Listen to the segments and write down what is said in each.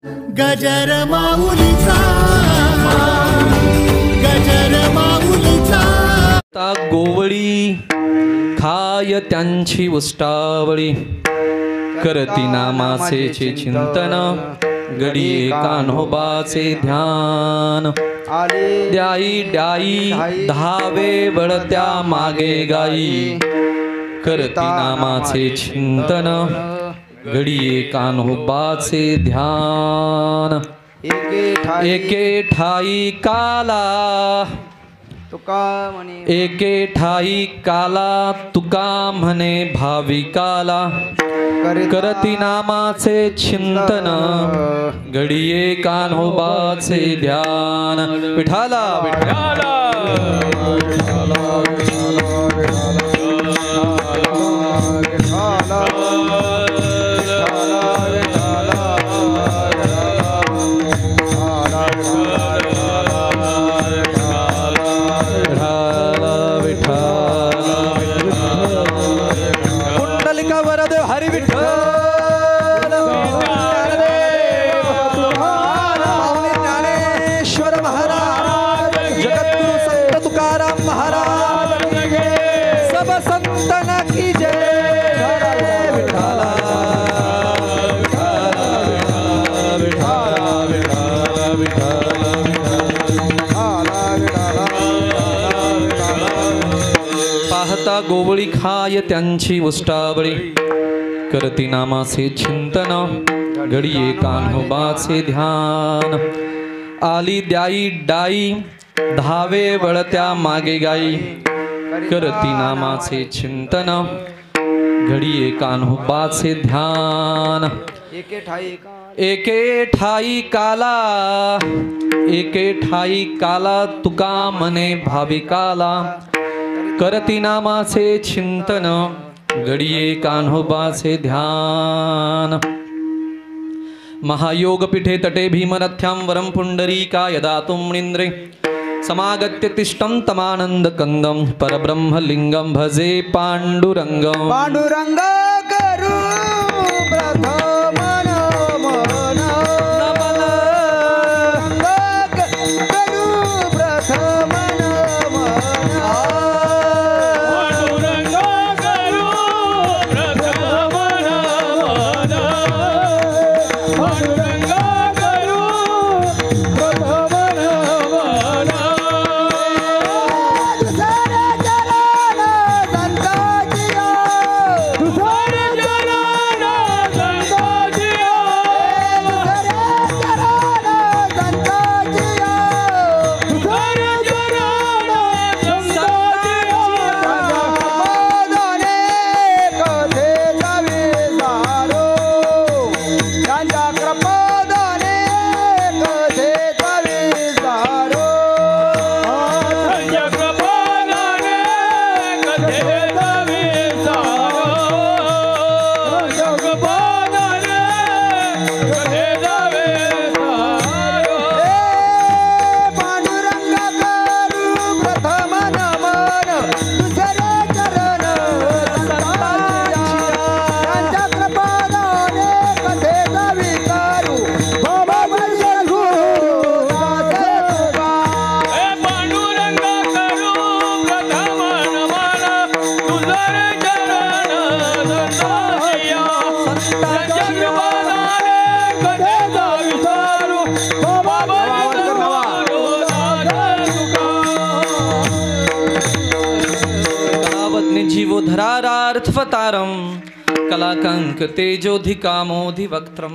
गजर माऊलीचा, गजर माऊलीचा। ता गोवळी खाय त्यांची उष्टावळी, करती नामासेचे चिंतन, गडी कान्होबाचे ध्यान। द्याई द्याई धावे वळत्या मागे गाई, करती नामाचे चिंतन, घडी कान्होबाचे ध्यान। एके ठाई काला तुका म्हणे, एके ठाई काला तुका म्हणे भाविकाला, करती नामाचे चिंतन, घडिये कान्होबाचे ध्यान। विठाला विठाला गोवळी खाय त्यांची उष्टावळी, करती नामाचे चिंतन, घडिये कान्होबाचे ध्यान। आली द्याई डाई धावे वळत्या मागे गाई, करती नामाचे चिंतन, घडिये कान्होबाचे ध्यान। एके ठाई काला, एके ठाई काला तुका म्हणे भाविकाला, करती नामाचे चिंतन, घडिये कान्होबाचे ध्यान। महायोग पीठे तटे भीमरथ्यां वरं पुंडरीकाय दातुं मुनीन्द्रे, समागत्य तिष्ठं तमानंद कंदं, परब्रह्मलिंगं भजे पांडुरंगं। पांडुरंग करू प्रथम नमन, करू प्रथम धरारार्थवतारं, कलाकंक तेजोधिकामोधिवक्त्रं,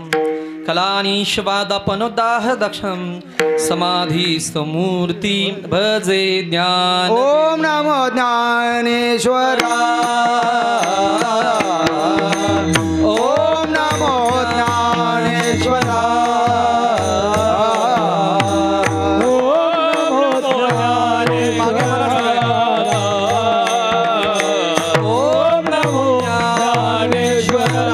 कलानीशवादपनुदाह दक्षं, समाधिस्तमूर्ति भजे ज्ञान। ओम नमो ज्ञानेश्वराय, ओम नमो ज्ञानेश्वराय, ओम नमो ज्ञानेश्वराय।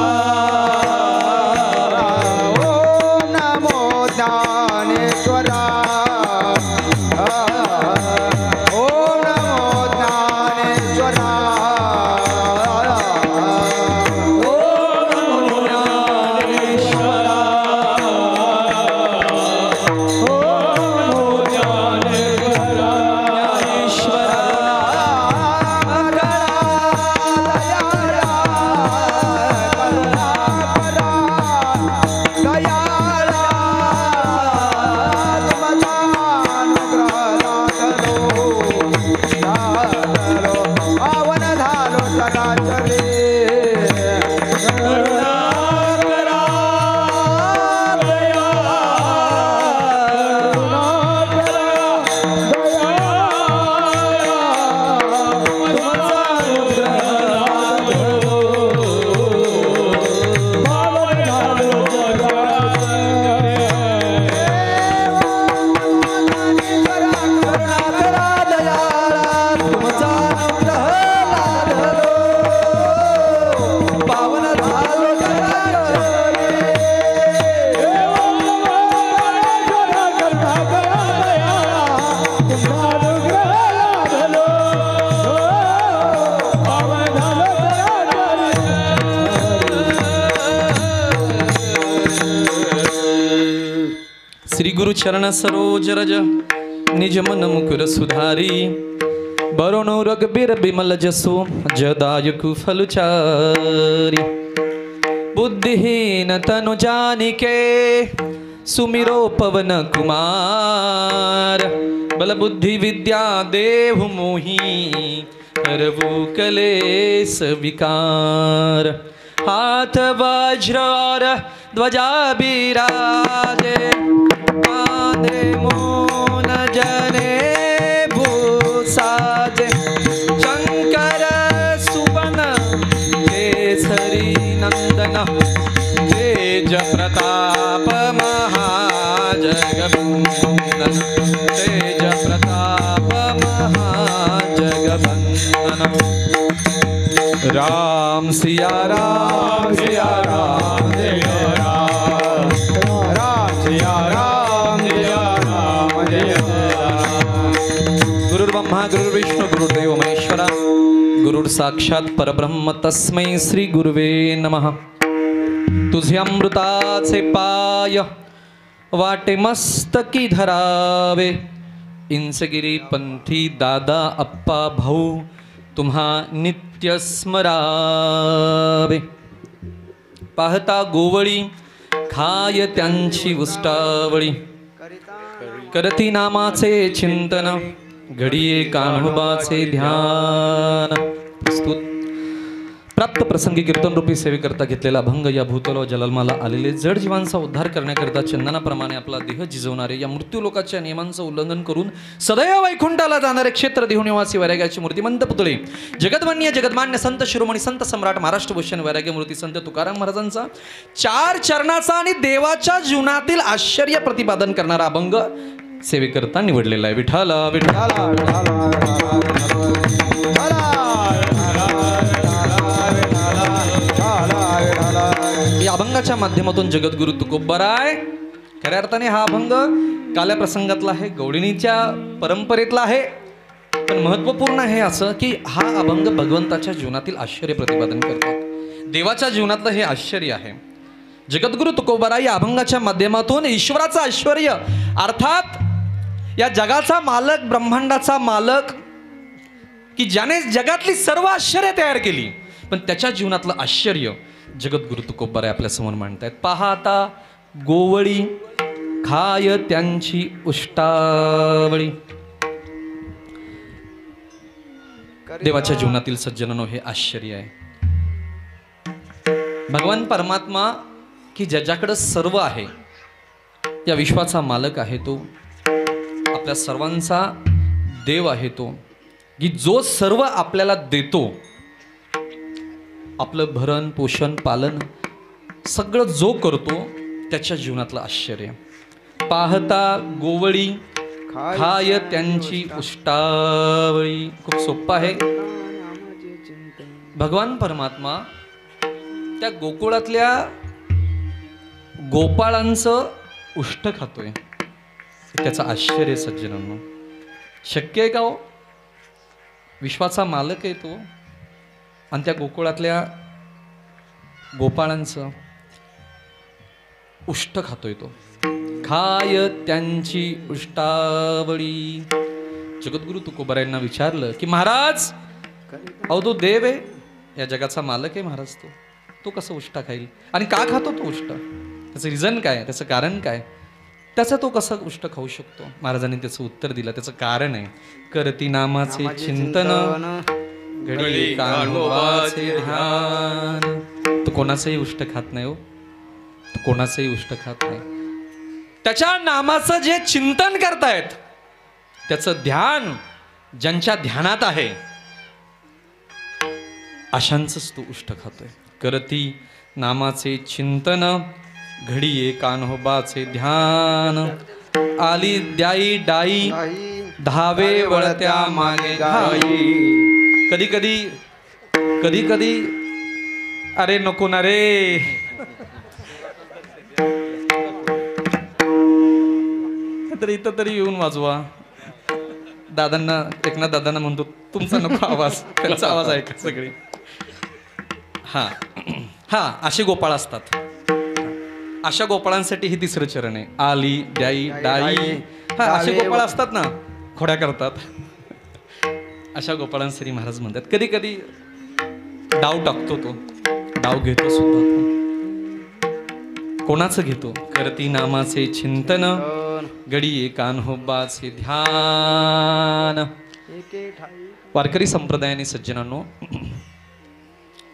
श्री गुरु चरण सरोज रज निज मन मुकुर सुधारी बरुणु रघुबीर बिमल जसु जदायुकु फलचारी बुद्धिहीन तनु जानिके सुमिरो पवन कुमार बल बुद्धि विद्या देहु मोहि हरवु कलेस विकार हाथ वज्र और ध्वजा बिराजे कांधे मून जने भूसाजे शंकर सुवन केसरी नंदन तेज प्रताप महाजगवंदन तेज प्रताप महाजगवंदन राम सिया राम सिया राम जय राम राम सिया राम जय राम जय राम गुरुर्ब्रह्मा गुरुर्विष्णु गुरुर्देव महेश्वरा गुरुर साक्षात परब्रह्म तस्मै श्री गुरुवे नमः तुझे अमृताचे पाय वाटे मस्तकी धरावे इंचगिरी पंथी दादा अप्पा भाऊ तुम्हा नित्य स्मरावे पाहता गोवळी खाय त्यांची उष्टावळी करती नामाचे चिंतन घडिये कान्होबाचे ध्यान प्रस्तुत प्राप्त प्रसंगी कीर्तन रूपी सेवेकरता घेतलेला अभंग या भूतल व जलमाला आलेले जड जीवांचा उद्धार करण्याकरता चंदनाप्रमाणे आपला देह जिजवणारे या मृत्यूलोकाच्या नियमांचं उल्लंघन करून सदैव वैकुंठाला जाणारे क्षेत्र देहनिवासी वैराग्याची मूर्तिमंत पुतळे जगद्वन्य जगद्मान्य संत शिरोमणी संत सम्राट महाराष्ट्रभूषण वैराग्य मूर्ती संत तुकाराम महाराजांचा 4 चरणाचा आणि देवाच्या जीवनातील आश्चर्य प्रतिपादन करणारा अभंग सेवेकरता निवडलेला आहे. विठाला विठाला या अभंगाच्या माध्यमातून जगद्गुरु तुकोबराय खऱ्या अर्थाने हा अभंग काल्या प्रसंगातला आहे, गवळणीच्या परंपरेतला आहे, पण महत्त्वपूर्ण आहे असं की हा अभंग भगवंताच्या जीवनातील आश्चर्य प्रतिपादन करतो. देवाच्या जीवनातलं हे आश्चर्य आहे. जगद्गुरु तुकोबराय या अभंगाच्या माध्यमातून ईश्वराचं ऐश्वर्य अर्थात या जगाचा मालक ब्रह्मांडाचा मालक की ज्याने जगातली सर्व आश्चर्य तयार केली पण त्याच्या जीवनातलं आश्चर्य जगद्गुरु तुकोबराय आपल्या समोर मांडतायत. पाहता गोवळी खाय त्यांची उष्टावळी. देवाच्या जीवनातील सज्जनांनो हे आश्चर्य आहे. भगवान परमात्मा की ज्याच्याकडे सर्व आहे या विश्वाचा मालक आहे तो, आपल्या सर्वांचा देव आहे तो, की जो सर्व आपल्याला देतो, आपलं भरण पोषण पालन सगळं जो करतो त्याच्या जीवनातलं आश्चर्य. पाहता गोवळी खाय त्यांची उष्टावळी. खूप सोपं आहे. भगवान परमात्मा त्या गोकुळातल्या गोपाळांचं उष्ट खातोय. त्याचं आश्चर्य सज्जनांनो शक्य आहे का हो? विश्वाचा मालक आहे तो आणि त्या गोकुळातल्या गोपाळांचं उष्ट खातोय तो. खाय त्यांची उष्टावळी. जगद्गुरु तुकोबरायांना विचारलं की महाराज अहो तो देव आहे, या जगाचा मालक आहे महाराज, तो कसं उष्टा खाईल आणि का खातो तो उष्ट? त्याचं रिझन काय, त्याचं कारण काय, त्याचा तो कसा उष्ट खाऊ शकतो? महाराजांनी त्याचं उत्तर दिलं. त्याचं कारण आहे करती नामाचे चिंतन घडी कान्होबाचे ध्यान. तो कोणाचंही उष्ट खात नाही हो, तो कोणाचंही उष्ट खात नाही. त्याच्या नामाचं जे चिंतन करतायत त्याचं ध्यान ज्यांच्या ध्यानात आहे अशांचंच तो उष्ट खातोय. करती नामाचे चिंतन घडीये कान्होबाचे ध्यान. आली द्याई डाई धावे वळत्या मागे घाई. कधी कधी अरे नको ना रे, तर इथं तरी येऊन वाजवा. दादांना एकनाथ दादांना म्हणतो तुमचा नको आवाज, त्यांचा आवाज ऐका सगळे. हा हा असे गोपाळ असतात. अशा गोपाळांसाठी हे तिसरं चरण आहे. आली द्याई डाई. हा, असे गोपाळ असतात ना, खोड्या करतात. अशा गोपाळांसाठी महाराज म्हणतात. कधी कधी डाव टाकतो तो, डाव घेतो सुद्धा तो. कोणाचं घेतो? करती नामाचे चिंतन, गडी कान्होबाचे ध्यान. वारकरी संप्रदायाने सज्जनांनो,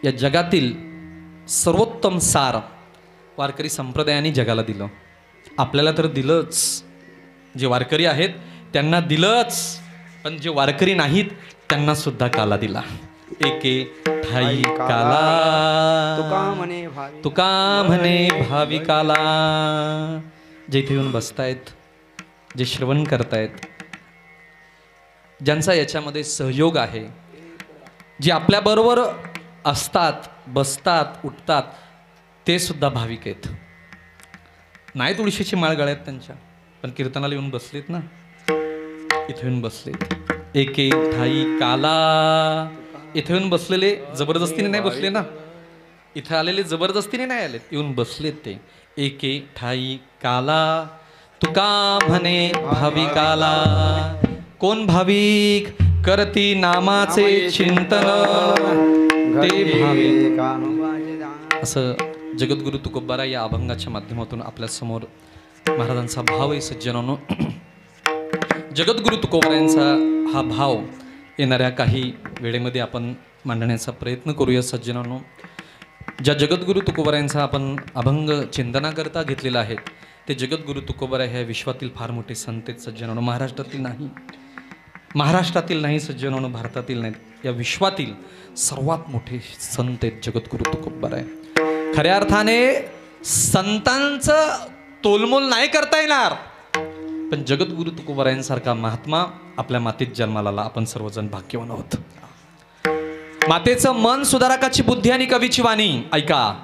या जगातील सर्वोत्तम सार वारकरी संप्रदायाने जगाला दिलं. आपल्याला तर दिलंच, जे वारकरी आहेत त्यांना दिलंच, पण जे वारकरी नाहीत त्यांना सुद्धा काला दिला. एके ठाई काला, तुका म्हणे भाविकाला. जे इथे येऊन बसतायत, जे श्रवण करतायत, ज्यांचा याच्यामध्ये सहयोग आहे, जे आपल्याबरोबर असतात, बसतात, उठतात, ते सुद्धा भाविक आहेत. नाही तुळशीची माळ गळ्यात त्यांच्या, पण कीर्तनाला येऊन बसलेत ना, इथे येऊन बसलेत. एके ठाई काला. इथे येऊन बसलेले जबरदस्तीने नाही बसले ना, इथे आलेले जबरदस्तीने नाही आलेत, येऊन बसलेत ते. एके ठाई काला, तुका म्हणे भाविकाला. कोण भाविक? करती नामाचे चिंतन, ते भाविक. असं जगद्गुरु तुकोबाराय या अभंगाच्या माध्यमातून आपल्या समोर महाराजांचा भाव आहे सज्जनांनो. जगद्गुरु तुकोबारायांचा हा भाव येणाऱ्या काही वेळेमध्ये आपण मांडण्याचा प्रयत्न करूया सज्जनांनो. ज्या जगद्गुरु तुकोबारायांचा आपण अभंग चिंतनाकरता घेतलेला आहे, ते जगद्गुरु तुकोबाराय ह्या विश्वातील फार मोठे संत आहेत सज्जनांनो. महाराष्ट्रातील नाही सज्जनांनो, भारतातील नाहीत, या विश्वातील सर्वात मोठे संत आहेत जगद्गुरु तुकोबाराय. खऱ्या अर्थाने संतांचं तोलमोल नाही करता येणार, पण जगद्गुरु तुकोबारायांसारखा महात्मा आपल्या मातीत जन्माला आला. आपण सर्वजण भाग्यवान आहोत. मातेचं मन सुधारकाची बुद्धी आणि कवीची वाणी. ऐका,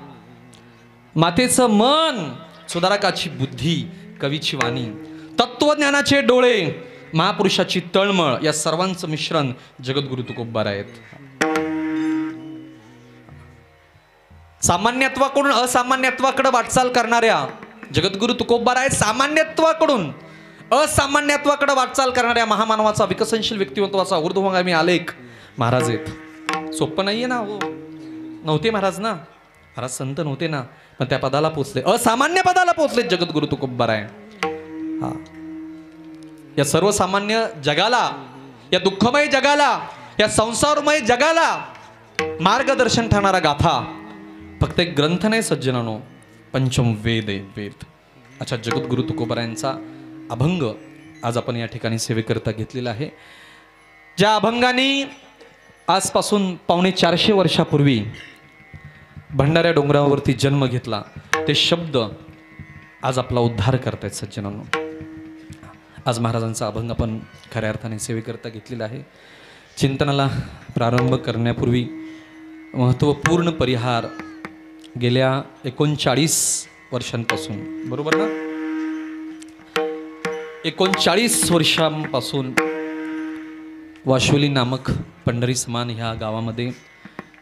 मातेचं मन सुधारकाची बुद्धी, कवीची वाणी, तत्वज्ञानाचे डोळे, महापुरुषाची तळमळ, या सर्वांचं मिश्रण जगद्गुरु तुकोबाराय आहेत. सामान्यत्वाकडून असामान्यत्वाकडे वाटचाल करणाऱ्या जगद्गुरु तुकोबाराय, सामान्यत्वाकडून असामान्यत्वाकडे वाटचाल करणाऱ्या महामानवाचा, विकसनशील व्यक्तिमत्वाचा ऊर्ध्वगामी आलेख महाराज आहेत. सोपं नाहीये ना हो, नव्हते महाराज ना, महाराज संत नव्हते ना, पण त्या पदाला पोचले, असामान्य पदाला पोचले जगद्गुरु तुकोबाराय. हा, या सर्वसामान्य जगाला, या दुःखमय जगाला, या संसारमय जगाला मार्गदर्शन ठरणारा गाथा फक्त एक ग्रंथ नाही सज्जनानो, पंचम वेद आहे, वेद. अच्छा, जगद्गुरु तुकोबारायांचा अभंग आज आपण या ठिकाणी सेवेकरता घेतलेला आहे. ज्या अभंगाने आजपासून 450 वर्षापूर्वी भंडाऱ्या डोंगरावरती जन्म घेतला, ते शब्द आज आपला उद्धार करतायत सज्जनांनो. आज महाराजांचा अभंग आपण खऱ्या अर्थाने सेवेकरता घेतलेला आहे. चिंतनाला प्रारंभ करण्यापूर्वी महत्त्वपूर्ण परिहार गेल्या 39 वर्षांपासून, बरोबर ना, 39 वर्षांपासून वाशोली नामक पंढरी समान ह्या गावामध्ये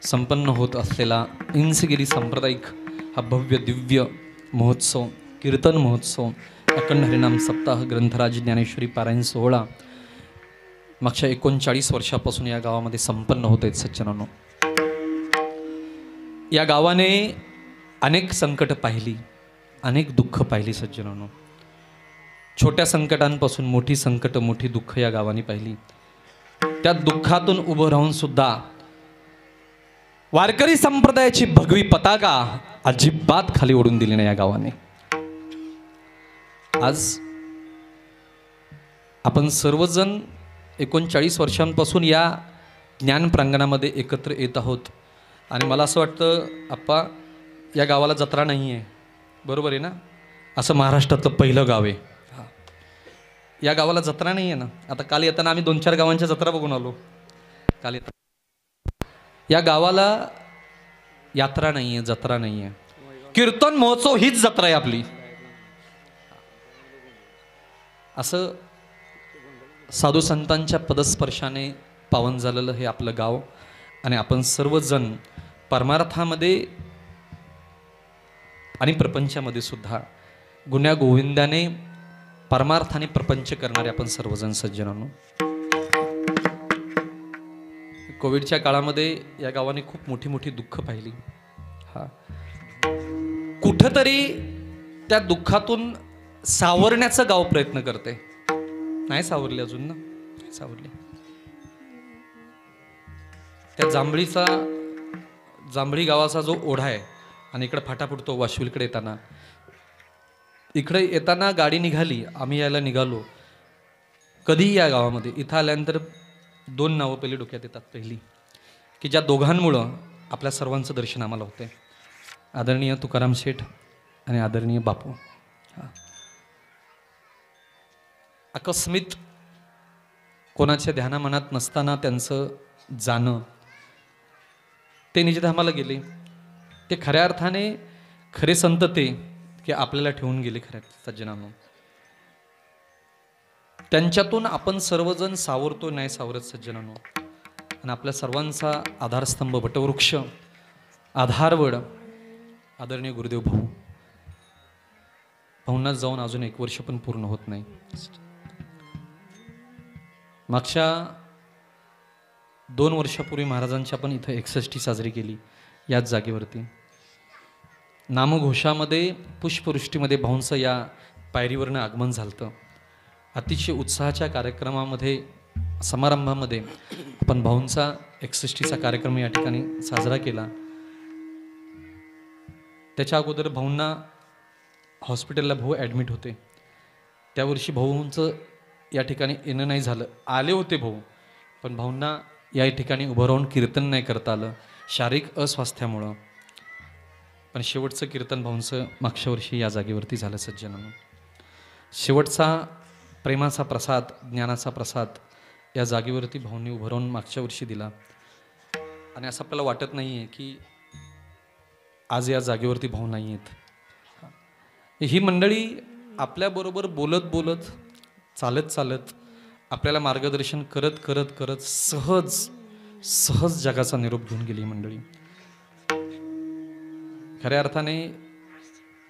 संपन्न होत असलेला इंसगिरी सांप्रदायिक हा भव्य दिव्य महोत्सव, कीर्तन महोत्सव, अखंड हरिनाम सप्ताह, ग्रंथराज ज्ञानेश्वरी पारायण सोहळा मागच्या 39 वर्षापासून या गावामध्ये संपन्न होत आहेत सज्जनांनो. या गावाने अनेक संकट पाहिली, अनेक दुःख पाहिली सज्जनांनो. छोट्या संकटांपासून मोठी संकट, मोठी दुःख या गावाने पाहिली. त्या दुःखातून उभं राहून सुद्धा वारकरी संप्रदायाची भगवी पताका अजिबात खाली ओढून दिली नाही या गावाने. आज आपण सर्वजण 39 वर्षांपासून या ज्ञान प्रांगणामध्ये एकत्र येत आहोत. आणि मला असं वाटतं आप्पा, या गावाला जत्रा नाही आहे, बरोबर आहे ना? असं महाराष्ट्रातलं पहिलं गाव आहे. या गावाला जत्रा नाही आहे ना. आता काल येताना आम्ही 2-4 गावांच्या जत्रा बघून आलो. काल येताना या गावाला यात्रा नाही आहे, जत्रा नाही आहे. कीर्तन महोत्सव हीच जत्रा आहे आपली. असं साधू संतांच्या पदस्पर्शाने पावन झालेलं हे आपलं गाव. आणि आपण सर्वजण परमार्थामध्ये आणि प्रपंचामध्ये सुद्धा गुण्या गोविंदाने परमार्थाने प्रपंच करणारे आपण सर्वजण सज्जनांनो. कोविडच्या काळामध्ये या गावाने खूप मोठी मोठी दुःख पाहिली. हा, कुठंतरी त्या दुःखातून सावरण्याचा गाव प्रयत्न करते. नाही सावरले अजून ना, सावरले. त्या जांभळी गावाचा जो ओढा आहे आणि इकडे फाटा फुटतो वाशिवलीकडे येताना, इकडे येताना गाडी निघाली, आम्ही यायला निघालो. कधी या गावामध्ये इथं आल्यानंतर 2 नावं पहिली डोक्यात येतात. पहिली की ज्या दोघांमुळं आपल्या सर्वांचं दर्शन आम्हाला होते, आदरणीय तुकाराम शेठ आणि आदरणीय बापू. अकस्मित कोणाच्या ध्यानामनात नसताना त्यांचं जाणं, ते निजधामाला गेले. ते खऱ्या अर्थाने खरे संत ते की आपल्याला ठेवून गेले खऱ्या सज्जनांनो. त्यांच्यातून आपण सर्वजण सावरतो नाही सावरत सज्जनांनो. आणि आपल्या सर्वांचा आधारस्तंभ वटवृक्ष आधारवड आदरणीय गुरुदेव भाऊ. भाऊंना जाऊन अजून 1 वर्ष पण पूर्ण होत नाही. मागच्या 2 वर्षापूर्वी महाराजांची आपण इथं 61 साजरी केली याच जागेवरती. नामघोषामध्ये पुष्पवृष्टीमध्ये भाऊंचं या पायरीवरनं आगमन झालं. अतिशय उत्साहाच्या कार्यक्रमामध्ये समारंभामध्ये आपण भाऊंचा 61चा कार्यक्रम या ठिकाणी साजरा केला. त्याच्या अगोदर भाऊंना हॉस्पिटलला भाऊ ॲडमिट होते. त्या वर्षी भाऊंचं या ठिकाणी येणं नाही झालं. आले होते भाऊ, पण भाऊंना या ठिकाणी उभं राहून कीर्तन नाही करता आलं शारीरिक अस्वास्थ्यामुळं. पण शेवटचं कीर्तन भाऊंचं मागच्या वर्षी या जागेवरती झालं सज्जनांनो. शेवटचा प्रेमाचा प्रसाद, ज्ञानाचा प्रसाद या जागेवरती भाऊंनी उभं राहून मागच्या वर्षी दिला. आणि असं आपल्याला वाटत नाही आहे की आज या जागेवरती भाऊ नाही आहेत. ही मंडळी आपल्याबरोबर बोलत बोलत चालत चालत आपल्याला मार्गदर्शन करत करत करत सहज सहज जगाचा निरोप घेऊन गेली मंडळी. खऱ्या अर्थाने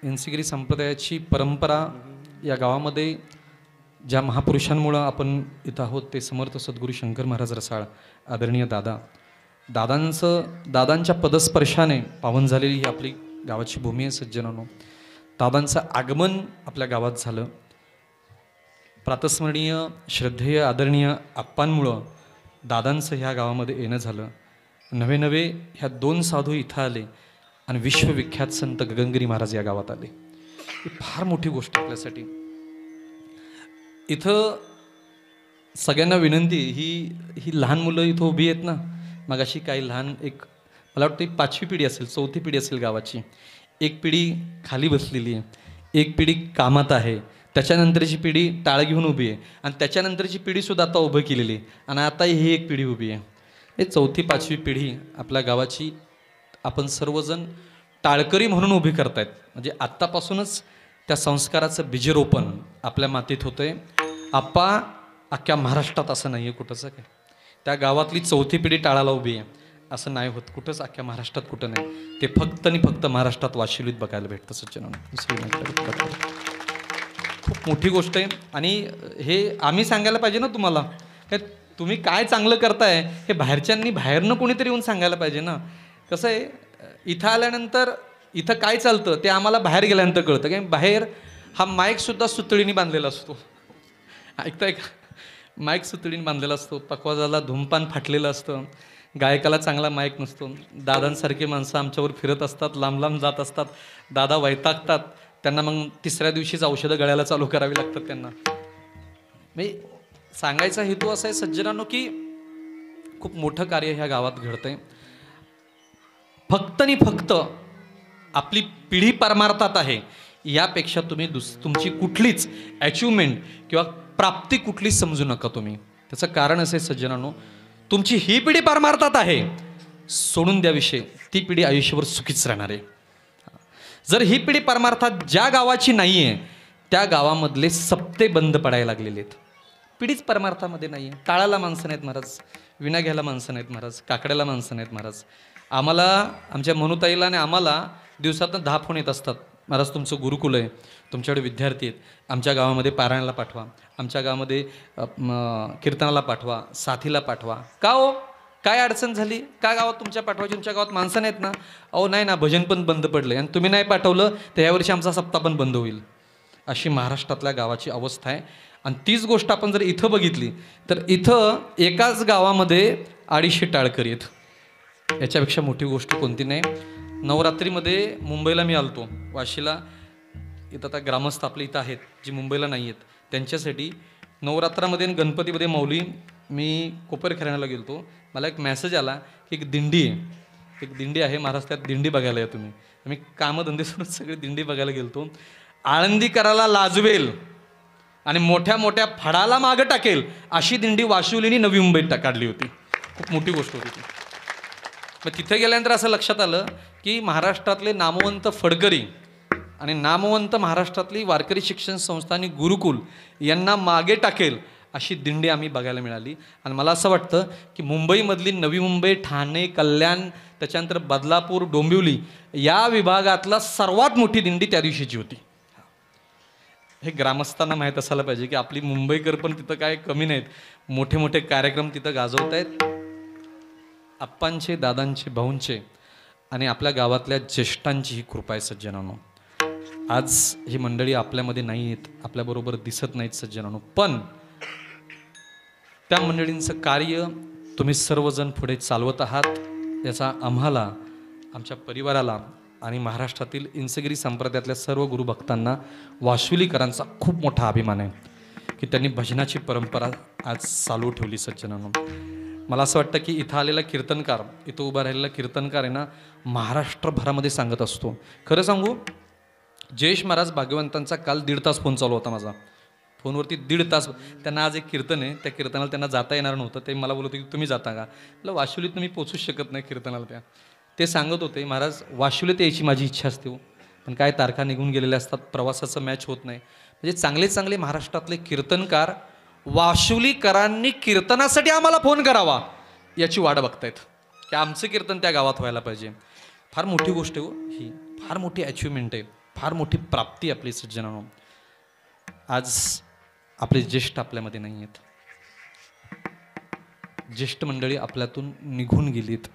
एनसीगिरी संप्रदायाची परंपरा या गावामध्ये ज्या महापुरुषांमुळं आपण इथं आहोत ते समर्थ सद्गुरू शंकर महाराज रसाळ आदरणीय दादांच्या पदस्पर्शाने पावन झालेली ही आपली गावाची भूमी आहे सज्जनांनो. दादांचं आगमन आपल्या गावात झालं. प्रातस्मरणीय श्रद्धेय आदरणीय आप्पांमुळं दादांचं ह्या गावामध्ये येणं झालं. नवे नवे ह्या 2 साधू इथं आले आणि विश्वविख्यात संत गगनगिरी महाराज या गावात आले. ही फार मोठी गोष्ट आपल्यासाठी. इथं सगळ्यांना विनंती, ही लहान मुलं इथं उभी आहेत ना, मग अशी काही लहान एक मला वाटतं 5वी पिढी असेल 4थी पिढी असेल गावाची. एक पिढी खाली बसलेली आहे, एक पिढी कामात आहे, त्याच्यानंतरची पिढी टाळ घेऊन उभी आहे आणि त्याच्यानंतरची पिढीसुद्धा आता उभं केलेली आहे आणि आता ही एक पिढी उभी आहे. हे 4थी 5वी पिढी आपल्या गावाची आपण सर्वजण टाळकरी म्हणून उभी करतायत. म्हणजे आत्तापासूनच त्या संस्काराचं बीजरोपण आपल्या मातीत होतंय. आप्पा अख्ख्या महाराष्ट्रात असं नाही आहे कुठंच काय. त्या गावातली 4थी पिढी टाळाला उभी आहे असं नाही होत कुठंच, अख्ख्या महाराष्ट्रात कुठं नाही. ते फक्त आणि फक्त महाराष्ट्रात वाशिवलीत बघायला भेटतं सज्जनांनो. खूप मोठी गोष्ट आहे. आणि हे आम्ही सांगायला पाहिजे ना तुम्हाला, काय तुम्ही काय चांगलं करताय हे बाहेरच्यांनी बाहेरनं कोणीतरी येऊन सांगायला पाहिजे ना. कसं आहे, इथं आल्यानंतर इथं काय चालतं ते आम्हाला बाहेर गेल्यानंतर कळतं. काय बाहेर हा माईकसुद्धा सुतळीने बांधलेला असतो. ऐकताय का? माईक सुतळीने बांधलेला असतो. पकवाजाला धूमपान फाटलेलं असतं. गायकाला चांगला माईक नसतो. दादांसारखे माणसं आमच्यावर फिरत असतात, लांब लांब जात असतात. दादा वैतागतात. त्यांना मग 3ऱ्या दिवशीच औषधं गळ्याला चालू करावी लागतात त्यांना. म्हणजे सांगायचा हेतू असा आहे सज्जनांनो की खूप मोठं कार्य ह्या गावात घडतंय. फक्त आणि फक्त आपली पिढी परमार्थात आहे यापेक्षा तुम्ही तुमची कुठलीच अचिव्हमेंट किंवा प्राप्ती कुठलीच समजू नका तुम्ही. त्याचं कारण असं आहे सज्जनांनो, तुमची ही पिढी परमार्थात आहे, सोडून द्या विषय. ती पिढी आयुष्यभर सुखीच राहणार आहे. जर ही पिढी परमार्थात ज्या गावाची नाही आहे त्या गावामधले सप्ते बंद पडायला लागलेले आहेत. पिढीच परमार्थामध्ये नाही आहे. टाळाला माणसं नाहीत महाराज, विना घ्यायला माणसं नाहीत महाराज, काकड्याला माणसं नाहीत महाराज. आम्हाला आमच्या मनुताईला आणि आम्हाला दिवसातनं 10 फोन येत असतात. महाराज तुमचं गुरुकुल आहे, तुमच्याकडे विद्यार्थी आहेत, आमच्या गावामध्ये पारायणाला पाठवा, आमच्या गावामध्ये कीर्तनाला पाठवा, साथीला पाठवा. का हो, काय अडचण झाली, का गावात तुमच्या पाठवायची, तुमच्या गावात माणसं नाहीत ना? अहो नाही ना, भजन पण बंद पडलं आणि तुम्ही नाही पाठवलं तर यावर्षी आमचा सप्ताह पण बंद होईल. अशी महाराष्ट्रातल्या गावाची अवस्था आहे. आणि तीच गोष्ट आपण जर इथं बघितली तर इथं एकाच गावामध्ये 250 टाळकरी आहेत. याच्यापेक्षा मोठी गोष्ट कोणती नाही. नवरात्रीमध्ये मुंबईला मी आलतो, वाशीला. इथं आता ग्रामस्थ आपले इथं आहेत जी मुंबईला नाही आहेत, त्यांच्यासाठी नवरात्रामध्ये आणि गणपतीमध्ये माऊली मी कोपर खेळण्याला गेलतो. मला एक मेसेज आला की एक दिंडी आहे महाराष्ट्रात, दिंडी बघायला या तुम्ही. मी कामधंदे सोडून सगळी दिंडी बघायला गेलतो. आळंदीकराला लाजवेल आणि मोठ्या मोठ्या फडाला मागं टाकेल अशी दिंडी वाशिवलीनी नवी मुंबईत काढली होती. खूप मोठी गोष्ट होती ती. मग तिथे गेल्यानंतर असं लक्षात आलं की महाराष्ट्रातले नामवंत फडकरी आणि नामवंत महाराष्ट्रातली वारकरी शिक्षण संस्था आणि गुरुकुल यांना मागे टाकेल अशी दिंडी आम्ही बघायला मिळाली. आणि मला असं वाटतं की मुंबईमधली नवी मुंबई, ठाणे, कल्याण, त्याच्यानंतर बदलापूर, डोंबिवली या विभागातला सर्वात मोठी दिंडी त्या दिवशीची होती. हे ग्रामस्थांना माहीत असायला पाहिजे की आपली मुंबईकर पण तिथं काय कमी नाहीत, मोठे मोठे कार्यक्रम तिथं गाजवत आहेत. आप्पांचे, दादांचे, भाऊंचे आणि आपल्या गावातल्या ज्येष्ठांची ही कृपा आहे सज्जनांनो. आज ही मंडळी आपल्यामध्ये नाही आहेत, आपल्याबरोबर दिसत नाहीत सज्जनांनो, पण त्या मंडळींचं कार्य तुम्ही सर्वजण पुढे चालवत आहात. याचा आम्हाला, आमच्या परिवाराला आणि महाराष्ट्रातील इंसगिरी संप्रदायातल्या सर्व गुरुभक्तांना, वाशिवलीकरांचा खूप मोठा अभिमान आहे की त्यांनी भजनाची परंपरा आज चालू ठेवली सज्जनांनो. मला असं वाटतं की इथं आलेला कीर्तनकार, इथं उभा राहिलेला कीर्तनकार आहे ना, महाराष्ट्रभरामध्ये सांगत असतो. खरं सांगू, जयेश महाराज भाग्यवंतांचा काल 1.5 तास फोन चालू होता माझा. फोनवरती 1.5 तास. त्यांना आज एक कीर्तन आहे, त्या कीर्तनाला त्यांना जाता येणार नव्हतं. ते मला बोलत होते की तुम्ही जाता का? म्हटलं वाशिवलीत मी पोचूच शकत नाही कीर्तनाला. ते सांगत होते महाराज वाशिवलीत यायची माझी इच्छा असते हो, पण काय तारखा निघून गेलेल्या असतात, प्रवासाचं मॅच होत नाही. म्हणजे चांगले चांगले महाराष्ट्रातले कीर्तनकार वाशिवलीकरांनी कीर्तनासाठी आम्हाला फोन करावा याची वाट बघतायत की आमचं कीर्तन त्या गावात व्हायला पाहिजे. फार मोठी गोष्ट आहे हो ही, फार मोठी अचिव्हमेंट आहे, फार मोठी प्राप्ती आपली सज्जनांनो. आज आपले ज्येष्ठ आपल्यामध्ये नाही आहेत, ज्येष्ठ मंडळी आपल्यातून निघून गेलीत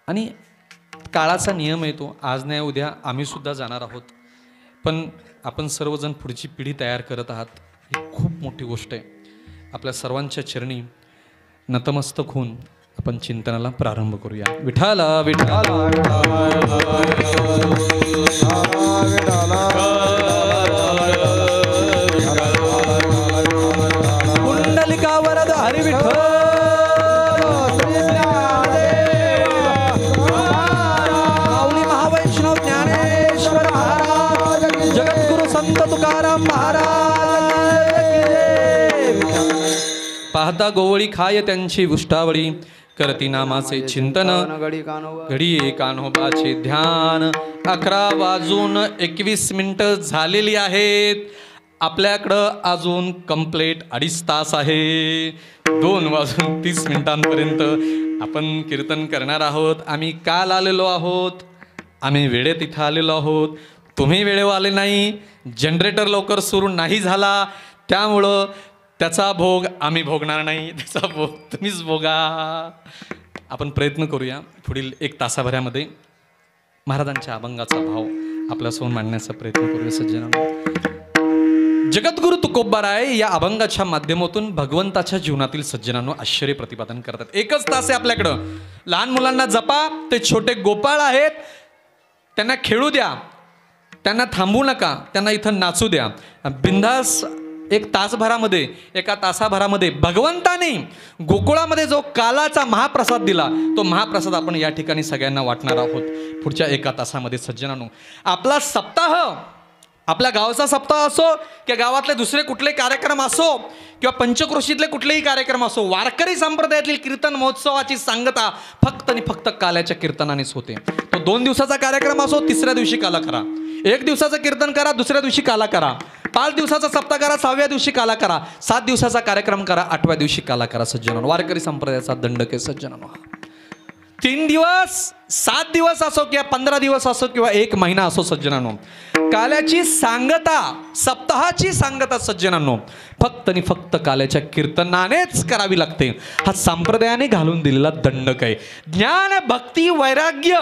आणि काळाचा नियम आहे तो, आज नाही उद्या आम्ही सुद्धा जाणार आहोत. पण आपण सर्वजण पुढची पिढी तयार करत आहात, ही खूप मोठी गोष्ट आहे. आपल्या सर्वांच्या चरणी नतमस्तक होऊन आपण चिंतनाला प्रारंभ करूया. विठाला विठाला कुंडलिका वरद हरी विठ्ठल माऊली महावैष्णव ज्ञानेश्वर महाराज, जगद्गुरु संत तुकाराम महाराज. पाहता गोवळी खाय त्यांची उष्टावळी, करती नामाचे चिंतन घडी कान्होबाचे ध्यान. 11:21 झालेली आहेत. आपल्याकडं अजून कंप्लीट 2.5 तास आहे. 2:30 आपण कीर्तन करणार आहोत. आम्ही काल आलेलो आहोत, आम्ही वेळेत इथं आलेलो आहोत. तुम्ही वेळेवर आले नाही, जनरेटर लवकर सुरू नाही झाला, त्यामुळं त्याचा भोग आम्ही भोगणार नाही, त्याचा भोग तुम्हीच भोगा. आपण प्रयत्न करूया पुढील 1 तासाभरामध्ये महाराजांच्या अभंगाचा भाव आपल्यासमोर मांडण्याचा प्रयत्न करूया सज्जनांनो. जगद्गुरु तुकोबाराय या अभंगाच्या माध्यमातून भगवंताच्या जीवनातील सज्जनांनो आश्चर्य प्रतिपादन करतात. 1च तास आहे आपल्याकडं. लहान मुलांना जपा, ते छोटे गोपाळ आहेत, त्यांना खेळू द्या, त्यांना थांबवू नका, त्यांना इथं नाचू द्या. बिंदास 1 तासभरामध्ये, 1 तासाभरामध्ये भगवंताने गोकुळामध्ये जो कालाचा महाप्रसाद दिला, तो महाप्रसाद आपण या ठिकाणी सगळ्यांना वाटणार आहोत पुढच्या 1 तासामध्ये सज्जनांनो. आपला सप्ताह, आपल्या गावाचा सप्ताह असो किंवा गावातले दुसरे कुठले कार्यक्रम असो किंवा पंचक्रोशीतले कुठलेही कार्यक्रम असो, वारकरी संप्रदायातील कीर्तन महोत्सवाची सांगता फक्त आणि फक्त काल्याच्या कीर्तनानेच होते. तो 2 दिवसाचा कार्यक्रम असो, 3ऱ्या दिवशी काला करा. 1 दिवसाचं कीर्तन करा, 2ऱ्या दिवशी काला करा. 5 दिवसाचा सप्ताह करा, 6व्या दिवशी काला करा. 7 दिवसाचा कार्यक्रम करा, 8व्या दिवशी काला करा सज्जनांनो. वारकरी संप्रदायाचा दंडक आहे सज्जनांनो. 3 दिवस 7 दिवस असो किंवा 15 दिवस असो किंवा 1 महिना असो सज्जनांनो, काल्याची सांगता, सप्ताहाची सांगता सज्जनांनो फक्त आणि फक्त काल्याच्या कीर्तनानेच करावी लागते. हा संप्रदायाने घालून दिलेला दंडक आहे. ज्ञान भक्ती वैराग्य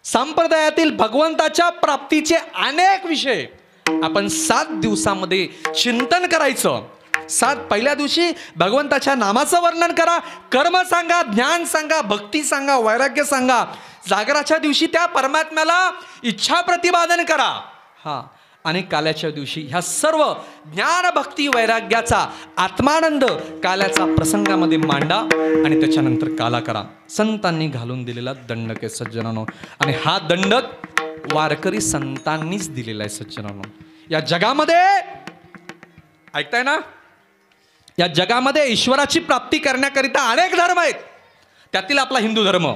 संप्रदायातील भगवंताच्या प्राप्तीचे अनेक विषय आपण 7 दिवसामध्ये चिंतन करायचं. पहिल्या दिवशी भगवंताच्या नामाचं वर्णन करा, कर्म सांगा, ज्ञान सांगा, भक्ती सांगा, वैराग्य सांगा. जागराच्या दिवशी त्या परमात्म्याला इच्छा प्रतिपादन करा. आणि काल्याच्या दिवशी ह्या सर्व ज्ञान भक्ती वैराग्याचा आत्मानंद काल्याचा प्रसंगामध्ये मांडा आणि त्याच्यानंतर काला करा. संतांनी घालून दिलेला दंडक आहे सज्जनांनो. आणि हा दंडक वारकरी संतांनीच दिलेला आहे सज्जनांनो. या जगामध्ये ऐकताय ना, या जगामध्ये ईश्वराची प्राप्ती करण्याकरिता अनेक धर्म आहेत. त्यातील आपला हिंदू धर्म,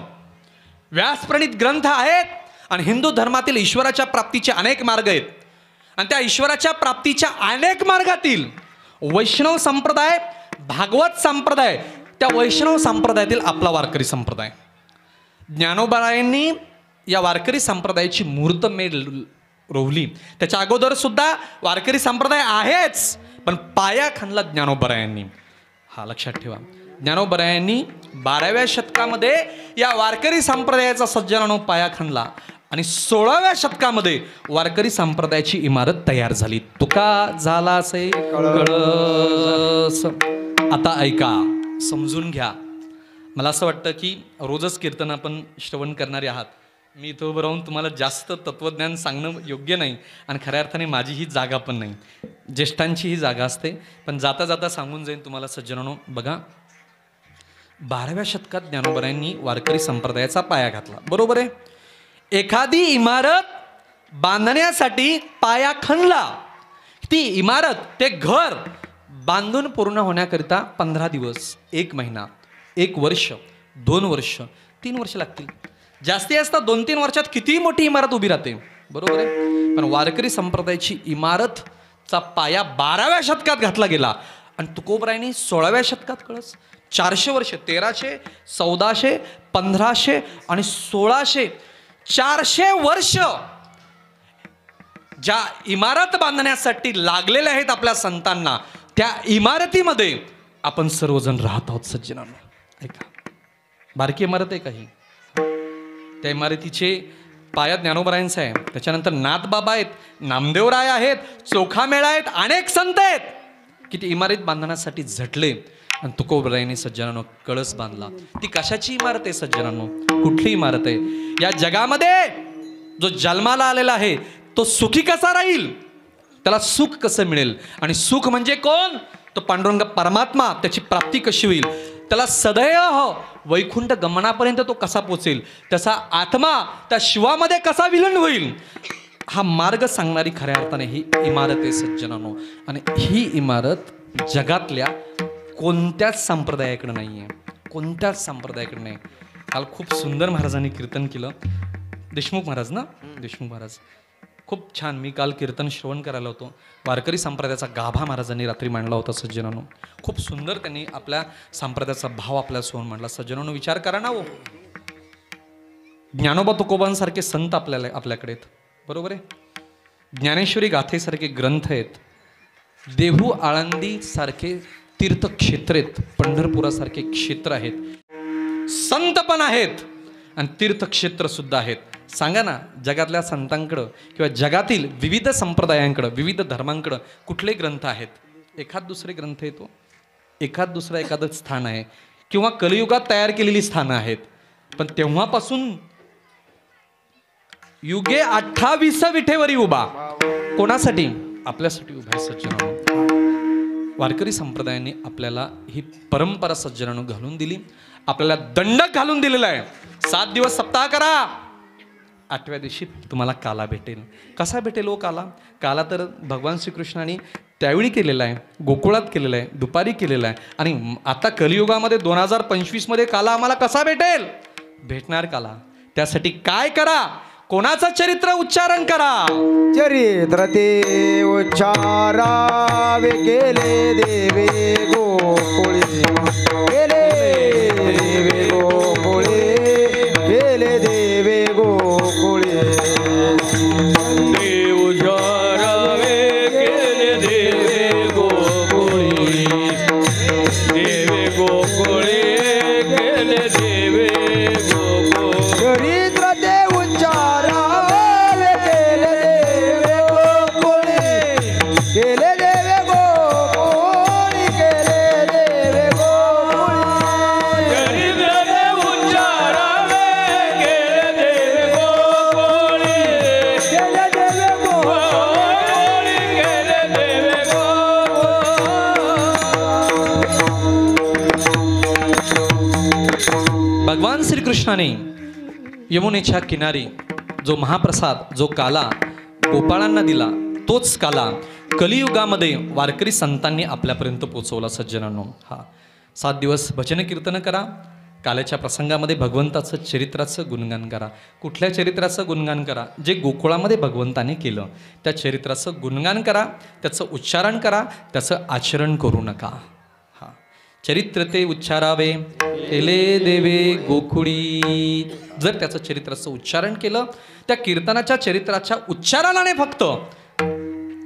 व्यासप्रणीत ग्रंथ आहेत. आणि हिंदू धर्मातील ईश्वराच्या प्राप्तीचे अनेक मार्ग आहेत. आणि त्या ईश्वराच्या प्राप्तीच्या अनेक मार्गातील वैष्णव संप्रदाय, भागवत संप्रदाय, त्या वैष्णव संप्रदायातील आपला वारकरी संप्रदाय. ज्ञानोबारायांनी या वारकरी संप्रदायाची मुहूर्तमेढ रोवली. त्याच्या अगोदर सुद्धा वारकरी संप्रदाय आहेच, पण पाया खणला ज्ञानोबारायांनी. लक्षात ठेवा, ज्ञानोबारायांनी 12व्या शतकामध्ये या वारकरी संप्रदायाचा सज्जनानो पाया खणला. आणि 16व्या शतकामध्ये वारकरी संप्रदायाची इमारत तयार झाली. तुका झाला असे कळस. आता ऐका, समजून घ्या. मला असं वाटतं की रोजच कीर्तन आपण श्रवण करणारे आहात. मी इथं उभं राहून तुम्हाला जास्त तत्त्वज्ञान सांगणं योग्य नाही आणि खऱ्या अर्थाने माझी ही जागा पण नाही. ज्येष्ठांची ही जागा असते. पण जाता जाता सांगून जाईन तुम्हाला सज्जनानो. बघा, 12व्या शतकात ज्ञानोबारायांनी वारकरी संप्रदायाचा पाया घातला. बरोबर आहे. एखादी इमारत बांधण्यासाठी पाया खणला. ती इमारत, ते घर बांधून पूर्ण होण्याकरिता 15 दिवस, 1 महिना, 1 वर्ष, 2 वर्ष, 3 वर्ष लागतील. जास्ती असतात 2-3 वर्षात किती मोठी इमारत उभी राहते. बरोबर आहे. पण वारकरी संप्रदायाची इमारतचा पाया 12व्या शतकात घातला गेला. आणि तुकोबरायांनी 16व्या शतकात कळस. 400 वर्ष, 1300, 1400, 1500 आणि 1600, 400 वर्ष ज्या इमारत बांधण्यासाठी लागलेल्या आहेत आपल्या संतांना, त्या इमारतीमध्ये आपण सर्वजण राहत आहोत सज्जनांनो. ऐका, बारकी इमारत आहे काही. त्या इमारतीचे पाया ज्ञानोबारायांचा आहे. त्याच्यानंतर नाथबाबा आहेत, नामदेवराय आहेत, चोखामेळा आहेत, अनेक संत आहेत की ती इमारत बांधण्यासाठी झटले. आणि तुकोबरायांनी सज्जनांनो कळस बांधला. ती कशाची इमारत आहे सज्जनांनो? कुठली इमारत आहे? या जगामध्ये जो जन्माला आलेला आहे तो सुखी कसा राहील, त्याला सुख कसं मिळेल, आणि सुख म्हणजे कोण? तो पांडुरंग परमात्मा. त्याची प्राप्ती कशी होईल, त्याला सदैव वैकुंठ गमनापर्यंत तो कसा पोचेल, त्याचा आत्मा त्या शिवामध्ये कसा विलीन होईल, हा मार्ग सांगणारी खऱ्या अर्थाने ही इमारत आहे सज्जनांनो. आणि ही इमारत जगातल्या कोणत्याच संप्रदायाकडे नाही आहे. कोणत्याच संप्रदायाकडे नाही. काल खूप सुंदर महाराजांनी कीर्तन केलं. देशमुख महाराज ना, देशमुख महाराज खूप छान. मी काल कीर्तन श्रवण करायला होतो. वारकरी संप्रदायाचा गाभा महाराजांनी रात्री मांडला होता सज्जनांनो. खूप सुंदर त्यांनी आपल्या संप्रदायाचा भाव आपल्यासमोर मांडला. सज्जनांनो विचार करा ना हो, ज्ञानोबा तुकोबांसारखे संत आपल्याकडे आहेत. बरोबर आहे. ज्ञानेश्वरी गाथेसारखे ग्रंथ आहेत. देहू आळंदी सारखे तीर्थक्षेत्र आहेत. पंढरपुरासारखे क्षेत्र आहेत. संत पण आहेत आणि तीर्थक्षेत्र सुद्धा आहेत. सांगा ना, जगातल्या संतांकडं किंवा जगातील विविध संप्रदायांकडं, विविध धर्मांकडं कुठले ग्रंथ आहेत? एखाद दुसरे ग्रंथ येतो, एखाद दुसरं एखादं स्थान आहे किंवा कलियुगात तयार केलेली स्थानं आहेत. पण तेव्हापासून युगे 28 विठेवरी उभा. कोणासाठी? आपल्यासाठी उभा आहे सज्जनांनो. वारकरी संप्रदायाने आपल्याला ही परंपरा सज्जनांनो घालून दिली. आपल्याला दंडक घालून दिलेला आहे. 7 दिवस सप्ताह करा. 8व्या दिवशी तुम्हाला काला भेटेल. कसा भेटेल हो काला? काला तर भगवान श्रीकृष्णाने त्यावेळी केलेला आहे, गोकुळात केलेला आहे, दुपारी केलेला आहे. आणि आता कलियुगामध्ये 2025 मध्ये काला आम्हाला कसा भेटेल? भेटणार काला. त्यासाठी काय करा? कोणाचं चरित्र उच्चारण करा? चरित्र ते उच्चारावे गेले देवे गोकुळी गेले देवे गोकुळे गेले देवे गोकुळे देव उजारावे गेले देवे गोकुळी देवे गोकुळे गेले देवे गोकुळ चरित्र ते उच्चारावे गेले देवे गोकुळे गेले देवे गोकुळी गेले देवे गोकुळी उजारावे गेले देवे गोकुळी गेले देवे गोकुळी गेले देवे भगवान श्रीकृष्णाने यमुनेच्या किनारी जो महाप्रसाद जो काला गोपाळांना दिला तोच काला कलियुगामध्ये वारकरी संतांनी आपल्यापर्यंत पोहोचवला सज्जनांनो. 7 दिवस भजन कीर्तन करा. काल्याच्या प्रसंगामध्ये भगवंताचं चरित्राचं गुणगान करा. कुठल्या चरित्राचं गुणगान करा? जे गोकुळामध्ये भगवंताने केलं त्या चरित्राचं गुणगान करा, त्याचं उच्चारण करा, त्याचं आचरण करू नका. चरित्र ते उच्चारावे केले देवे गोकुळी. जर त्याचं चरित्राचं उच्चारण केलं, त्या कीर्तनाच्या चरित्राच्या उच्चारणाने फक्त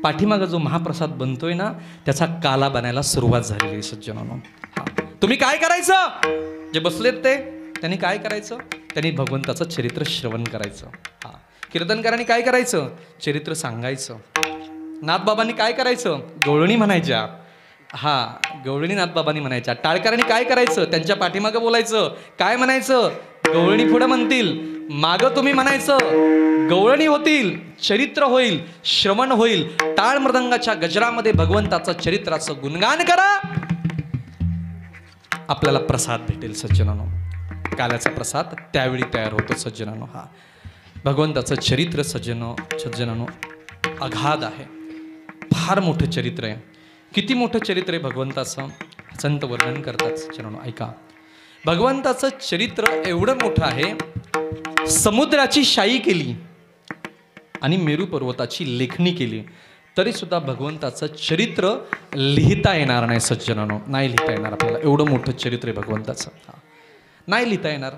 पाठीमागं जो महाप्रसाद बनतोय ना त्याचा काला बनायला सुरुवात झालेली आहे सज्जनांनो. तुम्ही काय करायचं? जे बसलेत ते त्यांनी काय करायचं? त्यांनी भगवंताचं चरित्र श्रवण करायचं. कीर्तनकारांनी काय करायचं? चरित्र सांगायचं. नाथबाबांनी काय करायचं? गवळणी म्हणायच्या. गवळणी नाथबाबांनी म्हणायच्या. टाळकरांनी काय करायचं? त्यांच्या पाठीमागं बोलायचं. काय म्हणायचं? गवळणी पुढं म्हणतील, मागं तुम्ही म्हणायचं. गवळणी होतील, चरित्र होईल, श्रवण होईल. टाळ मृदंगाच्या गजरामध्ये भगवंताचं चरित्राचं गुणगान करा, आपल्याला प्रसाद भेटेल सज्जनानो. काल्याचा प्रसाद त्यावेळी तयार होतो सज्जनानो. भगवंताचं चरित्र सज्जनानो अगाध आहे. फार मोठं चरित्र आहे. किती मोठं चरित्र आहे भगवंताचं संत वर्णन करतात सज्जनानो. ऐका, भगवंताचं चरित्र एवढं मोठं आहे, समुद्राची शाई केली आणि मेरू पर्वताची लेखणी केली तरी सुद्धा भगवंताचं चरित्र लिहिता येणार नाही सज्जनानो. नाही लिहिता येणार आपल्याला. एवढं मोठं चरित्र आहे भगवंताचं. नाही लिहिता येणार.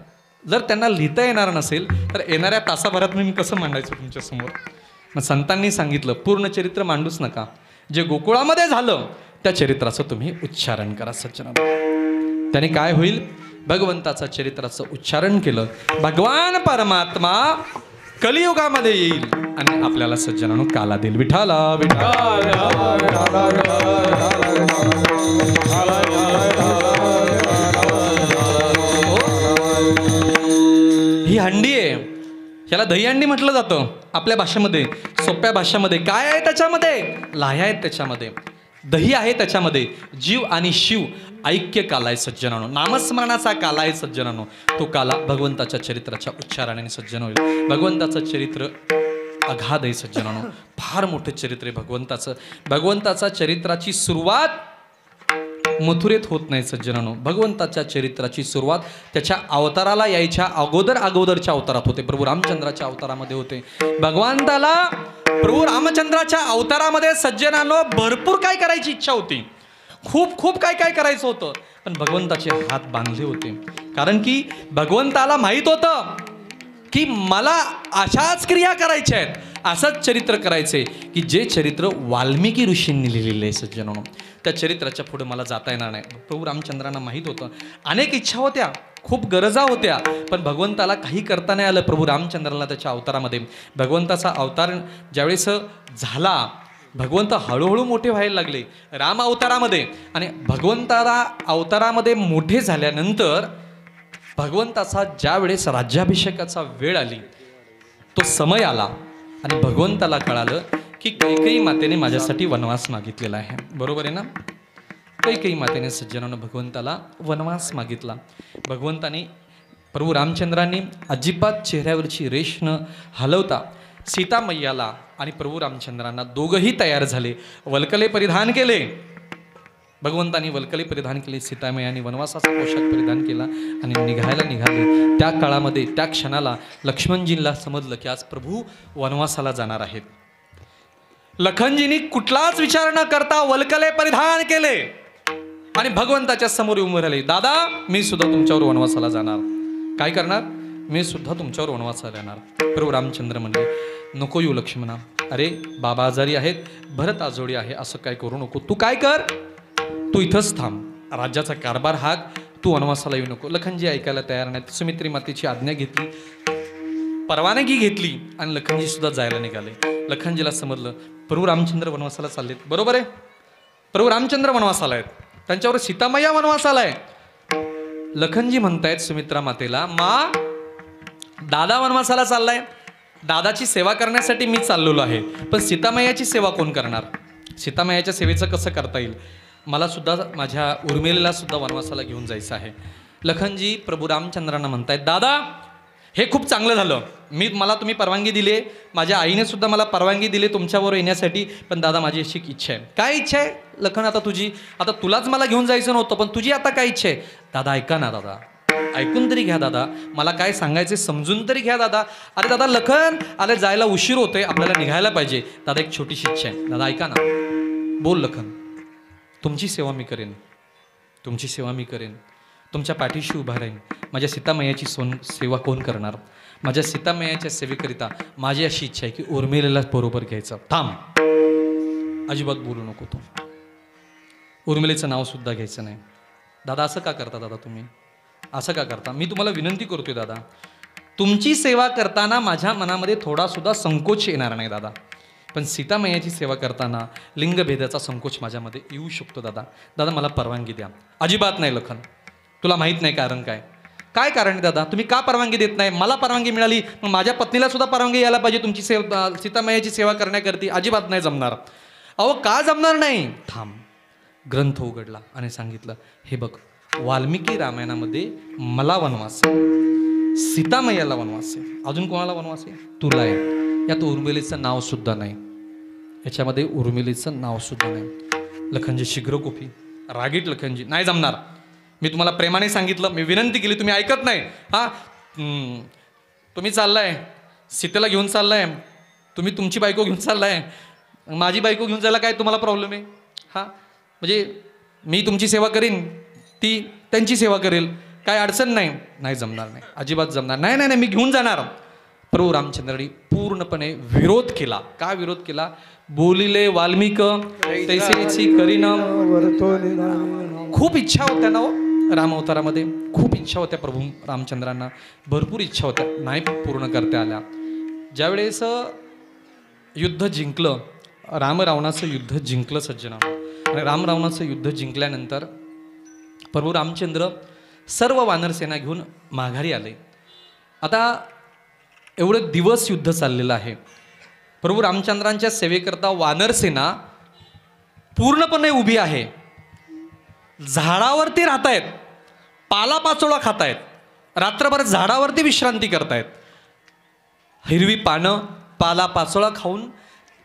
जर त्यांना लिहिता येणार नसेल तर येणाऱ्या तासाभरात मी कसं मांडायचं तुमच्यासमोर? मग संतांनी सांगितलं पूर्ण चरित्र मांडूच नका. जे गोकुळामध्ये झालं त्या चरित्राचं तुम्ही उच्चारण करा सज्जनानो. त्याने काय होईल? भगवंताचं चरित्राचं उच्चारण केलं, भगवान परमात्मा कलियुगामध्ये येईल आणि आपल्याला सज्जनानो काला देईल. विठाला ही हंडी आहे. ह्याला दहीहंडी म्हटलं जातं आपल्या भाषेमध्ये, सोप्या भाषेमध्ये. काय आहे त्याच्यामध्ये? लाह्या आहेत त्याच्यामध्ये, दही आहे त्याच्यामध्ये. जीव आणि शिव ऐक्य काला आहे सज्जनानो. नामस्मरणाचा काला आहे सज्जनानो. तो काला भगवंताच्या चरित्राच्या उच्चारणाने सज्जन होईल. भगवंताचं चरित्र अगाध आहे सज्जनानो. फार मोठं चरित्र आहे भगवंताचं. भगवंताचा चरित्राची सुरुवात मथुरेत होत नाही सज्जनानो. भगवंताच्या चरित्राची सुरुवात त्याच्या अवताराला यायच्या अगोदरच्या अवतारात होते. प्रभू रामचंद्राच्या अवतारामध्ये होते. भगवंताला प्रभू रामचंद्राच्या अवतारामध्ये सज्जनानो भरपूर काय करायची इच्छा होती. खूप काय करायचं होतं. पण भगवंताचे हात बांधले होते. कारण की भगवंताला माहित होतं की मला अशाच क्रिया करायच्या आहेत, असंच चरित्र करायचे की जे चरित्र वाल्मिकी ऋषींनी लिहिलेलं आहे सज्जनानो. त्या चरित्राच्या पुढे मला जाता येणार नाही. प्रभू रामचंद्रांना माहीत होतं. अनेक इच्छा होत्या, खूप गरजा होत्या, पण भगवंताला काही करता नाही आलं. प्रभू रामचंद्राला त्याच्या अवतारामध्ये, भगवंताचा अवतार ज्यावेळेस झाला, भगवंत हळूहळू मोठे व्हायला लागले राम अवतारामध्ये. आणि भगवंताला अवतारामध्ये मोठे झाल्यानंतर भगवंताचा ज्या वेळेस राज्याभिषेकाचा वेळ आली, तो समय आला आणि भगवंताला कळालं की कैकेयी मातेने माझ्यासाठी वनवास मागितलेला आहे. बरोबर आहे ना? कैकेयी मातेने सज्जनानं भगवंताला वनवास मागितला. भगवंताने प्रभू रामचंद्रांनी अजिबात चेहऱ्यावरची रेष न हलवता सीता मैयाला आणि प्रभू रामचंद्रांना दोघंही तयार झाले, वल्कले परिधान केले. भगवंतानी वल्कले परिधान केले, सीतामैयाने वनवासाचा पोशाख परिधान केला आणि निघाले. त्या काळामध्ये त्या क्षणाला लक्ष्मणजींना समजलं की आज प्रभू वनवासाला जाणार आहेत. लखनजींनी कुठलाच विचार न करता वल्कले परिधान केले आणि भगवंताच्या समोर उभे राहिले, दादा मी सुद्धा तुमच्यावर वनवासाला जाणार. काय करणार? मी सुद्धा तुमच्यावर वनवासाला येणार. प्रभू रामचंद्र म्हणले, नको येऊ लक्ष्मणा, अरे बाबा आजारी आहेत, भरत आजोळी आहे, असं काय करू नको. तू काय कर, तू इथंच थांब, राज्याचा कारभार हाक, तू वनवासाला येऊ नको. लखनजी ऐकायला तयार नाहीत. सुमित्री मातेची आज्ञा घेतली, परवानगी घेतली आणि लखनजी सुद्धा जायला निघाले. लखनजीला समजलं प्रभू रामचंद्र वनवासाला चाललेत. बरोबर आहे, प्रभू रामचंद्र वनवासाला आहेत, त्यांच्यावर सीतामय्या वनवासाला आहे. लखनजी म्हणतायत सुमित्रा मातेला, मा दादा वनवासाला चाललाय, दादाची सेवा करण्यासाठी मी चाललेलो आहे, पण सीतामय्याची सेवा कोण करणार? सीतामय्याच्या सेवेचं कसं करता येईल? मला सुद्धा माझ्या उर्मिलेला सुद्धा वनवासाला घेऊन जायचं आहे. लखनजी प्रभू रामचंद्रांना म्हणतायत, दादा हे खूप चांगलं झालं, मला तुम्ही परवानगी दिली, माझ्या आईने सुद्धा मला परवानगी दिली तुमच्याबरोबर येण्यासाठी, पण दादा माझी अशी इच्छा आहे. काय इच्छा आहे लखन? आता तुझी, आता तुलाच मला घेऊन जायचं नव्हतं, पण तुझी आता काय इच्छा आहे? दादा ऐका ना, दादा ऐकून तरी घ्या, दादा मला काय सांगायचे समजून तरी घ्या दादा. अरे दादा लखन, अरे जायला उशीर होतोय, आपल्याला निघायला पाहिजे. दादा एक छोटीशी इच्छा आहे. दादा ऐका ना, बोल लखन. तुमची सेवा मी करेन, तुमची सेवा मी करेन, तुमच्या पाठीशी उभा राहीन. माझ्या सीतामय्याची सेवा कोण करणार? माझ्या सीतामय्याच्या सेवेकरिता माझी अशी इच्छा आहे की उर्मिलेला बरोबर घ्यायचं. थांब, अजिबात बोलू नको तू, उर्मिलेचं नाव सुद्धा घ्यायचं नाही. दादा असं का करता? दादा तुम्ही असं का करता? मी तुम्हाला विनंती करतोय दादा, तुमची सेवा करताना माझ्या मनामध्ये थोडा सुद्धा संकोच येणार नाही दादा, पण सीतामय्याची सेवा करताना लिंगभेदाचा संकोच माझ्यामध्ये येऊ शकतो दादा. दादा मला परवानगी द्या. अजिबात नाही लखन, तुला माहीत नाही कारण काय? काय कारण आहे दादा? तुम्ही का परवानगी देत नाही? मला परवानगी मिळाली, मग माझ्या पत्नीला सुद्धा परवानगी यायला पाहिजे तुमची सीतामय्याची सेवा करण्याकरती. अजिबात नाही जमणार. अहो का जमणार नाही? थांब. ग्रंथ उघडला आणि सांगितलं, हे बघ वाल्मिकी रामायणामध्ये मला वनवास आहे, सीतामय्याला वनवास आहे, अजून कोणाला वनवास आहे? तुला आहे. यात उर्मिलेचं नाव सुद्धा नाही, याच्यामध्ये उर्मिलेचं नाव सुद्धा नाही. लखनजी शीघ्रकोपी रागीट. लखनजी नाही जमणार, मी तुम्हाला प्रेमाने सांगितलं, मी विनंती केली, तुम्ही ऐकत नाही. हां तुम्ही चाललाय सीतेला घेऊन चाललाय, तुम्ही तुमची बायको घेऊन चाललाय, माझी बायको घेऊन जायला काय तुम्हाला प्रॉब्लेम आहे? हां म्हणजे मी तुमची सेवा करीन, ती त्यांची सेवा करेल, काय अडचण नाही. नाही जमणार, नाही अजिबात जमणार. नाही नाही नाही मी घेऊन जाणार. प्रभू रामचंद्रांनी पूर्णपणे विरोध केला. का विरोध केला? बोलिले वाल्मिक तैसेची करीन. खूप इच्छा होत्या ना हो राम अवतारामध्ये, खूप इच्छा होत्या प्रभू रामचंद्रांना, भरपूर इच्छा होत्या, नाही पूर्ण करता आल्या. ज्यावेळेस युद्ध जिंकलं, राम रावणाचं युद्ध जिंकलं सज्जना, आणि राम रावणाचं युद्ध जिंकल्यानंतर प्रभू रामचंद्र सर्व वानरसेना घेऊन माघारी आले. आता एवढे दिवस युद्ध चाललेलं आहे, प्रभू रामचंद्रांच्या सेवेकरता वानरसेना पूर्णपणे उभी आहे, झाडावरती राहतायत, पालापाचोळा खातायत, रात्रभर झाडावरती विश्रांती करतायत. हिरवी पानं पालापाचोळा खाऊन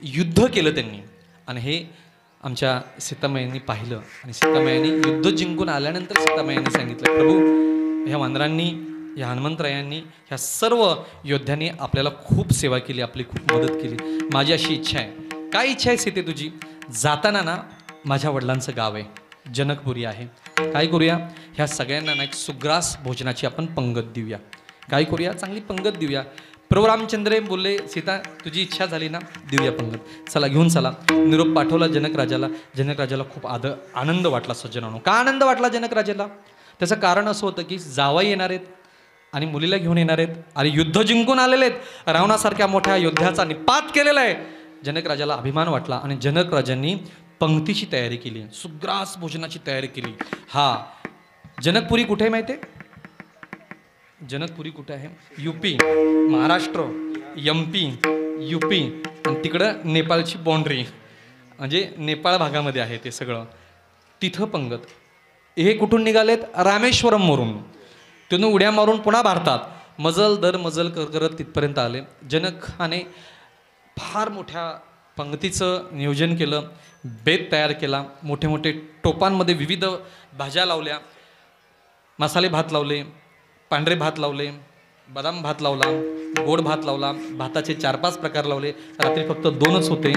युद्ध केलं त्यांनी. आणि हे आमच्या सीतामय्यांनी पाहिलं, आणि सीतामय्यांनी युद्ध जिंकून आल्यानंतर सीतामय्यांनी सांगितलं, प्रभू ह्या वानरांनी, ह्या हनुमंतरायांनी, ह्या सर्व योद्ध्यांनी आपल्याला खूप सेवा केली, आपली खूप मदत केली. माझी अशी इच्छा आहे. काय इच्छा आहे सीते तुझी? जाताना ना माझ्या वडिलांचं गाव आहे, जनकपुरी आहे. काय करूया? ह्या सगळ्यांना ना एक सुग्रास भोजनाची आपण पंगत देऊया. काय करूया? चांगली पंगत देऊया. प्रभू रामचंद्र बोलले, सीता तुझी इच्छा झाली ना, देऊया पंगत, चला घेऊन चला. निरोप पाठवला जनकराजाला. जनकराजाला खूप आनंद वाटला सज्जनानो. का आनंद वाटला जनकराजाला? त्याचं कारण असं होतं की जावई येणार आहेत आणि मुलीला घेऊन येणार आहेत, आणि युद्ध जिंकून आलेले आहेत, रावणासारख्या मोठ्या योद्ध्याचा निपात केलेला आहे. जनकराजाला अभिमान वाटला आणि जनकराजांनी पंक्तीची तयारी केली, सुग्रास भोजनाची तयारी केली. हा जनकपुरी कुठे आहे माहिती आहे? जनकपुरी कुठे आहे? यूपी, महाराष्ट्र, MP, UP, आणि तिकडं नेपाळची बाँड्री, म्हणजे नेपाळ भागामध्ये आहे ते सगळं. तिथं पंगत. हे कुठून निघालेत? रामेश्वरम वरून. तिथून उड्या मारून पुन्हा भारतात मजल दर मजल करत तिथपर्यंत आले. जनकाने फार मोठ्या पंक्तीचं नियोजन केलं, बेत तयार केला, मोठे मोठे टोपांमध्ये विविध भाज्या लावल्या, मसाले भात लावले, पांढरे भात लावले, बदाम भात लावला, गोड भात लावला, भाताचे 4-5 प्रकार लावले. रात्री फक्त 2च होते.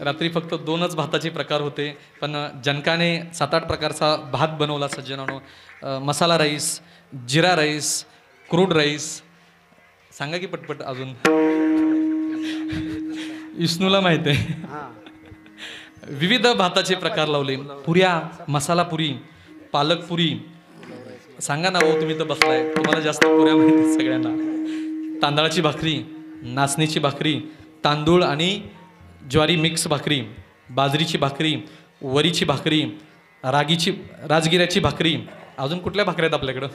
रात्री फक्त 2च भाताचे प्रकार होते, पण जनकाने 7-8 प्रकारचा भात बनवला सज्जनानो. मसाला राईस, जिरा राईस, क्रूड राईस, सांगा की पटपट अजून. विष्णूला माहिती आहे. विविध भाताचे प्रकार लावले. पुऱ्या, मसाला पुरी, पालक पुरी. सांगा ना हो, तुम्ही तर बसलाय, तुम्हाला जास्त पुऱ्या माहिती आहेत सगळ्यांना. तांदळाची भाकरी, नाचणीची भाकरी, तांदूळ आणि ज्वारी मिक्स भाकरी, बाजरीची भाकरी, वरीची भाकरी, राजगिऱ्याची भाकरी. अजून कुठल्या भाकऱ्या आहेत आपल्याकडं?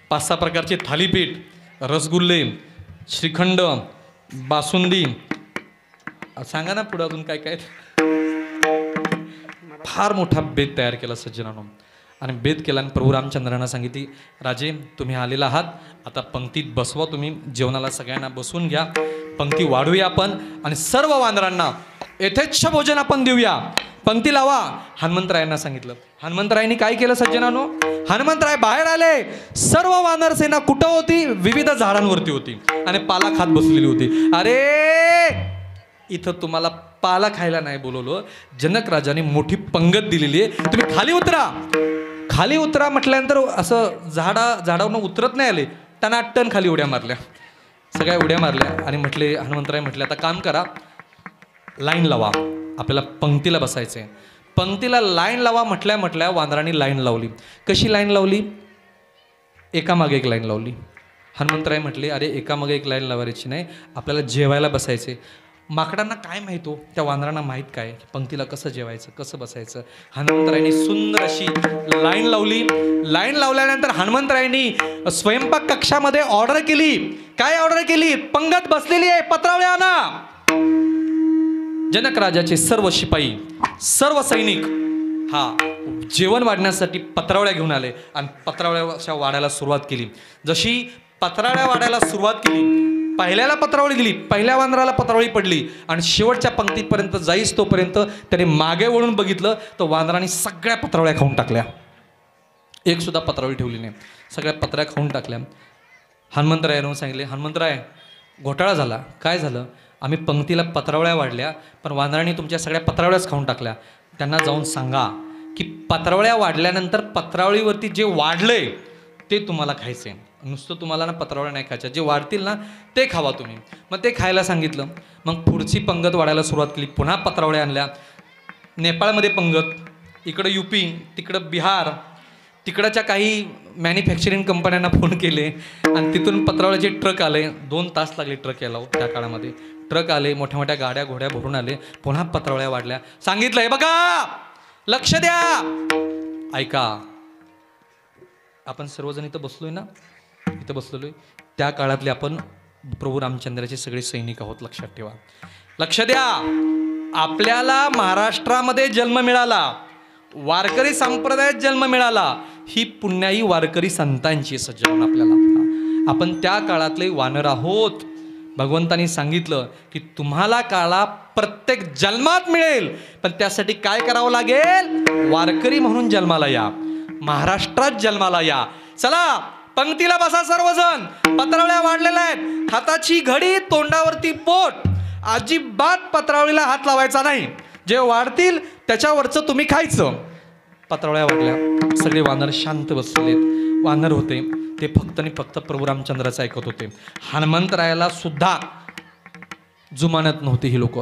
5-6 प्रकारचे थालीपीठ, रसगुल्ले, श्रीखंड, बासुंदी. सांगा ना पुढे अजून काय काय. फार मोठा बेत तयार केला सज्जनानो. आणि बेत केला आणि प्रभू रामचंद्रांना सांगितली, राजे तुम्ही आलेला आहात, आता पंक्तीत बसवा, तुम्ही जेवणाला सगळ्यांना बसून घ्या, पंक्ती वाढूया आपण आणि सर्व वानरांना यथेच्छ भोजन आपण देऊया, पंक्ती लावा. हनुमंतरायांना सांगितलं. हनुमंतरायांनी काय केलं सज्जनानो? हनुमंतराय बाहेर आले. सर्व वानर सेना कुठं होती? विविध झाडांवरती होती आणि पाला खात बसलेली होती. अरे इथं तुम्हाला पाला खायला नाही बोलवलं, जनक राजाने मोठी पंगत दिलेली आहे, तुम्ही खाली उतरा. खाली उतरा म्हटल्यानंतर असं झाडावरून उतरत नाही आले, टनाटन खाली उड्या मारल्या, सगळ्या उड्या मारल्या आणि म्हटले, हनुमंतराय म्हटले आता काम करा, लाईन लावा, आपल्याला पंक्तीला बसायचं आहे. पंक्तीला लाईन लावा म्हटल्या वानरांनी लाईन लावली. कशी लाईन लावली? एकामागे एक लाईन लावली. हनुमंतराय म्हटले, अरे एकामागे एक लाईन लावायची नाही, आपल्याला जेवायला बसायचे. माकडांना काय माहित हो, त्या वानरांना माहीत काय पंक्तीला कसं जेवायचं, कसं बसायचं. हनुमंतरायांनी सुंदर अशी लाईन लावली. लाईन लावल्यानंतर हनुमंतरायांनी स्वयंपाक कक्षामध्ये ऑर्डर केली. काय ऑर्डर केली? पंगत बसलेली आहे, पत्रावळ्या आणा. जनक राजाचे सर्व शिपाई, सर्व सैनिक जेवण वाढण्यासाठी पत्रावळ्या घेऊन आले आणि पत्रावळ्याच्या वाढायला सुरुवात केली. जशी पत्रावळ्या वाढायला सुरुवात केली, पहिल्याला पत्रावळी दिली, पहिल्या वानराला पत्रावळी पडली आणि शेवटच्या पंक्तीपर्यंत जाईस तोपर्यंत त्याने मागे वळून बघितलं तर वानरांनी सगळ्या पत्रावळ्या खाऊन टाकल्या. एक सुद्धा पत्रावळी ठेवली नाही, सगळ्या पत्र्या खाऊन टाकल्या. हनुमंतरायांना सांगितले, हनुमंतराय घोटाळा झाला. काय झालं? आम्ही पंक्तीला पत्रावळ्या वाढल्या, पण वानरांनी तुमच्या सगळ्या पत्रावळ्याच खाऊन टाकल्या. त्यांना जाऊन सांगा की पत्रावळ्या वाढल्यानंतर पत्रावळीवरती जे वाढलंय ते तुम्हाला खायचं आहे, नुसतं तुम्हाला ना पत्रावळ्या नाही खायच्या, जे वाढतील ना ते खावा तुम्ही. मग ते खायला सांगितलं. मग पुढची पंगत वाढायला सुरुवात केली. पुन्हा पत्रावळ्या आणल्या. नेपाळमध्ये पंगत, इकडं UP, तिकडं बिहार, तिकडच्या काही मॅन्युफॅक्चरिंग कंपन्यांना फोन केले आणि तिथून पत्रावळ्याचे ट्रक आले. 2 तास लागले ट्रक यायला त्या काळामध्ये. ट्रक आले, मोठ्या मोठ्या गाड्या घोड्या भरून आले. पुन्हा पत्रावळ्या वाढल्या. सांगितलं, हे बघा, लक्ष द्या, ऐका, आपण सर्वजण इथं बसलोय ना, इथं बसलोय, त्या काळातले आपण प्रभू रामचंद्राचे सगळे सैनिक आहोत, लक्षात ठेवा. लक्ष द्या, आपल्याला महाराष्ट्रामध्ये जन्म मिळाला, वारकरी संप्रदायात जन्म मिळाला, ही पुण्याई वारकरी संतांची सज्जन आपल्याला. आपण त्या काळातले वानर आहोत. भगवंतांनी सांगितलं की तुम्हाला काळा प्रत्येक जन्मात मिळेल, पण त्यासाठी काय करावं लागेल? वारकरी म्हणून जन्माला या, महाराष्ट्रात जन्माला या. चला पंक्तीला बसा सर्वजण. पत्रावळ्या वाढलेल्या आहेत, हाताची घडी, तोंडावरती बोट, अजिबात पत्रावळीला हात लावायचा नाही. जे वाढतील त्याच्यावरचं तुम्ही खायचं. पत्रावळ्या वाढल्या, सगळे वानर शांत बसलेत. वानर होते ते फक्त आणि फक्त प्रभू रामचंद्राचं ऐकत होते. हनुमंतरायाला सुद्धा जुमानत नव्हती ही लोक.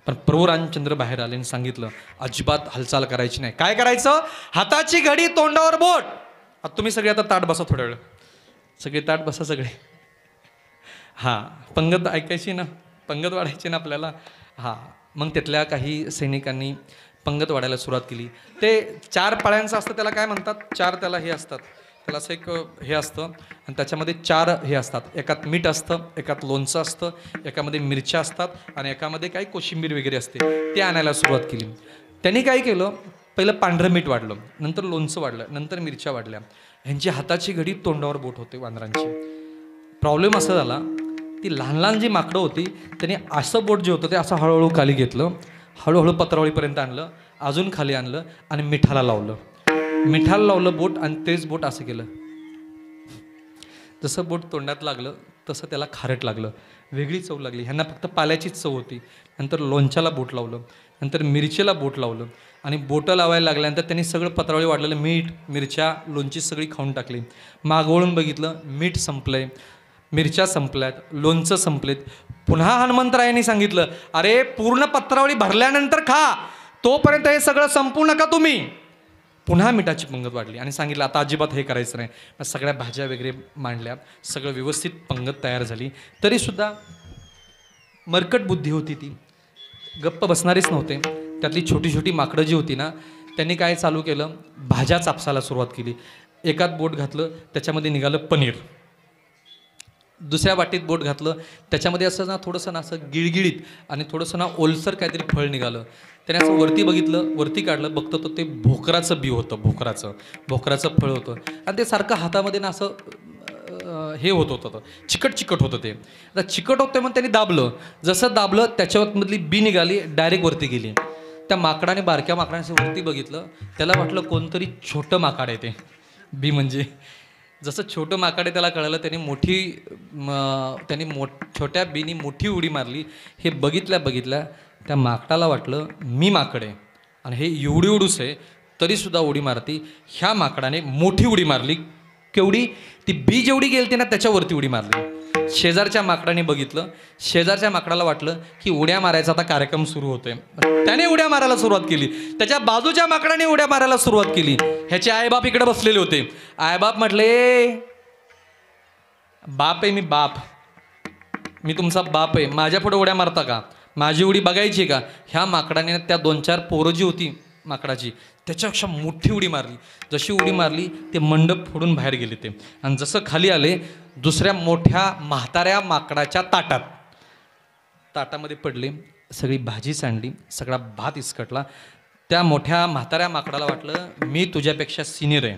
पण प्रभू रामचंद्र बाहेर आले आणि सांगितलं, अजिबात हालचाल करायची नाही. काय करायचं? हाताची घडी, तोंडावर बोट. आता तुम्ही सगळे आता ताट बसा, थोड्या वेळ सगळे ताट बसा सगळे. पंगत ऐकायची ना, पंगत वाढायची ना आपल्याला. मग त्यातल्या काही सैनिकांनी पंगत वाढायला सुरुवात केली. ते 4 पाळ्यांचं असतं, त्याला काय म्हणतात? 4 त्याला हे असतात, त्याला असं एक हे असतं आणि त्याच्यामध्ये 4 हे असतात. एकात मीठ असतं, एकात लोणचं असतं, एकामध्ये मिरच्या असतात आणि एकामध्ये काही कोशिंबीर वगैरे असते. ते आणायला सुरुवात केली. त्यांनी काय केलं? पहिलं पांढरं मीठ वाढलं, नंतर लोणचं वाढलं, नंतर मिरच्या वाढल्या. ह्यांची हाताची घडी, तोंडावर बोट होते वानरांची. प्रॉब्लेम असा झाला, ती लहान लहान जी माकडं होती त्यांनी असं बोट जे होतं ते असं हळूहळू खाली घेतलं, हळूहळू पत्रावळीपर्यंत आणलं, अजून खाली आणलं आणि मिठाला लावलं. मिठाला लावलं बोट आणि तेच बोट असं केलं. जसं बोट तोंडात लागलं तसं त्याला खारट लागलं. वेगळी चव लागली. ह्यांना फक्त पाल्याचीच चव होती. नंतर लोणच्याला बोट लावलं, नंतर मिरचीला बोट लावलं आणि बोटं लावायला लागल्यानंतर त्यांनी सगळं पत्रावळी वाढलेलं मीठ, मिरच्या, लोणची सगळी खाऊन टाकली. मागवळून बघितलं, मीठ संपलंय, मिरच्या संपल्यात, लोणचं संपलेत. पुन्हा हनुमंतरायांनी सांगितलं, अरे पूर्ण पत्रावळी भरल्यानंतर खा, तोपर्यंत हे सगळं संपू नका तुम्ही. पुन्हा मिठाची पंगत वाढली आणि सांगितलं आता अजिबात हे करायचं नाही. मग सगळ्या भाज्या वगैरे मांडल्या, सगळं व्यवस्थित पंगत तयार झाली. तरीसुद्धा मरकट बुद्धी होती ती, गप्प बसणारीच नव्हते. त्यातली छोटी छोटी माकडं जी होती ना, त्यांनी काय चालू केलं, भाज्या चापसायला सुरुवात केली. एकात बोट घातलं, त्याच्यामध्ये निघालं पनीर. दुसऱ्या वाटीत बोट घातलं, त्याच्यामध्ये असं ना थोडंसं ना असं गिळगिळीत आणि थोडंसं ना ओलसर काहीतरी फळ निघालं. त्याने असं वरती बघितलं, वरती काढलं, बघतं तर ते भोकराचं बी होतं, भोकराचं फळ होतं. आणि ते सारखं हातामध्ये ना असं हे होत होतं, चिकट होतं ते. आता चिकट होतं म्हणून त्यांनी दाबलं, जसं दाबलं त्याच्यामधली बी निघाली, डायरेक्ट वरती गेली. त्या माकडाने, बारक्या माकडाने वरती बघितलं, त्याला वाटलं कोणतरी छोटं माकड आहे ते. बी म्हणजे जसं छोटं माकड आहे त्याला कळलं. त्यांनी छोट्या बीनी मोठी उडी मारली. हे बघितल्या त्या माकडाला वाटलं मी माकड आहे आणि हे एवढूस आहे तरीसुद्धा उडी मारती. ह्या माकडाने मोठी उडी मारली. केवढी? ती बी जेवढी गेलती ना त्याच्यावरती उडी मारली. शेजारच्या माकडाने बघितलं, शेजारच्या माकडाला वाटलं की उड्या मारायचा आता कार्यक्रम सुरू होतोय. त्याने उड्या मारायला सुरुवात केली. त्याच्या बाजूच्या माकडाने उड्या मारायला सुरुवात केली. ह्याचे आईबाप इकडे बसलेले होते. आईबाप म्हटले, बाप आहे मी तुमचा बाप आहे, माझ्या पुढे उड्या मारता का? माझी उडी बघायची का? ह्या माकडाने त्या 2-4 पोरं जी होती माकडाची त्याच्यापेक्षा मोठी उडी मारली. जशी उडी मारली ते मंडप फोडून बाहेर गेले ते. आणि जसं खाली आले, दुसऱ्या मोठ्या म्हाताऱ्या माकडाच्या ताटामध्ये पडले. सगळी भाजी सांडली, सगळा भात इसकटला. त्या मोठ्या म्हाताऱ्या माकडाला वाटलं मी तुझ्यापेक्षा सिनियर आहे,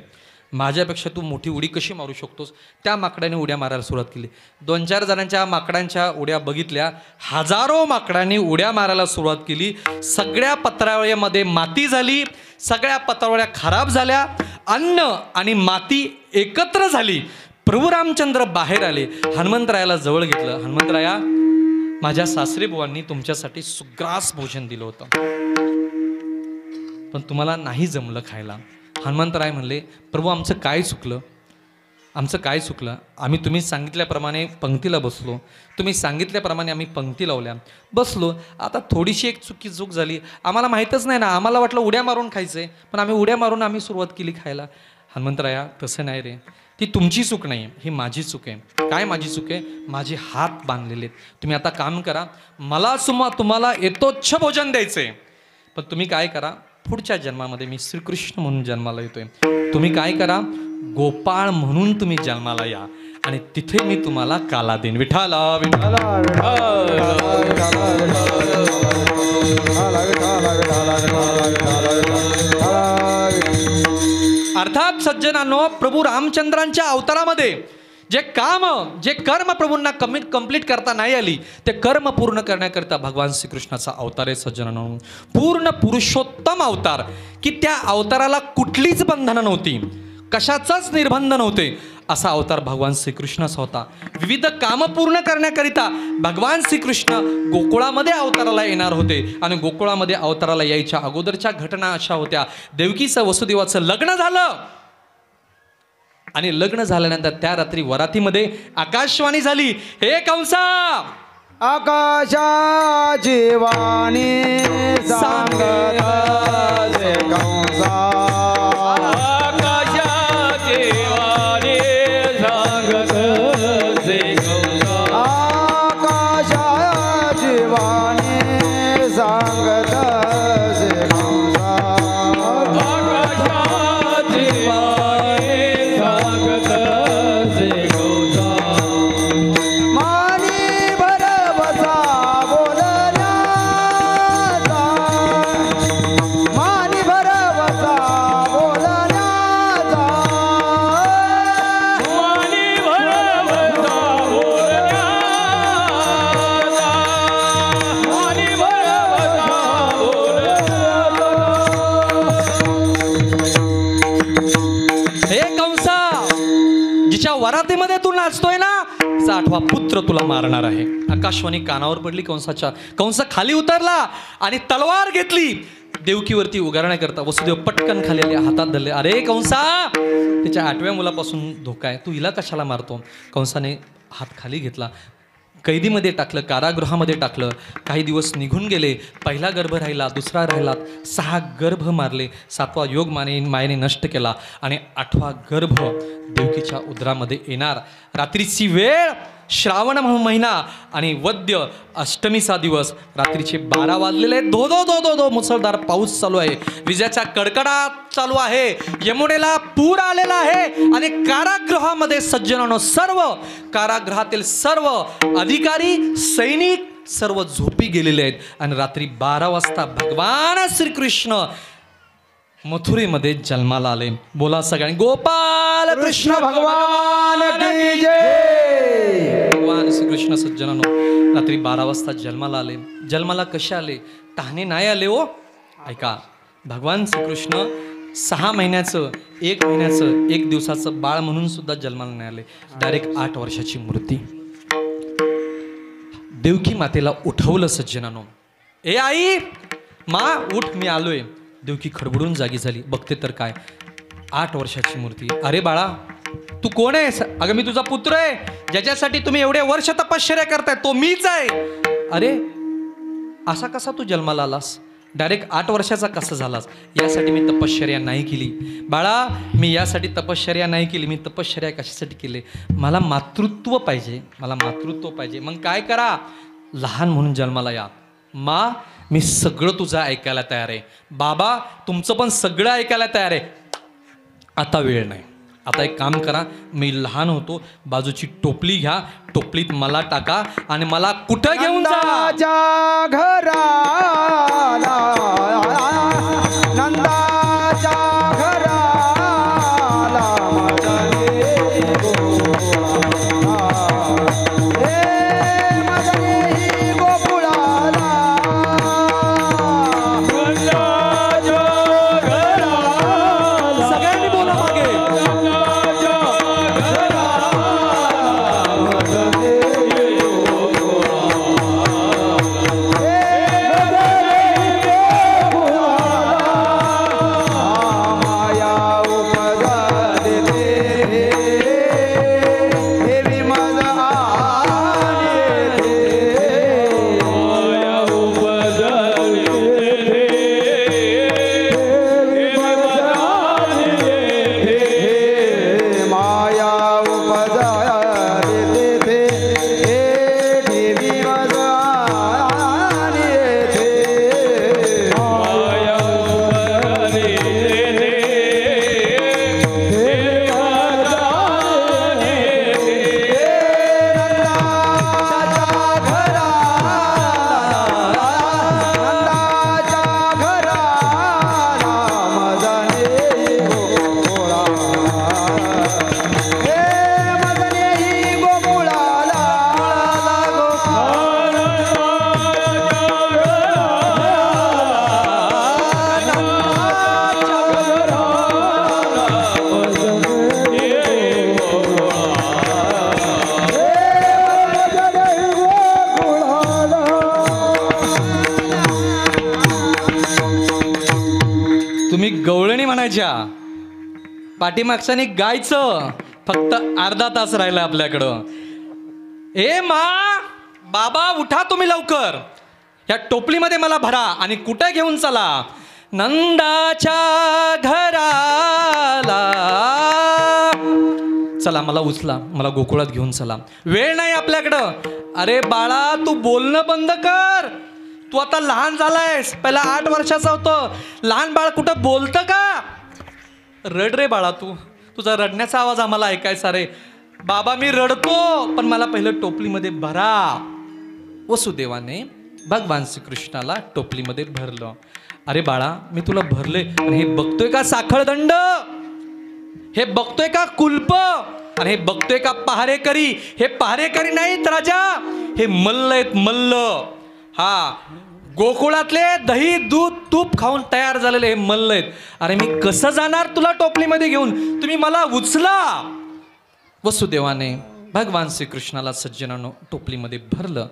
माझ्यापेक्षा तू मोठी उडी कशी मारू शकतोस? त्या माकडाने उड्या मारायला सुरुवात केली. 2-4 जणांच्या माकडांच्या उड्या बघितल्या, हजारो माकडांनी उड्या मारायला सुरुवात केली. सगळ्या पत्रावळ्यामध्ये माती झाली, सगळ्या पत्रावळ्या खराब झाल्या, अन्न आणि माती एकत्र झाली. प्रभू रामचंद्र बाहेर आले, हनुमंतरायाला जवळ घेतलं. हनुमंतराया, माझ्या सासरे बुवांनी तुमच्यासाठी सुग्रास भोजन दिलं होतं, पण तुम्हाला नाही जमलं खायला. हनुमंतराय म्हणले, प्रभू आमचं काय चुकलं? आम्ही तुम्ही सांगितल्याप्रमाणे पंक्तीला बसलो, तुम्ही सांगितल्याप्रमाणे आम्ही पंक्ती लावल्या, बसलो. आता थोडीशी एक चूक झाली, आम्हाला माहीतच नाही ना, आम्हाला वाटलं उड्या मारून खायचंय, पण आम्ही उड्या मारून सुरुवात केली खायला. हनुमंतराया, तसं नाही रे, ती तुमची चूक नाही, ही माझी चूक आहे. काय माझी चूक आहे? माझे हात बांधलेले आहेत. तुम्ही आता काम करा, मला तुम्हाला यथोच्छ भोजन द्यायचंय, पण तुम्ही काय करा, पुढच्या जन्मामध्ये मी श्रीकृष्ण म्हणून जन्माला येतोय, तुम्ही काय करा, गोपाळ म्हणून तुम्ही जन्माला या आणि तिथे मी तुम्हाला काला देईन. विठाला अर्थात सज्जनांनो, प्रभू रामचंद्रांच्या अवतारामध्ये जे कर्म प्रभूंना कंप्लीट करता नाही आली, ते कर्म पूर्ण करण्याकरिता भगवान श्रीकृष्णाचा अवतार आहे सज्जनांनो. पूर्ण पुरुषोत्तम अवतार, की त्या अवताराला कुठलीच बंधनं नव्हती, कशाचाच निर्बंध नव्हते, असा अवतार भगवान श्रीकृष्णाचा होता. विविध कामं पूर्ण करण्याकरिता भगवान श्रीकृष्ण गोकुळामध्ये अवताराला येणार होते. आणि गोकुळामध्ये अवताराला यायच्या अगोदरच्या घटना अशा होत्या, देवकीचं वसुदेवाचं लग्न झालं आणि लग्न झाल्यानंतर त्या रात्री वरातीमध्ये आकाशवाणी झाली, हे कंसा, आकाशाची वाणी सांगत जे कंसा, आकाशाची वाणी सांगत जे कंसा, आकाशाची वाणी सांगत जे कंसा, आकाशाची वाणी सांगत जे कंसा, मानी भरवसा बोलण्याचा, मानी भरवसा बोलण्याचा, मानी भरवसा बोलण्याचा, मानी भरवसा बोलण्याचा. हे कंसा, जिच्या वरातीमध्ये तू नाचतोय ना, तिचा 8वा पुत्र तुला मारणार आहे. आकाशवाणी कानावर पडली कंसाच्या. कंस खाली उतरला आणि तलवार घेतली. देवकीवरती उगारण्याकरता वसुदेव पटकन खाली आले, हातात धरले. अरे कंसा, तिच्या 8व्या मुलापासून धोका आहे, तू हिला कशाला मारतो? कंसाने हात खाली घेतला, कैदीमध्ये टाकलं, कारागृहामध्ये टाकलं. काही दिवस निघून गेले. पहिला गर्भ राहिला, दुसरा राहिला, 6 गर्भ मारले. 7वा योग मायेने नष्ट केला आणि 8वा गर्भ देवकीच्या उदरामध्ये येणार. रात्रीची वेळ, श्रावण महिना आणि वद्य अष्टमीचा दिवस. रात्रीचे 12 वाजलेले आहेत. धो धो धो धो धो मुसळधार पाऊस चालू आहे. विजेचा कडकडाट चालू आहे. यमुनेला पूर आलेला आहे आणि कारागृहामध्ये सज्जनांनो, सर्व कारागृहातील सर्व अधिकारी, सैनिक सर्व झोपी गेलेले आहेत. आणि रात्री 12 वाजता भगवान श्रीकृष्ण मथुरेमध्ये जन्माला आले. बोला सगळ्यांनी गोपाल कृष्ण भगवान की जय. भगवान श्रीकृष्ण सज्जनांनो रात्री 12 वाजता जन्माला आले. जन्माला कसे आले? तहाने नाही आले हो. ऐका, भगवान श्रीकृष्ण 6 महिन्याचं, 1 महिन्याचं, 1 दिवसाचं बाळ म्हणून सुद्धा जन्माला नाही आले. डायरेक्ट 8 वर्षाची मूर्ती. देवकी मातेला उठवलं सज्जनांनो. ए आई, मा उठ, मी आलोय. देवकी खडबडून जागी झाली. बघते तर काय, 8 वर्षाची मूर्ती. अरे बाळा, तू कोण आहेस? अगं मी तुझा पुत्र आहे, ज्याच्यासाठी तुम्ही एवढे वर्ष तपश्चर्या करताय, तो मीच आहे. अरे असा कसा तू जन्माला आलास? डायरेक्ट 8 वर्षाचा कसा झालास? यासाठी मी तपश्चर्या नाही केली बाळा. मी यासाठी तपश्चर्या नाही केली. मी तपश्चर्या कशासाठी केली? मला मातृत्व पाहिजे, मला मातृत्व पाहिजे. मग काय करा? लहान म्हणून जन्माला या. मा, मी सगळं तुझं ऐकायला तयार आहे. बाबा, तुमचं पण सगळं ऐकायला तयार आहे. आता वेळ नाही. आता एक काम करा, मी लहान होतो, बाजूची टोपली घ्या, टोपलीत मला टाका आणि मला कुठं घेऊन जा? घराला, नंदाच्या घराला पाठीमागच्याने गायचं. फक्त अर्धा तास राहिला आपल्याकडं. ए मा, बाबा उठा तुम्ही लवकर, या टोपलीमध्ये मला भरा आणि कुठे घेऊन चला? नंदाच्या घराला. चला, मला उचला, मला गोकुळात घेऊन चला. वेळ नाही आपल्याकडं. अरे बाळा, तू बोलणं बंद कर. तू आता लहान झालायस. पहिला 8 वर्षाचा होतं. लहान बाळ कुठं बोलतं का? रड रे बाळा, तू तुझा रडण्याचा आवाज आम्हाला ऐकायचा रे. बाबा मी रडतो, पण मला पहिलं टोपलीमध्ये भरा. वसुदेवाने भगवान श्रीकृष्णाला टोपलीमध्ये भरलं. अरे बाळा, मी तुला भरले, आणि हे बघतोय का साखळदंड? हे बघतोय का कुल्प? आणि हे बघतोय का पहारेकरी? हे पहारेकरी नाहीत राजा, हे मल्ल आहेत, मल्ल. हा, गोकुळातले दही दूध तूप खाऊन तयार झालेले हे मल्ल आहेत. अरे मी कसं जाणार तुला टोपलीमध्ये घेऊन? तुम्ही मला उचला. वसुदेवाने भगवान श्रीकृष्णाला सज्जनानं टोपलीमध्ये भरलं,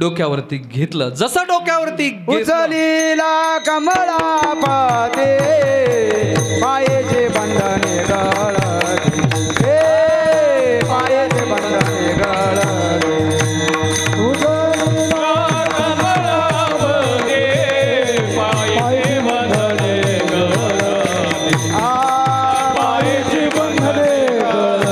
डोक्यावरती घेतलं. जसं डोक्यावरती उचलीला कमळा पाते पायाचे बंधने गळती, हे पायाचे बंधने गळती. उचलीला कमळा पाते पायाचे बंधने गळती, पायाचे बंधने गळती.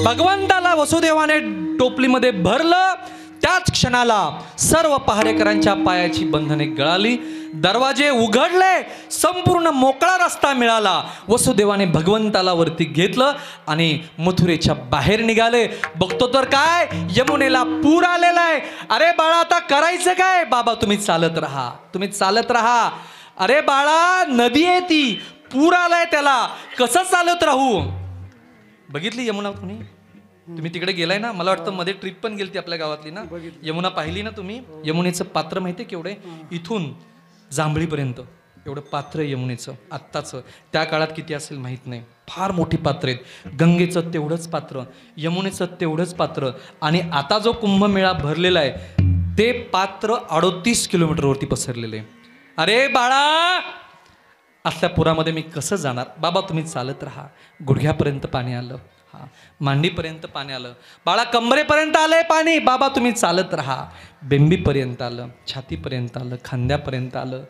भगवंताला वसुदेवाने टोपलीमध्ये भरलं. त्याच क्षणाला सर्व पहारेकरांच्या पायाची बंधने गळाली, दरवाजे उघडले, संपूर्ण मोकळा रस्ता मिळाला. वसुदेवाने भगवंताला वरती घेतलं आणि मथुरेच्या बाहेर निघाले. बघतो तर काय, यमुनेला पूर आलेला आहे. अरे बाळा, आता करायचं काय? बाबा तुम्ही चालत राहा, तुम्ही चालत राहा. अरे बाळा, नदी आहे ती, पूर आलाय, त्याला कसं चालत राहू? बघितली यमुना तुम्ही? तुम्ही तिकडे गेलाय ना? मला वाटतं मध्ये ट्रिप पण गेली आपल्या गावातली ना. यमुना पाहिली ना तुम्ही? यमुनेचं पात्र माहिती आहे केवढे? इथून जांभळीपर्यंत एवढं पात्र यमुनेचं आत्ताचं. त्या काळात किती असेल माहीत नाही. फार मोठी पात्र आहेत. गंगेचं तेवढंच पात्र, यमुनेचं तेवढंच पात्र. आणि आता जो कुंभमेळा भरलेला आहे ते पात्र 38 किलोमीटरवरती पसरलेलं आहे. अरे बाळा, असल्या पुरामध्ये मी कसं जाणार? बाबा तुम्ही चालत राहा. गुडघ्यापर्यंत पाणी आलं, हा मांडीपर्यंत पाणी आलं. बाळा कमरेपर्यंत आलंय पाणी. बाबा तुम्ही चालत राहा. बेंबीपर्यंत आलं, छातीपर्यंत आलं, खांद्यापर्यंत आलं,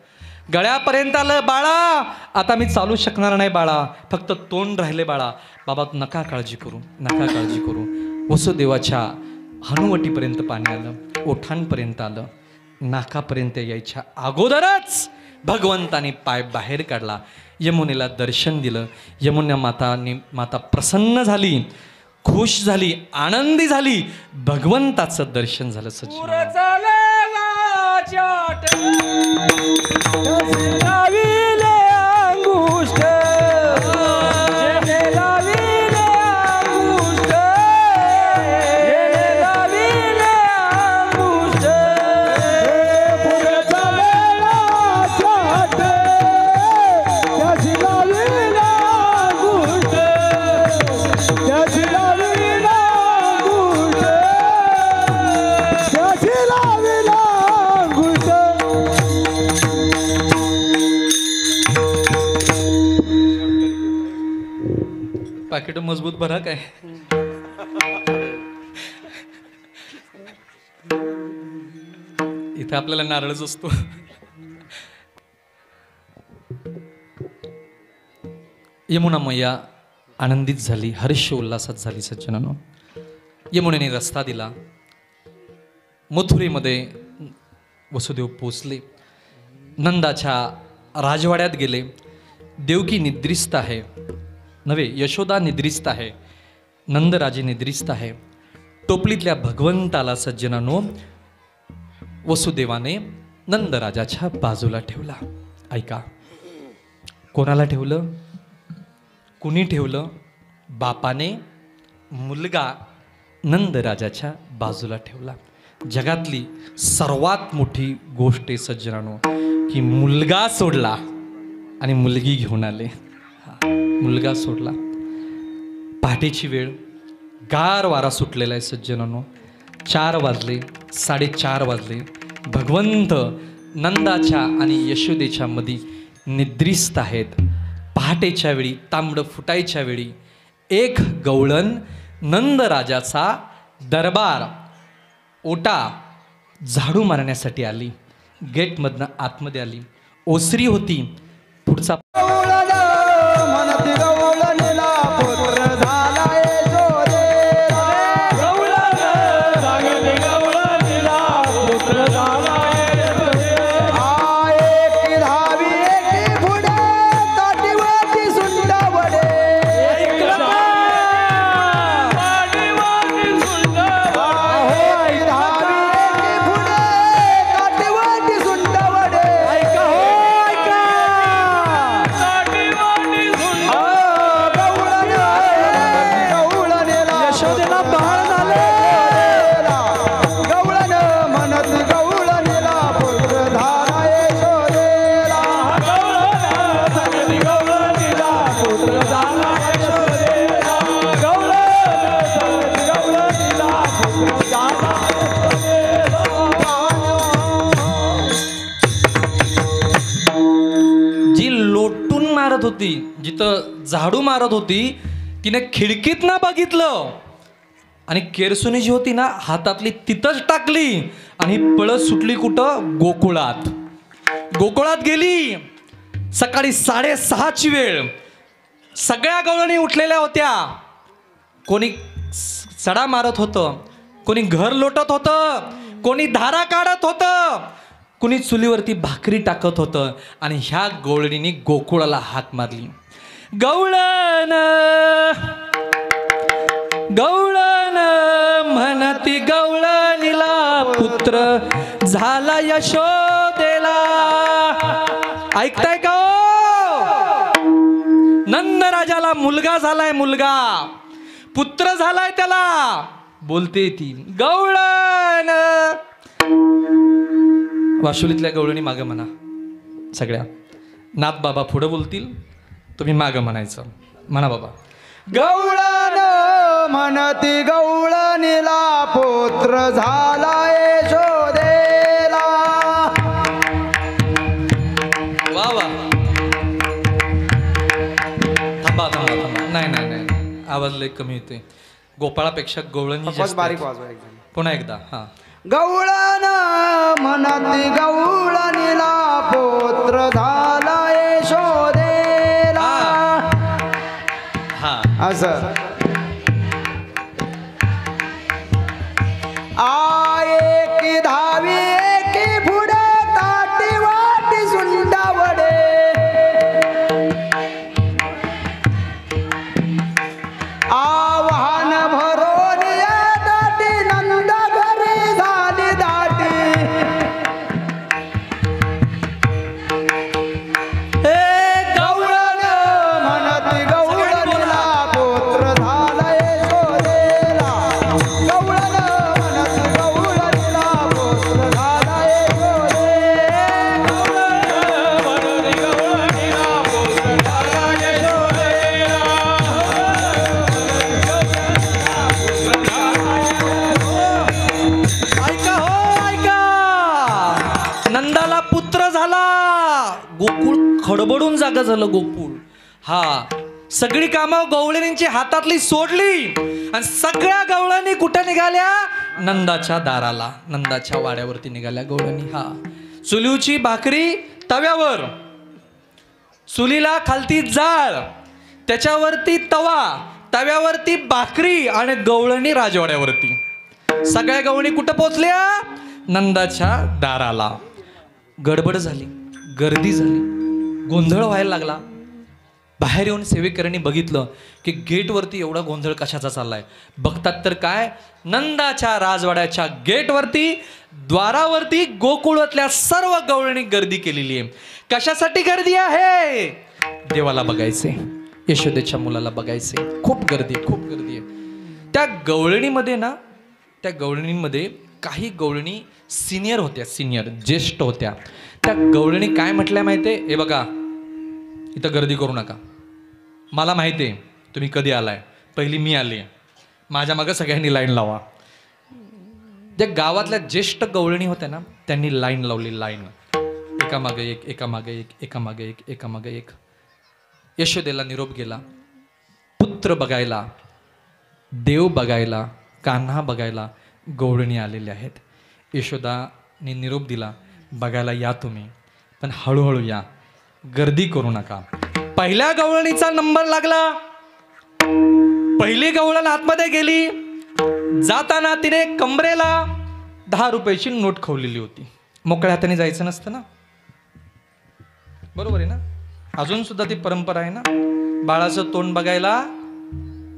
गळ्यापर्यंत आलं. बाळा आता मी चालू शकणार नाही बाळा, फक्त तोंड राहिले बाळा. बाबा नका काळजी करू, नका काळजी करू. वसुदेवाच्या हनुवटीपर्यंत पाणी आलं, ओठांपर्यंत आलं. नाकापर्यंत यायच्या अगोदरच भगवंताने पाय बाहेर काढला, यमुनेला दर्शन दिलं. यमुना माता प्रसन्न झाली, खुश झाली, आनंदी झाली. भगवंताचं दर्शन झालं. पाकिट मजबूत भरा काय? इथे आपल्याला नारळच असतो. यमुना मैया आनंदित झाली, हर्ष उल्हासात झाली. सज्जनांनो, यमुनेने रस्ता दिला. मथुरेमध्ये वसुदेव पोचले. नंदाच्या राजवाड्यात गेले. देवकी निद्रिस्त आहे नव्हे, यशोदा निद्रिस्त आहे, नंदराजे निद्रिस्त आहे. टोपलीतल्या भगवंताला सज्जनांनो वसुदेवाने नंदराजाच्या बाजूला ठेवला. ऐका, कोणाला ठेवलं? कुणी ठेवलं? बापाने मुलगा नंदराजाच्या बाजूला ठेवला. जगातली सर्वात मोठी गोष्ट आहे सज्जनांनो की मुलगा सोडला आणि मुलगी घेऊन आले. मुलगा सोडला. पहाटेची वेळ, गार वारा सुटलेला आहे सज्जनांनो. 4 वाजले, 4:30 वाजले. भगवंत नंदाच्या आणि यशोदेच्या मध्ये निद्रिस्त आहेत. पहाटेच्या वेळी, तांबडं फुटायच्या वेळी एक गवळण नंदराजाचा दरबार ओटा झाडू मारण्यासाठी आली. गेटमधनं आतमध्ये आली. ओसरी होती. पुढचा मारत होती, जिथं झाडू मारत होती, तिने खिडकीत ना बघितलं आणि केरसुनी जी होती ना हातातली तिथंच टाकली आणि पळत सुटली कुठं? गोकुळात. गोकुळात गेली. सकाळी 6:30ची वेळ. सगळ्या गवळणी उठलेल्या होत्या. कोणी सडा मारत होतं, कोणी घर लोटत होतं, कोणी धारा काढत होतं, कोणी चुलीवरती भाकरी टाकत होतं. आणि ह्या गवळणींनी गोकुळाला हाक मारली. गवळण गवळण म्हणती गवळणीला पुत्र झाला यशोदेला. ऐकताय का? नंद राजाला मुलगा झालाय, मुलगा पुत्र झालाय त्याला. बोलते ती गवळण. वाशुलीतल्या गवळणी मागं म्हणा. सगळ्या नाथ बाबा पुढं बोलतील, तुम्ही मागं म्हणायचं. म्हणा बाबा. गवळण म्हणती गवळणीला पुत्र झाला यशोदेला. वा वा. थांबा थांबा थांबा. नाही नाही नाही, आवाज लय कमी होते. गोपाळापेक्षा गवळणी जास्त. बारीक वाजवा एकदम. पुन्हा एकदा. हा. गवळण म्हणती गवळणीला पुत्र झाला यशोदेला. हा. असं एकी धावी एकी पुढे ताटी वाटी सुंडावडे. आव्हान भरून या दाटी नंद घरी झाली दाटी. गवळण म्हणती गवळणीला पुत्र झाला यशोदेला. गवळण म्हणती गवळणीला पुत्र झाला यशोदेला. ऐका हो ऐका. नंदाला पुत्र झाला. गोकुळ खडबडून जागा झालं गोकुळ. हा. सगळी कामं गवळणींची हातातली सोडली आणि सगळ्या गवळणी कुठे निघाल्या? नंदाच्या दाराला, नंदाच्या वाड्यावरती निघाल्या गवळणी. हा. चुलीची भाकरी तव्यावर, चुलीला खालती जाळ, त्याच्यावरती तवा, तव्यावरती भाकरी आणि गवळणी राजवाड्यावरती. सगळ्या गवळणी कुठं पोचल्या? नंदाच्या दाराला. गडबड झाली, गर्दी झाली, गोंधळ व्हायला लागला. बाहेर येऊन सेवेकऱ्यांनी बघितलं की गेटवरती एवढा गोंधळ कशाचा चाललाय. बघतात तर काय, नंदाच्या राजवाड्याच्या गेटवरती, द्वारावरती गोकुळातल्या सर्व गवळणी गर्दी केलेली आहे. कशासाठी गर्दी आहे? देवाला बघायचे, यशोदेच्या मुलाला बघायचे. खूप गर्दी आहे, खूप गर्दी आहे. त्या गवळणीमध्ये ना, त्या गवळणींमध्ये काही गवळणी सिनियर होत्या, सिनियर ज्येष्ठ होत्या. त्या गवळणी काय म्हटल्या माहितीये? हे बघा, इथं गर्दी करू नका. मला माहिती आहे तुम्ही कधी आलाय. पहिली मी आली, माझ्या मागं सगळ्यांनी लाईन लावा. ज्या गावातल्या ज्येष्ठ गवळणी होत्या ना, त्यांनी लाईन लावली. लाईन एकामागे एक, एकामागे एक, एकामागे एक, एकामागे एक. यशोदेला निरोप गेला. पुत्र बघायला, देव बघायला, कान्हा बघायला गवळणी आलेले आहेत. यशोदाने निरोप दिला, बघायला या तुम्ही, पण हळूहळू या, गर्दी करू नका. पहिल्या गवळणीचा नंबर लागला. पहिली गवळण आतमध्ये गेली. जाताना तिने कमरेला 10 रुपयाची नोट खवलेली होती. मोकळ्या हाताने जायचं नसतं ना, बरोबर आहे ना? अजून सुद्धा ती परंपरा आहे ना, बाळाचं तोंड बघायला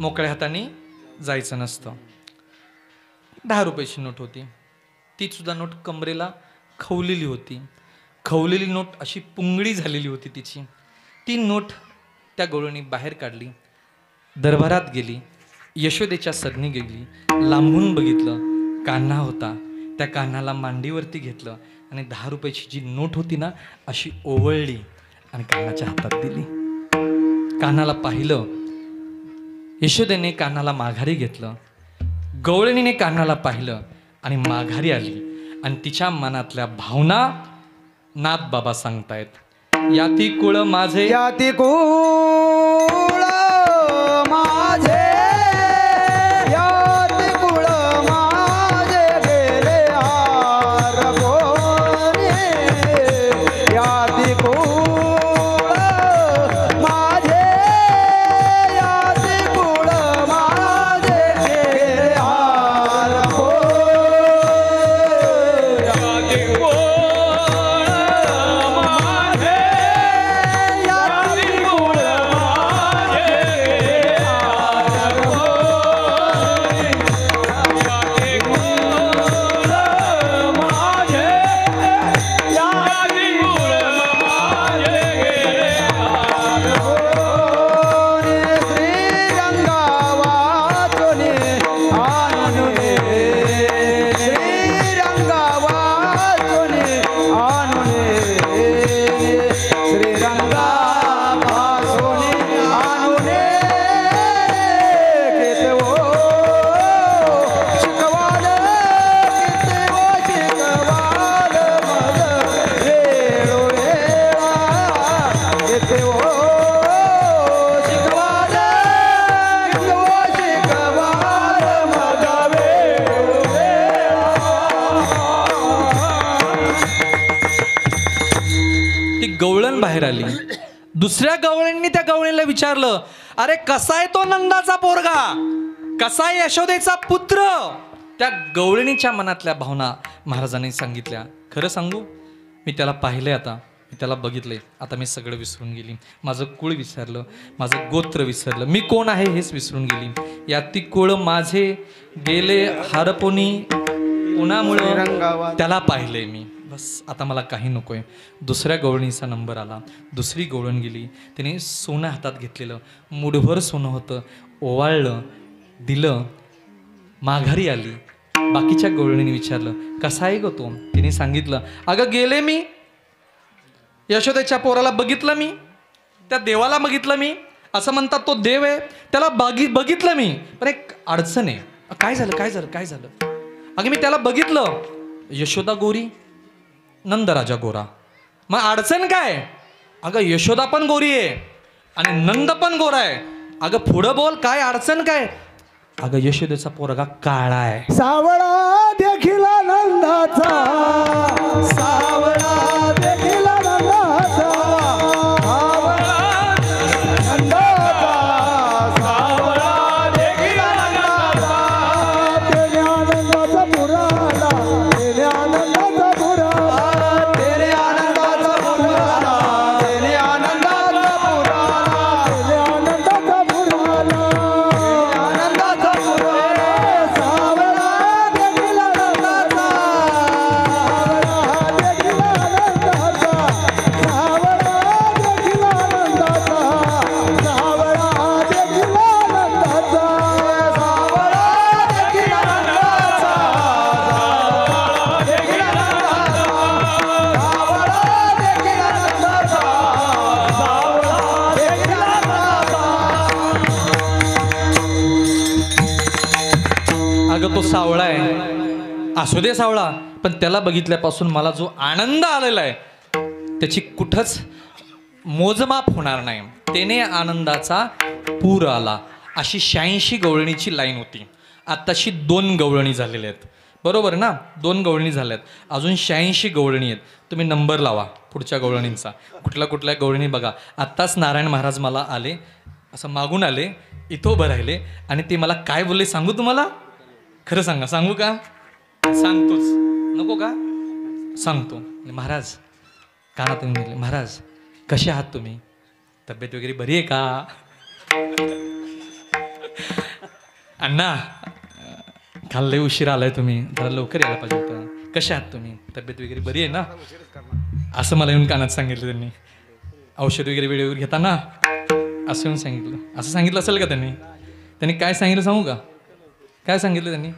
मोकळ्या हाताने जायचं नसतं. 10 रुपयाची नोट होती. ती सुद्धा नोट कमरेला खवलेली होती. खवलेली नोट अशी पुंगळी झालेली होती तिची. ती नोट त्या गवळणी बाहेर काढली, दरबारात गेली, यशोदेच्या सदनी गेली. लांबून बघितलं, कान्हा होता. त्या कान्हाला मांडीवरती घेतलं आणि 10 रुपयाची जी नोट होती ना, अशी ओवळली आणि कान्हाच्या हातात दिली. कान्हाला पाहिलं. यशोदेने कान्हाला माघारी घेतलं. गवळणीने कान्हाला पाहिलं आणि माघारी आली. आणि तिच्या मनातल्या भावना नाथ बाबा सांगतायत. याती कुळ माझे याती कुळ माझे याती कुळ माझे गेले हरपोनी याती कुळ माझे याती कुळ माझे गेले गवळण बाहेर आली. दुसऱ्या गवळणींनी त्या गवळणीला विचारलं, अरे कसा आहे तो नंदाचा पोरगा, कसा आहे यशोदेचा पुत्र. त्या गवळणीच्या मनातल्या भावना महाराजांनी सांगितल्या. खरं सांगू, मी त्याला पाहिलंय, आता मी त्याला बघितलंय, आता मी सगळं विसरून गेली. माझं कुळ विसरलं, माझं गोत्र विसरलं, मी कोण आहे हेच विसरून गेली. याती कुळ माझे गेले हरपोनी, उन्हामुळे त्याला पाहिलंय मी, बस आता मला काही नकोय. दुसऱ्या गवळणीचा नंबर आला. दुसरी गवळण गेली. तिने सोनं हातात घेतलेलं, मुठभर सोनं होतं, ओवाळलं, दिलं, माघारी आली. बाकीच्या गवळणीने विचारलं, कसा आहे ग तो. तिने सांगितलं, अगं गेले मी, यशोदेच्या पोराला बघितलं मी, त्या देवाला बघितलं मी, असं म्हणतात तो देव आहे, त्याला बघितलं मी, पण एक अडचण आहे. काय झालं काय झालं काय झालं. अगं मी त्याला बघितलं, यशोदा गोरी, नंदराजा गोरा, मग अडचण काय. अगं यशोदा पण गोरी आहे आणि नंद पण गोरा आहे. अगं पुढं बोल, काय अडचण काय. अगं यशोदेचा पोरगा काळा आहे. सावळा देखील नंदाचा, सावळा देखील नंदाचा, सावळा नंदाचा, सावळा देखील नंदाचा. तेने आनंदाचा पुराला, तेने आनंदाचा पुराला, तेने आनंदाचा पुराला, तेने आनंदाचा पुराला, तेने आनंदाचा पुराला, आनंदाचा पुराला. सावळा देखील नंदाचा, सावळा देखील नंदाचा, सावळा देखील नंदाचा, सावळा देखील नंदाचा, सावळा देखील नंदाचा, सावळा देखील नंदाचा, सावळा देखील नंदाचा, सावळा देखील नंदाचा. अगं तो सावळा आहे, असू दे सावळा, पण त्याला बघितल्यापासून मला जो आनंद आलेला आहे त्याची कुठंच मोजमाप होणार नाही. त्याने आनंदाचा पूर आला. अशी 86 गवळणीची लाईन होती. आत्ताशी 2 गवळणी झालेल्या आहेत, बरोबर ना. 2 गवळणी झाल्यात, अजून 86 गवळणी आहेत. तुम्ही नंबर लावा पुढच्या गवळणींचा, कुठल्या कुठल्या गवळणी बघा. आत्ताच नारायण महाराज मला आले, असं मागून आले, इथं उभं राहिले आणि ते मला काय बोलले सांगू तुम्हाला. खरं सांगा, सांगू का. सांगतोच, नको का, सांगतो. महाराज कानातून गेले, महाराज कसे आहात तुम्ही, तब्येत वगैरे बरी आहे का. अण्णा काल लय उशीर आलाय तुम्ही, जरा लवकर यायला पाहिजे होतं. कसे आहात तुम्ही, तब्येत वगैरे बरी आहे ना, असं मला येऊन कानात सांगितलं त्यांनी. औषध वगैरे वेळेवर घेता ना, असं येऊन सांगितलं. असं सांगितलं असेल का त्यांनी. त्यांनी काय सांगितलं सांगू का, काय सांगितलं त्यांनी,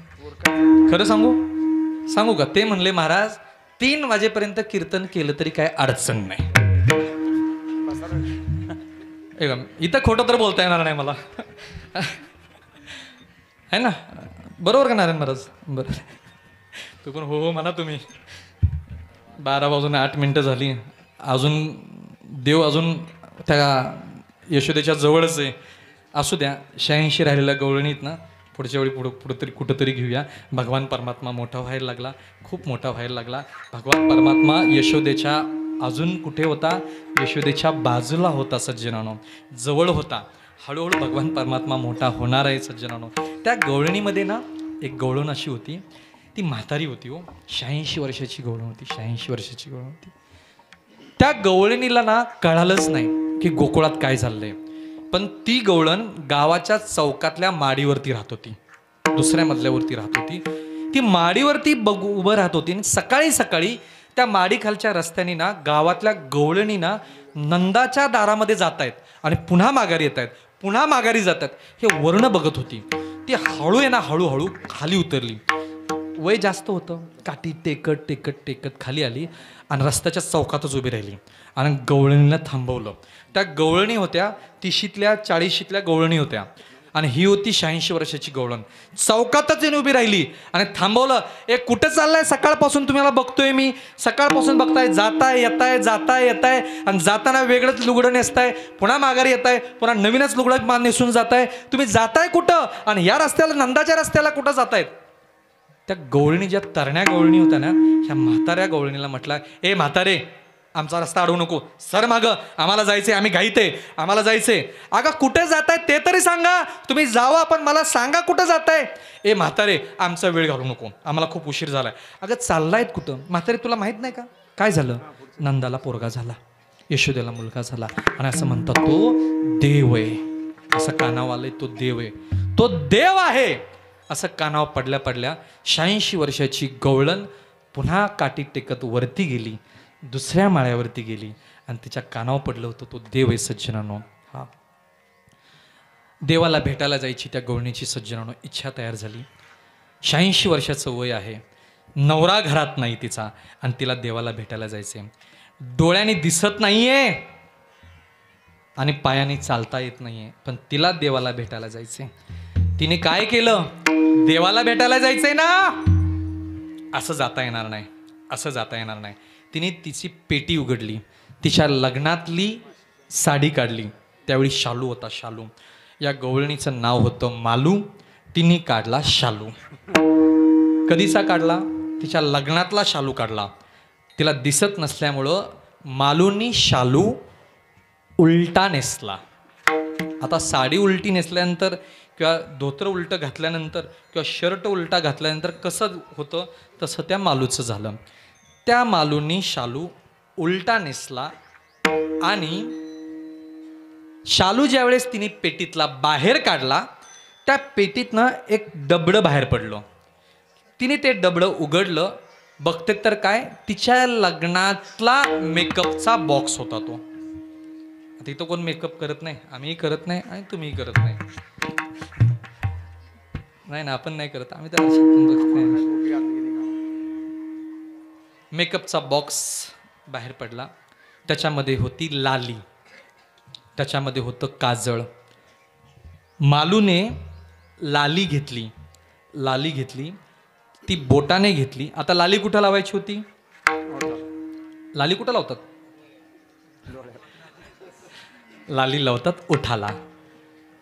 खरं सांगू का. ते म्हणले, महाराज 3 वाजेपर्यंत कीर्तन केलं तरी काय अडचण नाही. इथं खोटं तर बोलता येणार नाही मला, आहे ना, बरोबर का नारायण महाराज. बरं, तू पण हो हो म्हणा तुम्ही. 12 वाजून 8 मिनटं झाली, अजून देव अजून त्या यशोदेच्या जवळच आहे. असू द्या, 86 राहिलेल्या गवळणीत ना पुढच्या वेळी पुढं कुठंतरी घेऊया. भगवान परमात्मा मोठा व्हायला लागला, खूप मोठा व्हायला लागला. भगवान परमात्मा यशोदेच्या अजून कुठे होता? यशोदेच्या बाजूला होता सज्जनानो, जवळ होता. हळूहळू भगवान परमात्मा मोठा होणार आहे सज्जनानो. त्या गवळणीमध्ये ना एक गवळण अशी होती, ती म्हातारी होती हो, 86 वर्षाची गवळण होती, 86 वर्षाची गवळण होती. त्या गवळणीला ना कळालंच नाही की गोकुळात काय चाललंय. पण ती गवळण गावाच्या चौकातल्या माडीवरती राहत होती, दुसऱ्या मजल्यावरती राहत होती. ती माडीवरती उभं राहत होती. आणि सकाळी सकाळी त्या माडीखालच्या रस्त्याने ना गावातल्या गवळणी ना नंदाच्या दारामध्ये जात आहेत आणि पुन्हा माघारी येत आहेत, पुन्हा माघारी जातात. हे वर्ण बघत होती. ती हळू आहे ना हळूहळू खाली उतरली. वय जास्त होतं, काठी टेकत टेकत टेकत खाली आली आणि रस्त्याच्या चौकातच उभी राहिली आणि गवळणीला थांबवलं. त्या गवळणी होत्या 30ल्या 40ल्या गवळणी होत्या आणि ही होती 86 वर्षाची गवळण. चौकातच येऊन उभी राहिली आणि थांबवलं. कुठं चाललाय? सकाळपासून तुम्हाला बघतोय मी, सकाळपासून बघताय, जाताय येताय आणि जाताना वेगळंच लुगडं नेसताय, पुन्हा माघारी येताय, पुन्हा नवीनच लुगडं नेसून जाताय. तुम्ही जाताय कुठं? आणि या रस्त्याला, नंदाच्या रस्त्याला कुठं जातायत? त्या गवळणी, ज्या तरण्या गवळणी होत्या ना, ह्या म्हाताऱ्या गवळणीला म्हटलं, ए म्हातारे, आमचा रस्ता अडवू नको, सर मागं, आम्हाला जायचंय, आम्ही घाईते, आम्हाला जायचंय. अगं कुठे जाताय ते तरी सांगा, तुम्ही जावा पण मला सांगा कुठं जाताय. ए म्हातारे, आमचा वेळ घालू नको, आम्हाला खूप उशीर झालाय. अगं चाललायत कुठं? म्हातारे, तुला माहित नाही का काय झालं? नंदाला पोरगा झाला, यशोदेला मुलगा झाला आणि असं म्हणतात तो देव आहे. असं कानावर आलंय, तो देव आहे, तो देव आहे. असं कानावर पडल्या पडल्या 86 वर्षाची गवळण पुन्हा काठी टेकत वरती गेली, दुसऱ्या माळ्यावरती गेली आणि तिच्या कानावर पडलं होतं तो देव आहे सज्जनानो. हा, देवाला भेटायला जायची त्या गवळणीची सज्जनानो इच्छा तयार झाली. 86 वर्षाचं वय आहे, नवरा घरात नाही तिचा आणि तिला देवाला भेटायला जायचंय. डोळ्याने दिसत नाहीये आणि पायाने चालता येत नाहीये, पण तिला देवाला भेटायला जायचंय. तिने काय केलं? देवाला भेटायला जायचंय ना, असं जाता येणार नाही, असं जाता येणार नाही. तिने तिची पेटी उघडली, तिच्या लग्नातली साडी काढली. त्यावेळी शालू होता, शालू. या गवळणीचं नाव होतं मालू. तिने काढला शालू. कधीचा काढला? तिच्या लग्नातला शालू काढला. तिला दिसत नसल्यामुळं मालूनी शालू उलटा नेसला. आता साडी उलटी नेसल्यानंतर किंवा धोतर उलटं घातल्यानंतर किंवा शर्ट उलटा घातल्यानंतर कसं होतं तसं त्या मालूचं झालं. त्या मालूनी शालू उलटा नेसला आणि शालू ज्यावेळेस तिने पेटीतला बाहेर काढला, त्या पेटीतनं एक डबडं बाहेर पडलं. तिने ते डबडं उघडलं, बघते तर काय, तिच्या लग्नातला मेकअपचा बॉक्स होता तो. आता इथं कोण मेकअप करत नाही, आम्हीही करत नाही आणि तुम्हीही करत नाही. नाही ना, आपण नाही करत, आम्ही तर मेकअपचा बॉक्स बाहेर पडला. त्याच्यामध्ये होती लाली, त्याच्यामध्ये होतं काजळ. मालूने लाली घेतली, लाली घेतली, ती बोटाने घेतली. आता लाली कुठं लावायची होती? लाली कुठं लावतात? लाली लावतात ओठाला.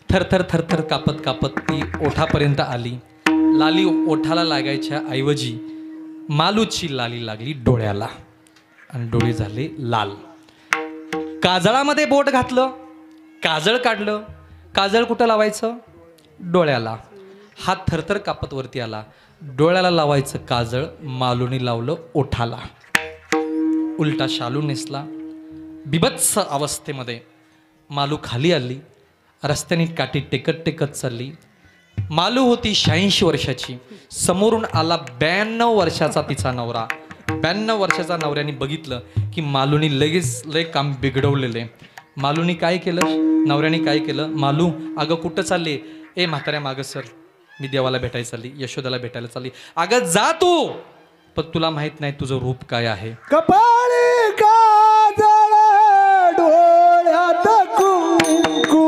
थरथर थरथर कापत कापत ती ओठापर्यंत आली. लाली ओठाला लागायच्या ऐवजी मालूची लाली लागली डोळ्याला आणि डोळे झाले लाल. काजळामध्ये बोट घातलं, काजळ काढलं. काजळ कुठं लावायचं? डोळ्याला. हात थरथर कापत वरती आला, डोळ्याला लावायचं काजळ, मालूने लावलं ओठाला. उलटा शालू नेसला. बिभत्स अवस्थेमध्ये मालू खाली आली, रस्त्याने काठी टेकत टेकत चालली. मालू होती 86 वर्षाची, समोरून आला 92 वर्षाचा तिचा नवरा. 92 वर्षाचा नवऱ्याने बघितलं की मालूनी लगेच लय काम बिघडवलेले. मालूनी काय केलं? नवऱ्याने काय केलं? मालू, अगं कुठं चालले? ए म्हाताऱ्या मागं सर, मी देवाला भेटायला चालली, यशोदाला भेटायला चालली. अगं जा तू, पण तुला माहित नाही तुझं रूप काय आहे. कपाळी काजळ डोळ्यात कुंकू,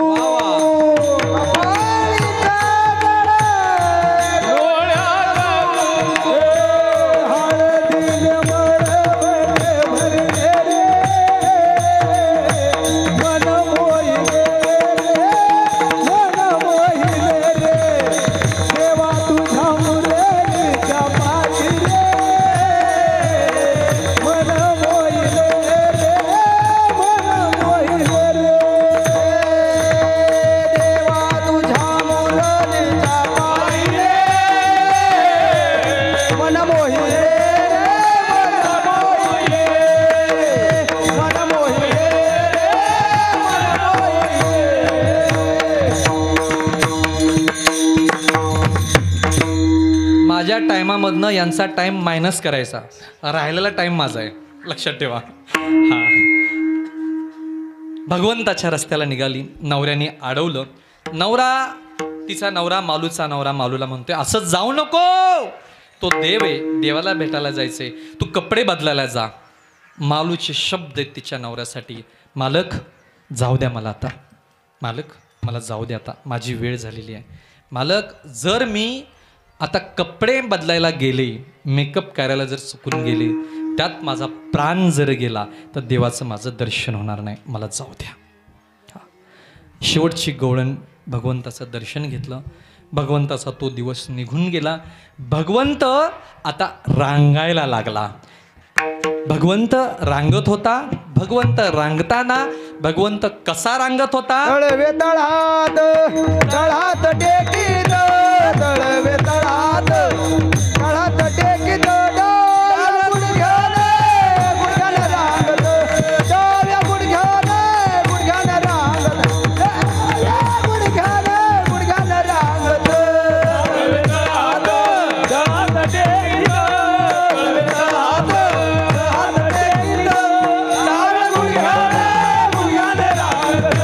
कामामधनं यांचा टाइम मायनस करायचा, राहिलेला टाइम माझा आहे, लक्षात ठेवा. हा, भगवंताच्या रस्त्याला निघाली. नवऱ्याने अडवलं. तिचा नवरा मालूचा नवरा मालूला म्हणतोय असं जाऊ नको, तो देव आहे, देवाला भेटायला जायचंय, तू कपडे बदलायला जा. मालूचे शब्द आहेत तिच्या नवऱ्यासाठी, मालक जाऊ द्या मला आता, मालक मला जाऊ द्या आता, माझी वेळ झालेली आहे. मालक जर मी आता कपडे बदलायला गेले, मेकअप करायला जर चुकून गेले, त्यात माझा प्राण जर गेला तर देवाचं माझं दर्शन होणार नाही, मला जाऊ द्या. शेवटची गवळण भगवंताचं दर्शन घेतलं. भगवंताचा तो दिवस निघून गेला. भगवंत आता रांगायला लागला. भगवंत रांगत होता. भगवंत रांगताना भगवंत कसा रांगत होता? तळवे तळात तळात टेकीत, तळवे तळात तळात टेकीत, डाव्या गुडघ्याने गुडघ्याने रांगत, डाव्या गुडघ्याने गुडघ्याने रांगत, डाव्या गुडघ्याने गुडघ्याने रांगत. तळवे तळात तळात टेकीत, तळवे तळात तळात टेकीत, डाव्या गुडघ्याने गुडघ्याने रांगत,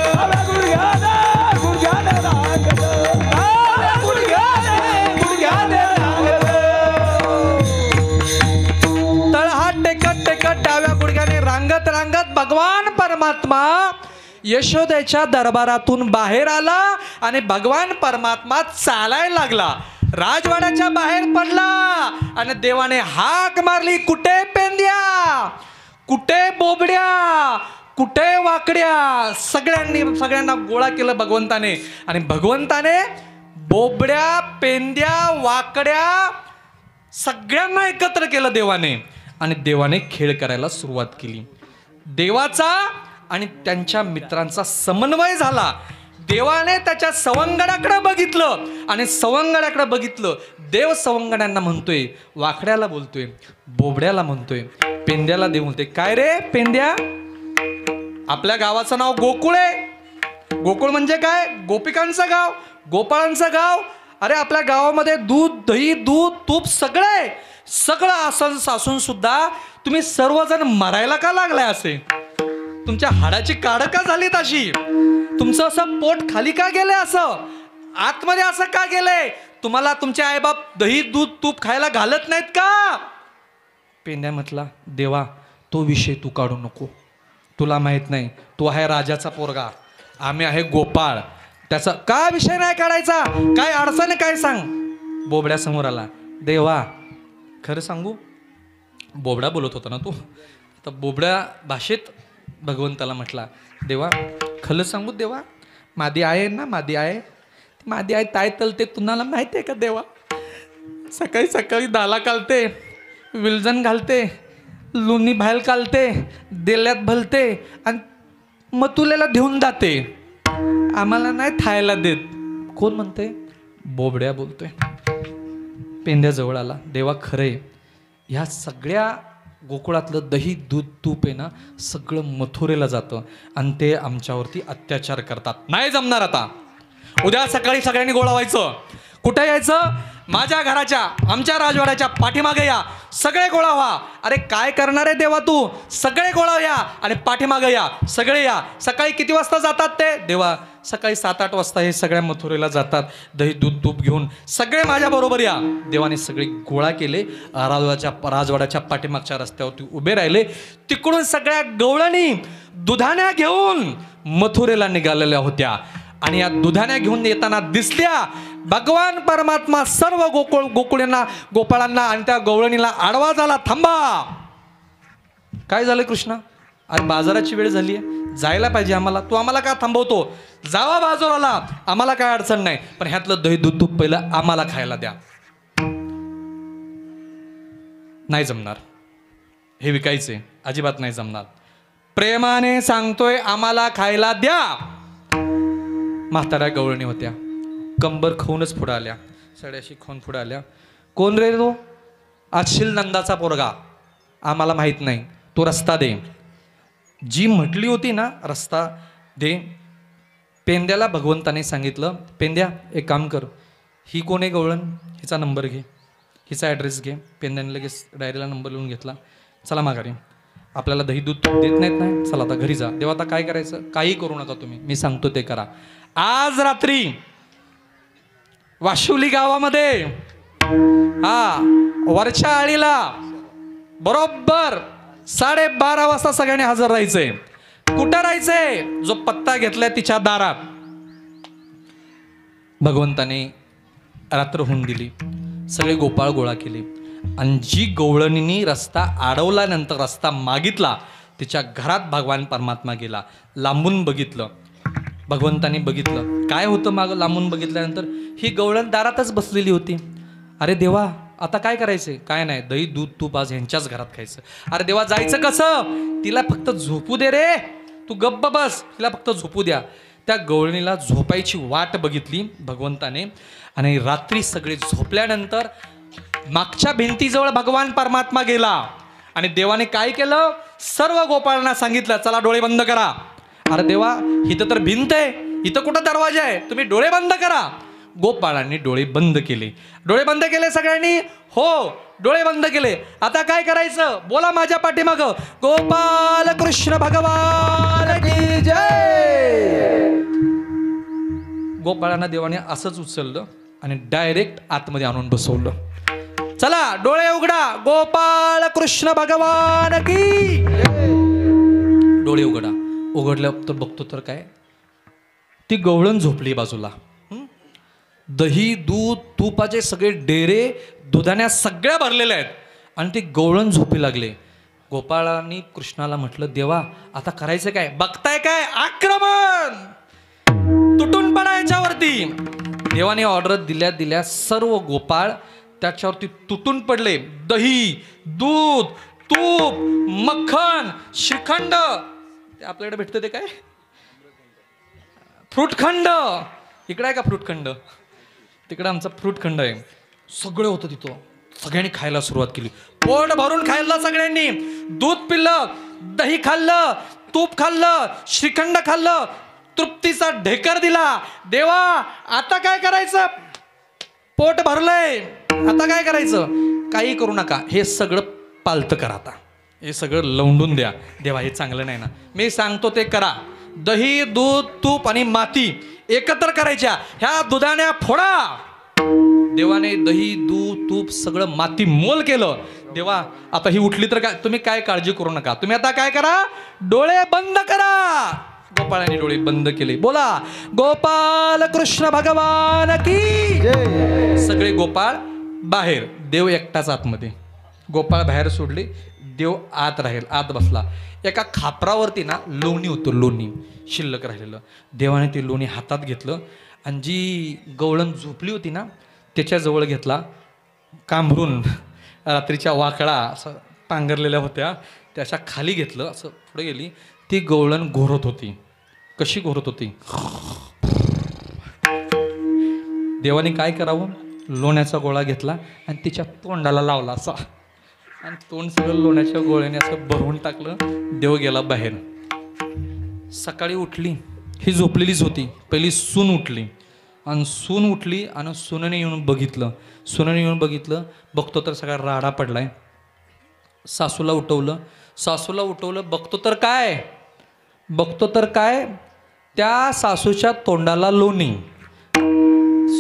डाव्या गुडघ्याने गुडघ्याने रांगत, डाव्या गुडघ्याने गुडघ्याने रांगत. तळहात टेकत टेकत डाव्या गुडघ्याने रांगत रांगत भगवान परमात्मा यशोदेच्या दरबारातून बाहेर आला आणि भगवान परमात्मा चालायला लागला. राजवाड्याच्या बाहेर पडला आणि देवाने हाक मारली, कुठे पेंद्या, कुठे बोबड्या, कुठे वाकड्या. सगळ्यांना गोळा केलं भगवंताने आणि भगवंताने बोबड्या, पेंद्या, वाकड्या सगळ्यांना एकत्र केलं देवाने आणि देवाने खेळ करायला सुरुवात केली. देवाचा आणि त्यांच्या मित्रांचा समन्वय झाला. देवाने त्याच्या सवंगड्याकडे बघितलं आणि सवंगड्याकडे बघितलं. देव सवंगड्यांना म्हणतोय, वाकड्याला बोलतोय, बोबड्याला म्हणतोय, पेंद्याला देव म्हणतोय, काय रे पेंद्या, आपल्या गावाचं नाव गोकुळ आहे. गोकुळ म्हणजे काय? गोपिकांचं गाव, गोपाळांचं गाव. अरे आपल्या गावामध्ये दूध, दही, दूध, तूप सगळं असून सुद्धा तुम्ही सर्वजण मरायला का लागलाय? असे तुमच्या हाडाची काढ का झालीत अशी? तुमचं असं पोट खाली का गेलंय? असं आतमध्ये असं का गेलंय? तुम्हाला तुमचे आईबाप दही, दूध, तूप खायला घालत नाहीत का? पेंड्या म्हटला, देवा तो विषय तू काढू नको, तुला माहित नाही, तू आहे राजाचा पोरगा, आम्ही आहे गोपाळ, त्याचा का विषय नाही काढायचा, काय अडचण आहे काय सांग. बोबड्या समोर आला, देवा खरं सांगू, बोबडा बोलत होता ना तू, तर बोबड्या भाषेत भगवंताला म्हटला, देवा खरं सांगू देवा, मादी आहे ना, मादी आहे ताय तलते, तुम्हाला माहिती आहे का देवा, सकाळी सकाळी दाला कालते, विलजन घालते, लोणी बाहेर कालते, देल्यात भलते आणि मथुलेला घेऊन जाते, आम्हाला नाही खायला देत. कोण म्हणते? बोबड्या बोलतोय. पेंद्या जवळ आला, देवा खरंय, ह्या सगळ्या गोकुळातलं दही, दूध, तूप आहे ना, सगळं मथुरेला जातं आणि ते आमच्यावरती अत्याचार करतात, नाही जमणार. आता उद्या सकाळी सगळ्यांनी गोळा व्हायचं. कुठे यायचं? माझ्या घराच्या, आमच्या राजवाड्याच्या पाठीमागे या, सगळे गोळा व्हा. अरे काय करणार आहे देवा तू? सगळे गोळा या आणि पाठीमागे या, सगळे या. सकाळी किती वाजता जातात ते? देवा सकाळी 7-8 वाजता हे सगळ्या मथुरेला जातात, दही, दूध, तूप घेऊन, सगळे माझ्या बरोबर या. देवाने सगळे गोळा केले, राजवाड्याच्या पाठीमागच्या रस्त्यावरती उभे राहिले. तिकडून सगळ्या गवळणी दुधाण्या घेऊन मथुरेला निघालेल्या होत्या आणि या दुधाण्या घेऊन येताना दिसल्या. भगवान परमात्मा सर्व गोपाळांना आणि त्या गवळणीला आडवा झाला, थांबा. काय झालं कृष्णा? अरे बाजाराची वेळ झाली आहे, जायला पाहिजे आम्हाला, तू आम्हाला का थांबवतो? जावा बाजाराला, आम्हाला काय अडचण नाही, पण ह्यातलं दही, दूध, तूप पहिलं आम्हाला खायला द्या. नाही जमणार, हे विकायचे, अजिबात नाही जमणार. प्रेमाने सांगतोय आम्हाला खायला द्या. म्हाताऱ्या गवळणी होत्या, कंबर खाऊनच पुढे आल्या, सड्याशी खाऊन पुढे आल्या. कोण रे तो? अक्षिल नंदाचा पोरगा, आम्हाला माहित नाही, तो रस्ता दे. जी म्हटली होती ना रस्ता दे. पेंद्याला भगवंताने सांगितलं, पेंद्या एक काम कर, ही कोण आहे गवळण, हिचा नंबर घे. हिचा ॲड्रेस घे, पेनने लगेच डायरीला नंबर लिहून घेतला. चला माघारी, आपल्याला दही दूध देत नाहीत नाही, चला आता घरी जा. देवा आता काय करायचं? काही करू नका तुम्ही, मी सांगतो ते करा. आज रात्री वाशिवली गावामध्ये वरच्या आळीला बरोबर 12:30 वाजता सगळ्यांनी हजर राहायचंय. कुठं राहायचंय? जो पत्ता घेतलाय तिच्या दारात. भगवंताने रात्र होऊन दिली, सगळे गोपाळ गोळा केले आणि जी गवळणींनी रस्ता अडवल्यानंतर रस्ता मागितला तिच्या घरात भगवान परमात्मा गेला. लांबून बघितलं, भगवंतानी बघितलं काय होतं मागं. लांबून बघितल्यानंतर ही गवळण दारातच बसलेली होती. अरे देवा आता काय करायचंय? काय नाही, दही दूध तूप आज ह्यांच्याच घरात खायचं. अरे देवा जायचं कसं? तिला फक्त झोपू दे रे, तू गप्प बस, तिला फक्त झोपू द्या. त्या गवळणीला झोपायची वाट बघितली भगवंताने आणि रात्री सगळे झोपल्यानंतर मागच्या भिंतीजवळ भगवान परमात्मा गेला आणि देवाने काय केलं? सर्व गोपाळांना सांगितलं चला डोळे बंद करा. अरे देवा इथं तर भिंत आहे, इथं कुठं दरवाजा आहे, तुम्ही डोळे बंद करा. गोपाळांनी डोळे बंद केले. डोळे बंद केले सगळ्यांनी? हो डोळे बंद केले. आता काय करायचं? बोला माझ्या पाठीमाग, गोपाल कृष्ण भगवान की जय. गोपाळांना देवाने असंच उचललं आणि डायरेक्ट आतमध्ये आणून बसवलं. चला डोळे उघडा, गोपाल कृष्ण भगवान की. डोळे उघडा. उघडलं तर बघतो तर काय, ती गवळण झोपली बाजूला. दही दूध तुपाचे सगळे डेरे दुधाण्या सगळ्या भरलेल्या आहेत आणि ती गवळण झोपी लागले. गोपाळांनी कृष्णाला म्हटलं देवा आता करायचं काय? बघताय काय? आक्रमण, तुटून पडा याच्यावरती. देवाने ऑर्डर दिल्या सर्व गोपाळ त्याच्यावरती तुटून पडले. दही दूध तूप मक्खन श्रीखंड, आपल्याकडे भेटतं ते काय? फ्रूटखंड. इकडे आहे का फ्रूटखंड? तिकडे आमचा फ्रूटखंड आहे. सगळं होतं तिथं. सगळ्यांनी खायला सुरुवात केली, पोट भरून खायला सगळ्यांनी. दूध पिल्लं, दही खाल्लं, तूप खाल्लं, श्रीखंड खाल्लं, तृप्तीचा ढेकर दिला. देवा आता काय करायचं? पोट भरलंय, आता काय करायचं? काही करू नका, हे सगळं पालतं करा, आता हे सगळं लवंडून द्या. देवा हे चांगलं नाही ना, मी सांगतो ते करा. दही दूध तूप आणि माती एकत्र करायच्या, ह्या दुधाण्या फोडा. देवाने दही दूध तूप सगळं माती मोल केलं. देवा आता ही उठली तर काय? तुम्ही काय काळजी करू नका, तुम्ही आता काय करा? डोळे बंद करा. गोपाळांनी डोळे बंद केले. बोला गोपाल कृष्ण भगवान की. सगळे गोपाळ बाहेर, देव एकटाच आतमध्ये. गोपाळ बाहेर सोडले, देव आत राहील, आत बसला. एका खापरावरती ना लोणी होतं, लोणी शिल्लक राहिलेलं. देवाने ते लोणी हातात घेतलं आणि जी गवळण झोपली होती ना त्याच्याजवळ घेतला, कांबरून रात्रीच्या वाकळा असं पांघरलेल्या होत्या त्याच्या खाली घेतलं, असं पुढे गेली. ती गवळण घोरत होती. कशी घोरत होती? देवाने काय करावं? लोण्याचा गोळा घेतला आणि तिच्या तोंडाला लावला असा, आणि तोंड सगळं लोण्याच्या गोळ्याने असं भरवून टाकलं. देव गेला बाहेर. सकाळी उठली, ही झोपलेलीच होती. पहिली सून उठली आणि सून उठली आणि सुनेने येऊन बघितलं. सुनेने येऊन बघितलं, बघतो तर सगळा राडा पडलाय. सासूला उठवलं, सासूला उठवलं, बघतो तर काय, त्या सासूच्या तोंडाला लोणी.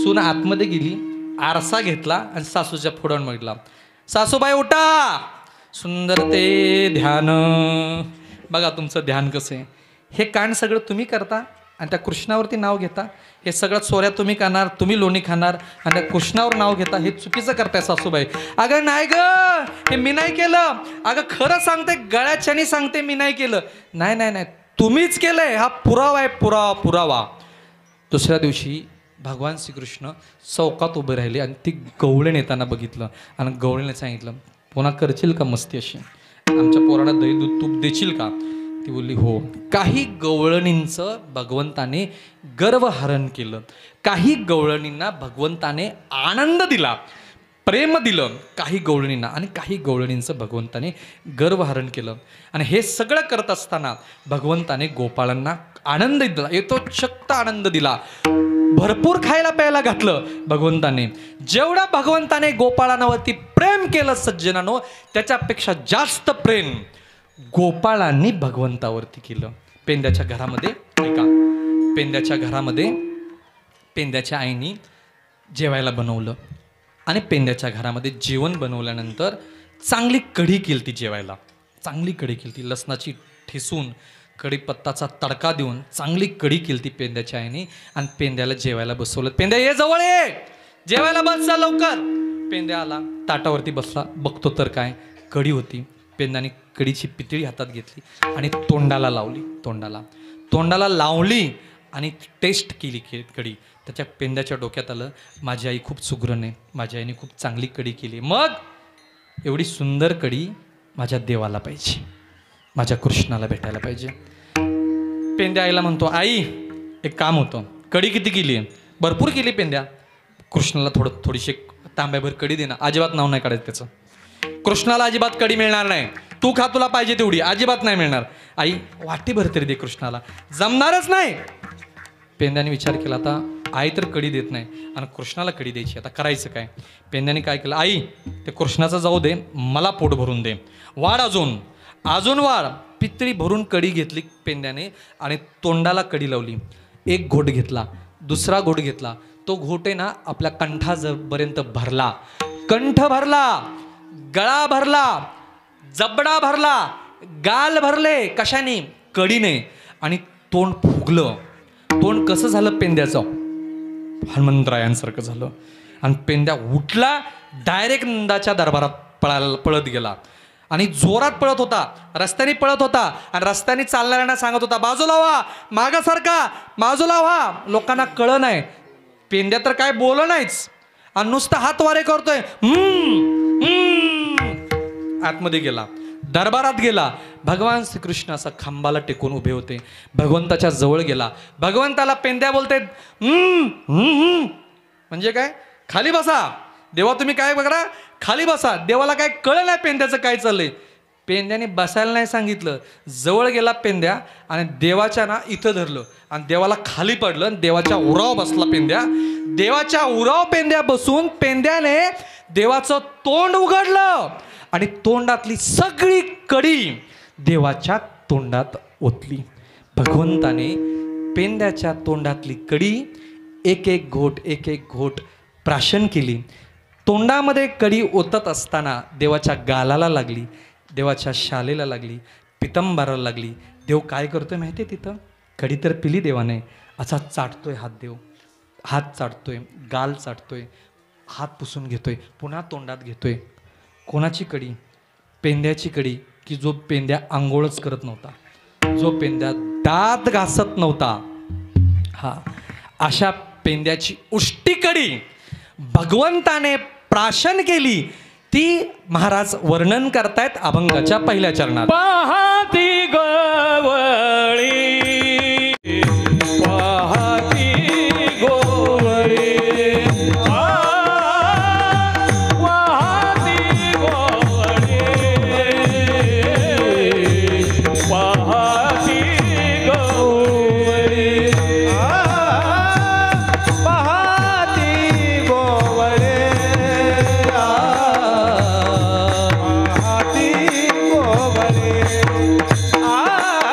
सून आतमध्ये गेली, आरसा घेतला आणि सासूच्या पुढं बघितला. सासूबाई उठा, सुंदर ते ध्यान. बघा तुमचं ध्यान कसं आहे. हे कांड सगळं तुम्ही करता आणि त्या कृष्णावरती नाव घेता. हे सगळं चोऱ्या तुम्ही करणार, तुम्ही लोणी खाणार आणि त्या कृष्णावर नाव घेता. हे चुकीचं करताय सासूबाई. अगं नाही ग, हे मी नाही केलं. अगं खरं सांगते, गळ्याच्यानी सांगते मी नाही केलं. नाही तुम्हीच केलंय, हा पुरावा आहे, पुरावा. दुसऱ्या दिवशी भगवान श्रीकृष्ण चौकात उभे राहिले आणि ती गवळण येताना बघितलं आणि गवळीने सांगितलं, पुन्हा करशील का मस्ती अशी? आमच्या पोराला दही दूध तूप देशील का? ती बोलली हो. काही गवळणींचं भगवंताने गर्वहरण केलं, काही गवळणींना भगवंताने आनंद दिला, प्रेम दिलं काही गवळणींना, आणि काही गवळणींचं भगवंताने गर्वहरण केलं. आणि हे सगळं करत असताना भगवंताने गोपाळांना आनंद दिला, येतोशक्त आनंद दिला. भरपूर खायला प्यायला घातलं भगवंताने. जेवढा भगवंताने गोपाळांवरती प्रेम केलं सज्जनानो, त्याच्यापेक्षा जास्त प्रेम गोपाळांनी भगवंतावरती केलं. पेंद्याच्या घरामध्ये ऐका, पेंद्याच्या घरामध्ये पेंद्याच्या आईनी जेवायला बनवलं आणि पेंद्याच्या घरामध्ये जेवण बनवल्यानंतर चांगली कढी केली ती जेवायला. चांगली कढी केली ती, लसणाची ठेसून कढीपत्ताचा तडका देऊन चांगली कढी केली ती पेंद्याच्या आईने आणि पेंद्याला जेवायला बसवलं. पेंद्या ये जवळ ये, जेवायला बस जा लवकर. पेंद्या आला, ताटावरती बसला, बघतो तर काय कढी होती. पेंद्याने कढीची पितळी हातात घेतली आणि तोंडाला लावली. तोंडाला लावली आणि टेस्ट केली कढी. त्याच्या पेंद्याच्या डोक्यात आलं, माझी आई खूप सुगरण आहे, माझ्या आईने खूप चांगली कढी केली. मग एवढी सुंदर कढी माझ्या देवाला पाहिजे, माझ्या कृष्णाला भेटायला पाहिजे. पेंद्या आईला म्हणतो, आई एक काम होतं, कढी किती केली आहे? भरपूर केली पेंद्या. कृष्णाला थोडीशी तांब्याभर कढी दे ना. अजिबात नाव नाही काढायचं त्याचं. कृष्णाला अजिबात कढी मिळणार नाही, तू खा, तुला पाहिजे तेवढी, अजिबात नाही मिळणार. आई वाटीभर तरी दे कृष्णाला. जमणारच नाही. पेंद्याने विचार केला, आता आई तर कढी देत नाही आणि कृष्णाला कढी द्यायची, आता करायचं काय? पेंद्याने काय केलं, आई ते कृष्णाचं जाऊ दे, मला पोट भरून दे, वाढ अजून वाढ. पितळी भरून कढी घेतली पेंद्याने आणि तोंडाला कढी लावली. एक घोट घेतला, दुसरा घोट घेतला. तो घोट आहे ना आपल्या कंठापर्यंत भरला. कंठ भरला, गळा भरला, जबडा भरला, गाल भरले. कशाने? कढीने. आणि तोंड फुगलं. तोंड कसं झालं पेंद्याचं? हनुमंतरायांसारखं झालं. आणि पेंद्या उठला, डायरेक्ट नंदाच्या दरबारात पळत गेला आणि जोरात पळत होता, रस्त्याने पळत होता आणि रस्त्याने चालणाऱ्यांना सांगत होता, बाजूला व्हा, मागं सारखा, बाजूला व्हा. लोकांना कळलं नाही. पेंद्या तर काय बोल नाहीच आणि नुसतं हात वारे करतोय. आतमध्ये गेला, दरबारात गेला. भगवान श्रीकृष्ण असं खांबाला टेकून उभे होते. भगवंताच्या जवळ गेला. भगवंताला पेंद्या बोलते, म्हणजे काय? खाली बसा. देवा तुम्ही काय बघा, खाली बसा. देवाला काय कळलं नाही पेंद्याचं काय चाललंय. पेंद्याने बसायला नाही सांगितलं. जवळ गेला पेंद्या आणि देवाच्या ना इथं धरलं आणि देवाला खाली पडलं. देवाच्या उराव बसला पेंद्या. देवाच्या उराव पेंद्या बसून पेंद्याने देवाचं तोंड उघडलं आणि तोंडातली सगळी कढी देवाच्या तोंडात ओतली. भगवंताने पेंद्याच्या तोंडातली कढी एक एक घोट प्राशन केली. तोंडामध्ये कढी ओतत असताना देवाच्या गालाला लागली, देवाच्या शालेला लागली, पितंबराला लागली. देव काय करतोय माहिती आहे? तिथं कढी तर पिली देवाने, असा चाटतोय हात. देव हात चाटतोय, गाल चाटतोय, हात पुसून घेतोय, पुन्हा तोंडात घेतोय. कोणाची कढी? पेंद्याची कढी, की जो पेंद्या आंघोळच करत नव्हता, जो पेंद्या दात घासत नव्हता. हा, अशा पेंद्याची उष्टी कढी भगवंताने प्राशन केली. ती महाराज वर्णन करतायत अभंगाच्या पहिल्या चरणात. पाहती गवळी, पाहती गोवळी, पाहती गोवळी, पाहती गोवळी, पाहती गोवळी. आ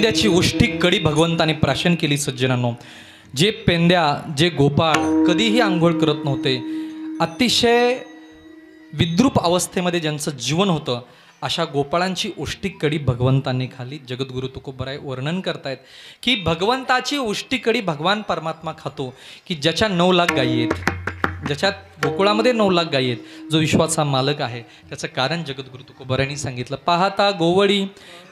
पेंद्याची उष्टी कडी भगवंताने प्राशन केली सज्जनांनो. जे पेंद्या, जे गोपाळ कधीही आंघोळ करत नव्हते, अतिशय विद्रूप अवस्थेमध्ये ज्यांचं जीवन होतं, अशा गोपाळांची उष्टी कडी भगवंतांनी खाली. जगद्गुरु तुकोबराय वर्णन करतायत की भगवंताची उष्टी कडी भगवान परमात्मा खातो की ज्याच्या 9 लाख गायी आहेत, ज्याच्यात गोकुळामध्ये 9 लाख गायी आहेत, जो विश्वाचा मालक आहे. त्याचं कारण जगद्गुरु तुकोबरायांनी सांगितलं. पाहता गोवळी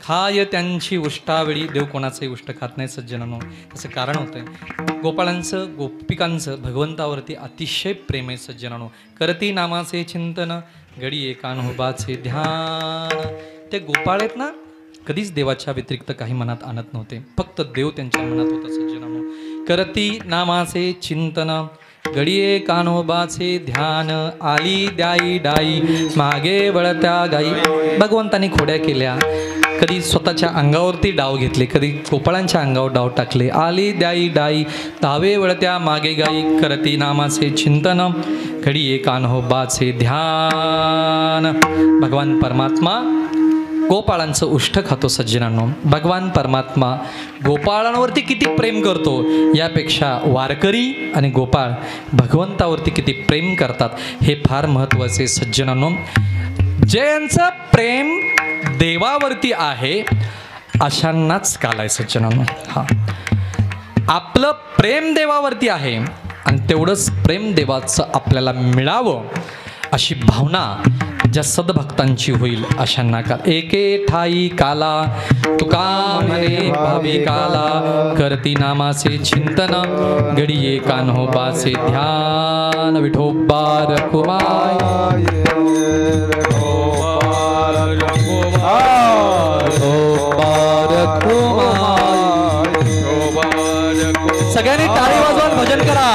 खाय त्यांची उष्टावळी. देव कोणाचंही उष्ट खात नाही सज्जनांनो. त्याचं कारण होतं गोपाळांचं, गोपिकांचं भगवंतावरती अतिशय प्रेम आहे सज्जनांनो. करती नामाचे चिंतन घडी एकानोबाचे ध्यान. ते गोपाळ आहेत ना, कधीच देवाच्या व्यतिरिक्त काही मनात आणत नव्हते, फक्त देव त्यांच्या मनात होता सज्जनांनो. करती नामाचे चिंतन घडिये कान्होबाचे ध्यान. आली द्याई डाई मागे वळत्या गाई. भगवंतानी खोड्या केल्या, कधी स्वतःच्या अंगावरती डाव घेतले, कधी गोपाळांच्या अंगावर डाव टाकले. आली द्याई डाई धावे वळत्या मागे गाई. करती नामाचे चिंतन घडिये कान्होबाचे ध्यान. भगवान परमात्मा गोपाळांचं उष्ट खातो सज्जनांनो. भगवान परमात्मा गोपाळांवरती किती प्रेम करतो यापेक्षा वारकरी आणि गोपाळ भगवंतावरती किती प्रेम करतात हे फार महत्त्वाचे सज्जनांनो. ज्यांचं प्रेम देवावरती आहे अशांनाच काल आहे सज्जनांनो. हा, आपलं प्रेम देवावरती आहे आणि तेवढंच प्रेम देवाचं आपल्याला मिळावं अशी भावना ज्या सद्भक्तांची होईल अशांना काल. एके ठाई काला तुका म्हणे भाविकाला. करती नामाचे चिंतन घडिये कान्होबाचे ध्यान. विठोबा रखुमाई सगळ्यांनी टाळी वाजवून भजन करा.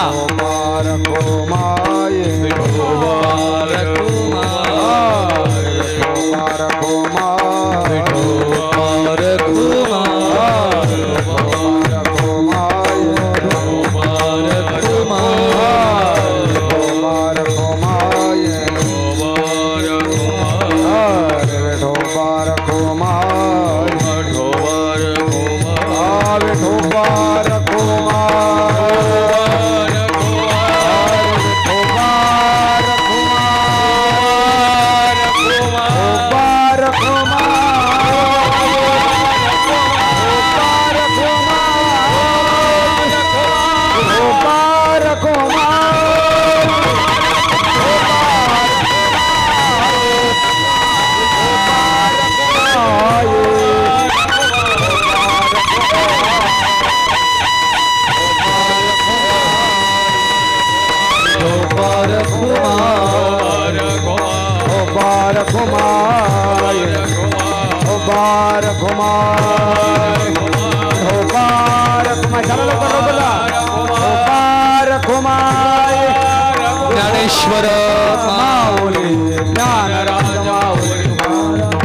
ज्ञानेश्वर माऊली ज्ञानराज माऊली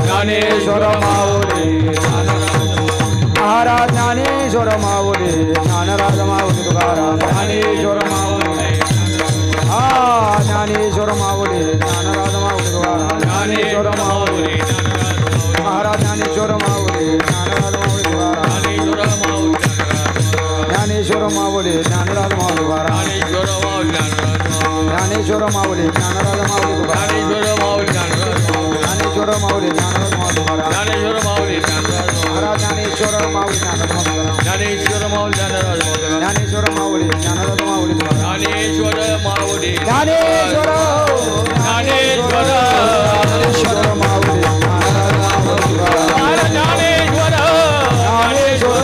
ज्ञानेश्वर माऊली महाराज ज्ञानेश्वर माऊली ज्ञानराज माऊली तुकाराम ज्ञानेश्वर माऊली ज्ञानेश्वर माऊली ज्ञानराज माऊली तुकाराम ज्ञानेश्वर माऊली महाराज ज्ञानेश्वर माऊली ज्ञानराज माऊली तुकाराम ज्ञानेश्वर माऊली ज्ञानराज माऊली तुकाराम ज्ञानेश्वर माऊली ज्ञानराज माऊली तुकाराम ज्ञानेश्वर माऊली ज्ञानराज माऊली तुकाराम ज्ञानेश्वर माऊली महाराज ज्ञानेश्वर माऊली ज्ञानेश्वर माऊली ज्ञानेश्वर माऊली ज्ञानराज माऊली तुकाराम ज्ञानेश्वर माऊली ज्ञानेश्वर ज्ञानेश्वर माऊली ज्ञानराज माऊली तुकाराम ज्ञानेश्वर ज्ञानेश्वर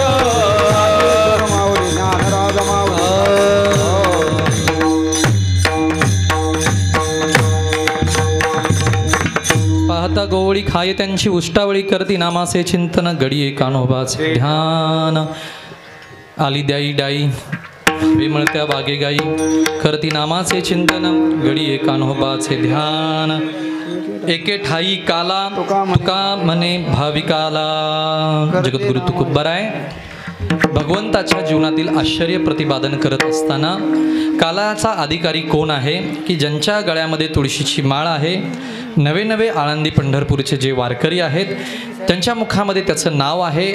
माऊली ज्ञानराज माऊली. पाहता गोवळी खाये त्यांची उष्टावळी. करती नामाचे चिंतन घडिये कान्होबाचे ध्यान. आली द्याई डाई विमळत्या बागे गाई. करती नामाचे चिंतन घडिये कान्होबाचे ध्यान. एके ठाई काला तुका म्हणे भाविकाला. जगद्गुरु तुकोबराय भगवंताच्या जीवनातील आश्चर्य प्रतिपादन करत असताना कालाचा अधिकारी कोण आहे की ज्यांच्या गळ्यामध्ये तुळशीची माळ आहे. नवे नवे आळंदी पंढरपूरचे जे वारकरी आहेत त्यांच्या मुखामध्ये त्याचं नाव आहे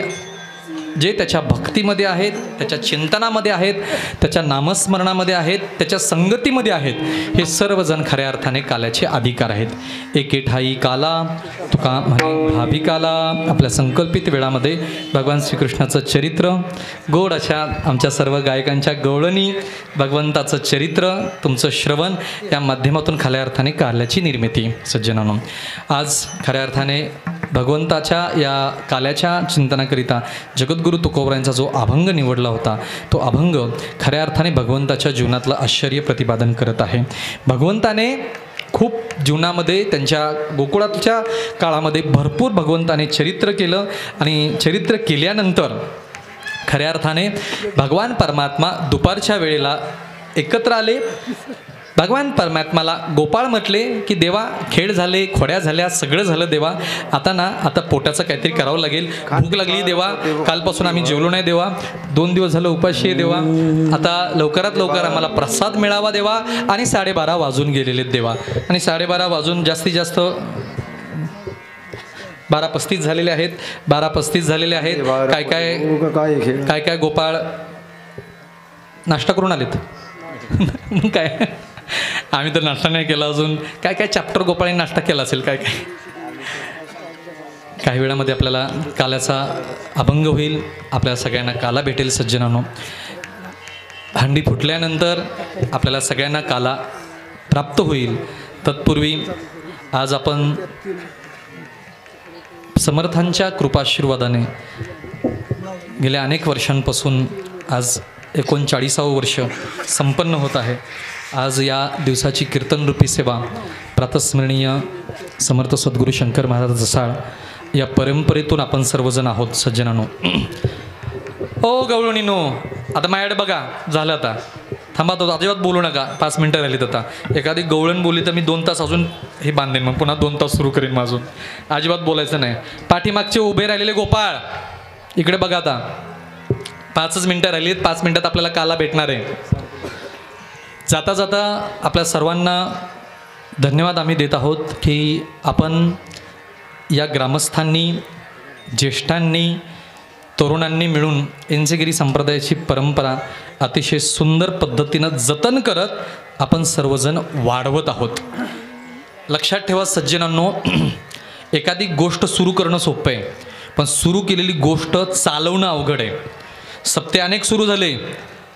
जे त्याच्या भक्तीमध्ये आहेत, त्याच्या चिंतनामध्ये आहेत, त्याच्या नामस्मरणामध्ये आहेत, त्याच्या संगतीमध्ये आहेत, हे सर्वजण खऱ्या अर्थाने काल्याचे अधिकार आहेत. एके ठाई काला तुका म्हणे भावी काला. आपल्या संकल्पित वेळामध्ये भगवान श्रीकृष्णाचं चरित्र, गोड अशा आमच्या सर्व गायकांच्या गवळणी, भगवंताचं चरित्र, तुमचं श्रवण या माध्यमातून खऱ्या अर्थाने काल्याची निर्मिती. सज्जनांनो, आज खऱ्या अर्थाने भगवंताच्या या काल्याच्या चिंतनाकरिता जगद्गुरू तुकोबरायांचा जो अभंग निवडला होता, तो अभंग खऱ्या अर्थाने भगवंताच्या जीवनातलं आश्चर्य प्रतिपादन करत आहे. भगवंताने खूप जीवनामध्ये त्यांच्या गोकुळाच्या काळामध्ये भरपूर भगवंताने चरित्र केलं आणि चरित्र केल्यानंतर खऱ्या अर्थाने भगवान परमात्मा दुपारच्या वेळेला एकत्र आले. भगवान परमात्माला गोपाळ म्हटले की देवा खेळ झाले, खोड्या झाल्या, सगळं झालं देवा, आता पोटाचं काहीतरी करावं लागेल, भूक लागली देवा, कालपासून आम्ही जेवलो नाही देवा, 2 दिवस झालं उपाशी आहे देवा, आता लवकरात लवकर आम्हाला प्रसाद मिळावा देवा. आणि 12:30 वाजून गेलेले देवा, आणि 12:30 वाजून जास्तीत जास्त 12:35 झालेले आहेत. 12:35 झालेले आहेत. काय काय गोपाळ नाश्ता करून आलेत. मग काय, आम्ही तर नाश्ता नाही केला अजून. काय काय चॅप्टर गोपाळांनी नाश्ता केला असेल. काय काय काही वेळामध्ये आपल्याला काल्याचा अभंग होईल, आपल्या सगळ्यांना काला भेटेल. सज्जनांनो, भांडी फुटल्यानंतर आपल्याला सगळ्यांना काला प्राप्त होईल. तत्पूर्वी आज आपण समर्थांच्या कृपाशीर्वादाने गेल्या अनेक वर्षांपासून आज 39वं वर्ष संपन्न होत आहे. आज या दिवसाची कीर्तनरूपी सेवा प्रातस्मरणीय समर्थ सद्गुरू शंकर महाराज जसाळ या परंपरेतून आपण सर्वजण आहोत. सज्जनांनो, ओ गवळणीनो, आता माझ्याकडे बघा, झालं आता, थांबा, तो अजिबात बोलू नका. 5 मिनटं राहिलीत. आता एखादी गवळण बोलली तर मी 2 तास अजून हे बांधेन, मग पुन्हा 2 तास सुरू करेन. अजून अजिबात बोलायचं नाही. पाठीमागचे उभे राहिलेले गोपाळ इकडे बघा. आता 5च मिनटं राहिलीत. 5 मिनटात आपल्याला काला भेटणार आहे. जाता जाता आपल्या सर्वांना धन्यवाद आम्ही देत आहोत की आपण या ग्रामस्थांनी, ज्येष्ठांनी, तरुणांनी मिळून एनसेगिरी संप्रदायाची परंपरा अतिशय सुंदर पद्धतीनं जतन करत आपण सर्वजण वाढवत आहोत. लक्षात ठेवा सज्जनांनो, एखादी गोष्ट सुरू करणं सोपं आहे, पण सुरू केलेली गोष्ट चालवणं अवघड आहे. सप्ते अनेक सुरू झाले,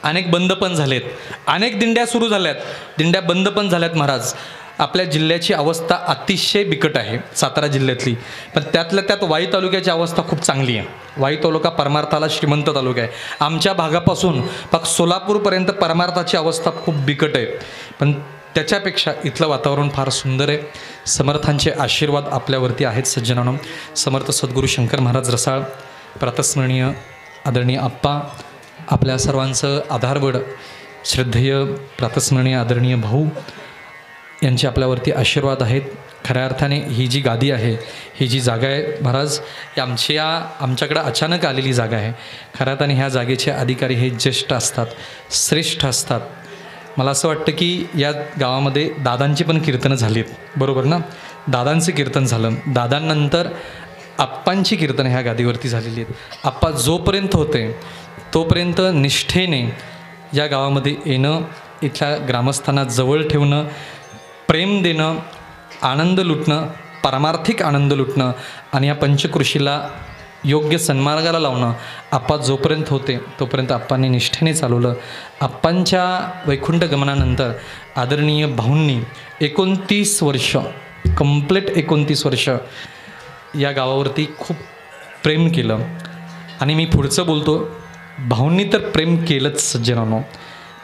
अनेक बंद पण झालेत, अनेक दिंड्या सुरू झाल्यात, दिंड्या बंद पण झाल्यात. महाराज, आपल्या जिल्ह्याची अवस्था अतिशय बिकट आहे, सातारा जिल्ह्यातली. पण त्यातल्या त्यात वाई तालुक्याची अवस्था खूप चांगली आहे. वाई तालुका परमार्थाला श्रीमंत तालुका आहे. आमच्या भागापासून पाक सोलापूरपर्यंत परमार्थाची अवस्था खूप बिकट आहे, पण त्याच्यापेक्षा इथलं वातावरण फार सुंदर आहे. समर्थांचे आशीर्वाद आपल्यावरती आहेत. सज्जनांनो, समर्थ सद्गुरू शंकर महाराज रसाळ, प्रातस्मरणीय आदरणीय आप्पा, आपल्या सर्वांचं आधारवड श्रद्धेय प्रातस्मरणीय आदरणीय भाऊ यांचे आपल्यावरती आशीर्वाद आहेत. खऱ्या अर्थाने ही जी गादी आहे, ही जी जागा आहे महाराज, ही आमच्याकडं अचानक आलेली जागा आहे. खऱ्या अर्थाने ह्या जागेचे अधिकारी हे ज्येष्ठ असतात, श्रेष्ठ असतात. मला असं वाटतं की या गावामध्ये दादांची पण कीर्तनं झालीत, बरोबर ना? दादांचं कीर्तन झालं, दादांनंतर आप्पांची कीर्तनं ह्या गादीवरती झालेली आहेत. आप्पा जोपर्यंत होते तोपर्यंत निष्ठेने या गावामध्ये येणं, इथल्या ग्रामस्थांना जवळ ठेवणं, प्रेम देणं, आनंद लुटणं, पारमार्थिक आनंद लुटणं आणि या पंचकृषीला योग्य सन्मार्गाला लावणं, आप्पा जोपर्यंत होते तोपर्यंत आप्पांनी निष्ठेने चालवलं. आप्पांच्या वैकुंठ गमनानंतर आदरणीय भाऊंनी 29 वर्ष, कंप्लीट 29 वर्ष या गावावरती खूप प्रेम केलं. आणि मी पुढचं बोलतो, भाऊंनी तर प्रेम केलंच सज्जनांनो,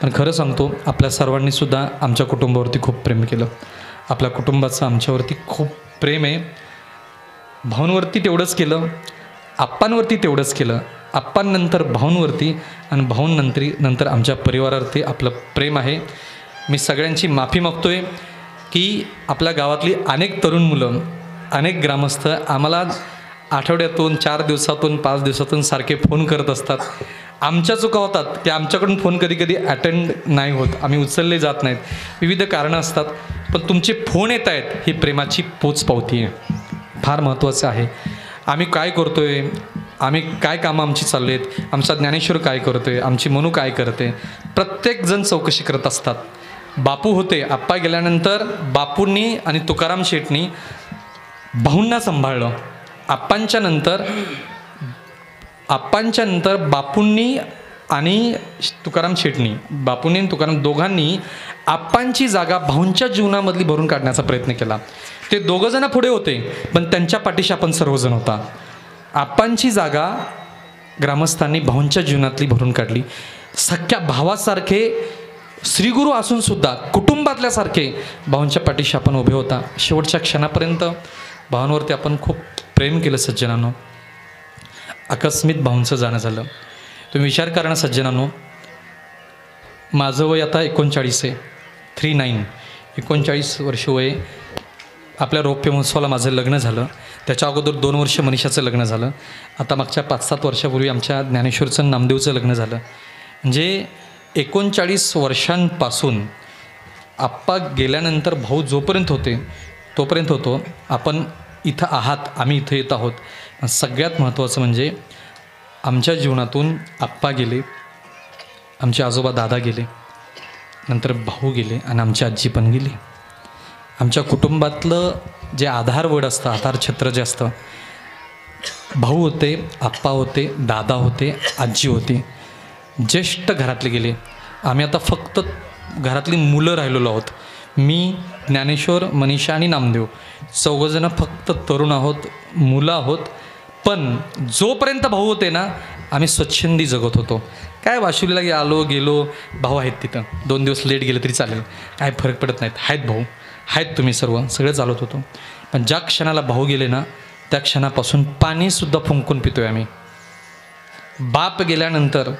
पण खरं सांगतो आपल्या सर्वांनीसुद्धा आमच्या कुटुंबावरती खूप प्रेम केलं. आपल्या कुटुंबाचं आमच्यावरती खूप प्रेम आहे. भाऊंवरती तेवढंच केलं, आप्पांवरती तेवढंच केलं, आप्पांनंतर भाऊंवरती आणि भाऊंनंतर आमच्या परिवारावरती आपलं प्रेम आहे. मी सगळ्यांची माफी मागतोय की आपल्या गावातली अनेक तरुण मुलं, अनेक ग्रामस्थ आम्हाला आठवड्यातून, 4 दिवसातून, 5 दिवसातून सारखे फोन करत असतात. आमच्या चुका होतात की आमच्याकडून फोन कधी कधी अटेंड नाही होत, आम्ही उचलले जात नाहीत, विविध कारणं असतात. पण तुमचे फोन येत आहेत ही प्रेमाची पोचपावती आहे, फार महत्त्वाचं आहे. आम्ही काय करतो आहे, आम्ही काय कामं आमची चालली आहेत, आमचा ज्ञानेश्वर काय करतोय, आमची मनू काय करते, प्रत्येकजण चौकशी करत असतात. बापू होते, आप्पा गेल्यानंतर बापूंनी आणि तुकाराम शेटनी भाऊंना सांभाळलं. आप्पांच्या नंतर बापूंनी आणि तुकाराम शेटनी, बापूंनी आणि तुकाराम दोघांनी आप्पांची जागा भाऊंच्या जीवनामधली भरून काढण्याचा प्रयत्न केला. ते दोघंजणं पुढे होते, पण त्यांच्या पाठीशी आपण सर्वजण होता. आप्पांची जागा ग्रामस्थांनी भाऊंच्या जीवनातली भरून काढली. सख्या भावासारखे श्रीगुरू असून सुद्धा कुटुंबातल्यासारखे भाऊंच्या पाठीशी आपण उभे होता. शेवटच्या क्षणापर्यंत भावांवरती आपण खूप प्रेम केलं सज्जनांनो. आकस्मित भाऊंचं जाणं झालं. तुम्ही विचार करा ना सज्जनांनो, माझं वय आता 39 आहे, 39 वर्ष वय. आपल्या रौप्य महोत्सवाला माझं लग्न झालं. त्याच्या अगोदर 2 वर्ष मनीषाचं लग्न झालं. आता मागच्या 5-7 वर्षापूर्वी आमच्या ज्ञानेश्वरचं नामदेवचं लग्न झालं. म्हणजे 39 वर्षांपासून आप्पा गेल्यानंतर भाऊ जोपर्यंत होते तोपर्यंत होतो. आपण इथं आहात, आम्ही इथं येत आहोत. सगळ्यात महत्त्वाचं म्हणजे आमच्या जीवनातून आप्पा गेले, आमचे आजोबा दादा गेले, नंतर भाऊ गेले आणि आमची आजी पण गेली. आमच्या कुटुंबातलं जे आधारवड असतं, आधारछत्र जे असतं, भाऊ होते, आप्पा होते, दादा होते, आजी होती. ज्येष्ठ घरातले गेले. आम्ही आता फक्त घरातली मुलं राहिलेलो आहोत. मी, ज्ञानेश्वर, मनीषा आणि नामदेव चौघंजणं फक्त तरुण आहोत, मुलं आहोत. पण जोपर्यंत भाऊ होते ना, आम्ही स्वच्छंदी जगत होतो. काय वाशिवलीला आलो गेलो, भाऊ आहेत तिथं, 2 दिवस लेट गेले तरी चालेल, काय फरक पडत नाहीत, आहेत भाऊ, आहेत तुम्ही सर्व, सगळं चालत होतो. पण ज्या क्षणाला भाऊ गेले ना, त्या क्षणापासून पाणीसुद्धा फुंकून पितोय आम्ही. बाप गेल्यानंतर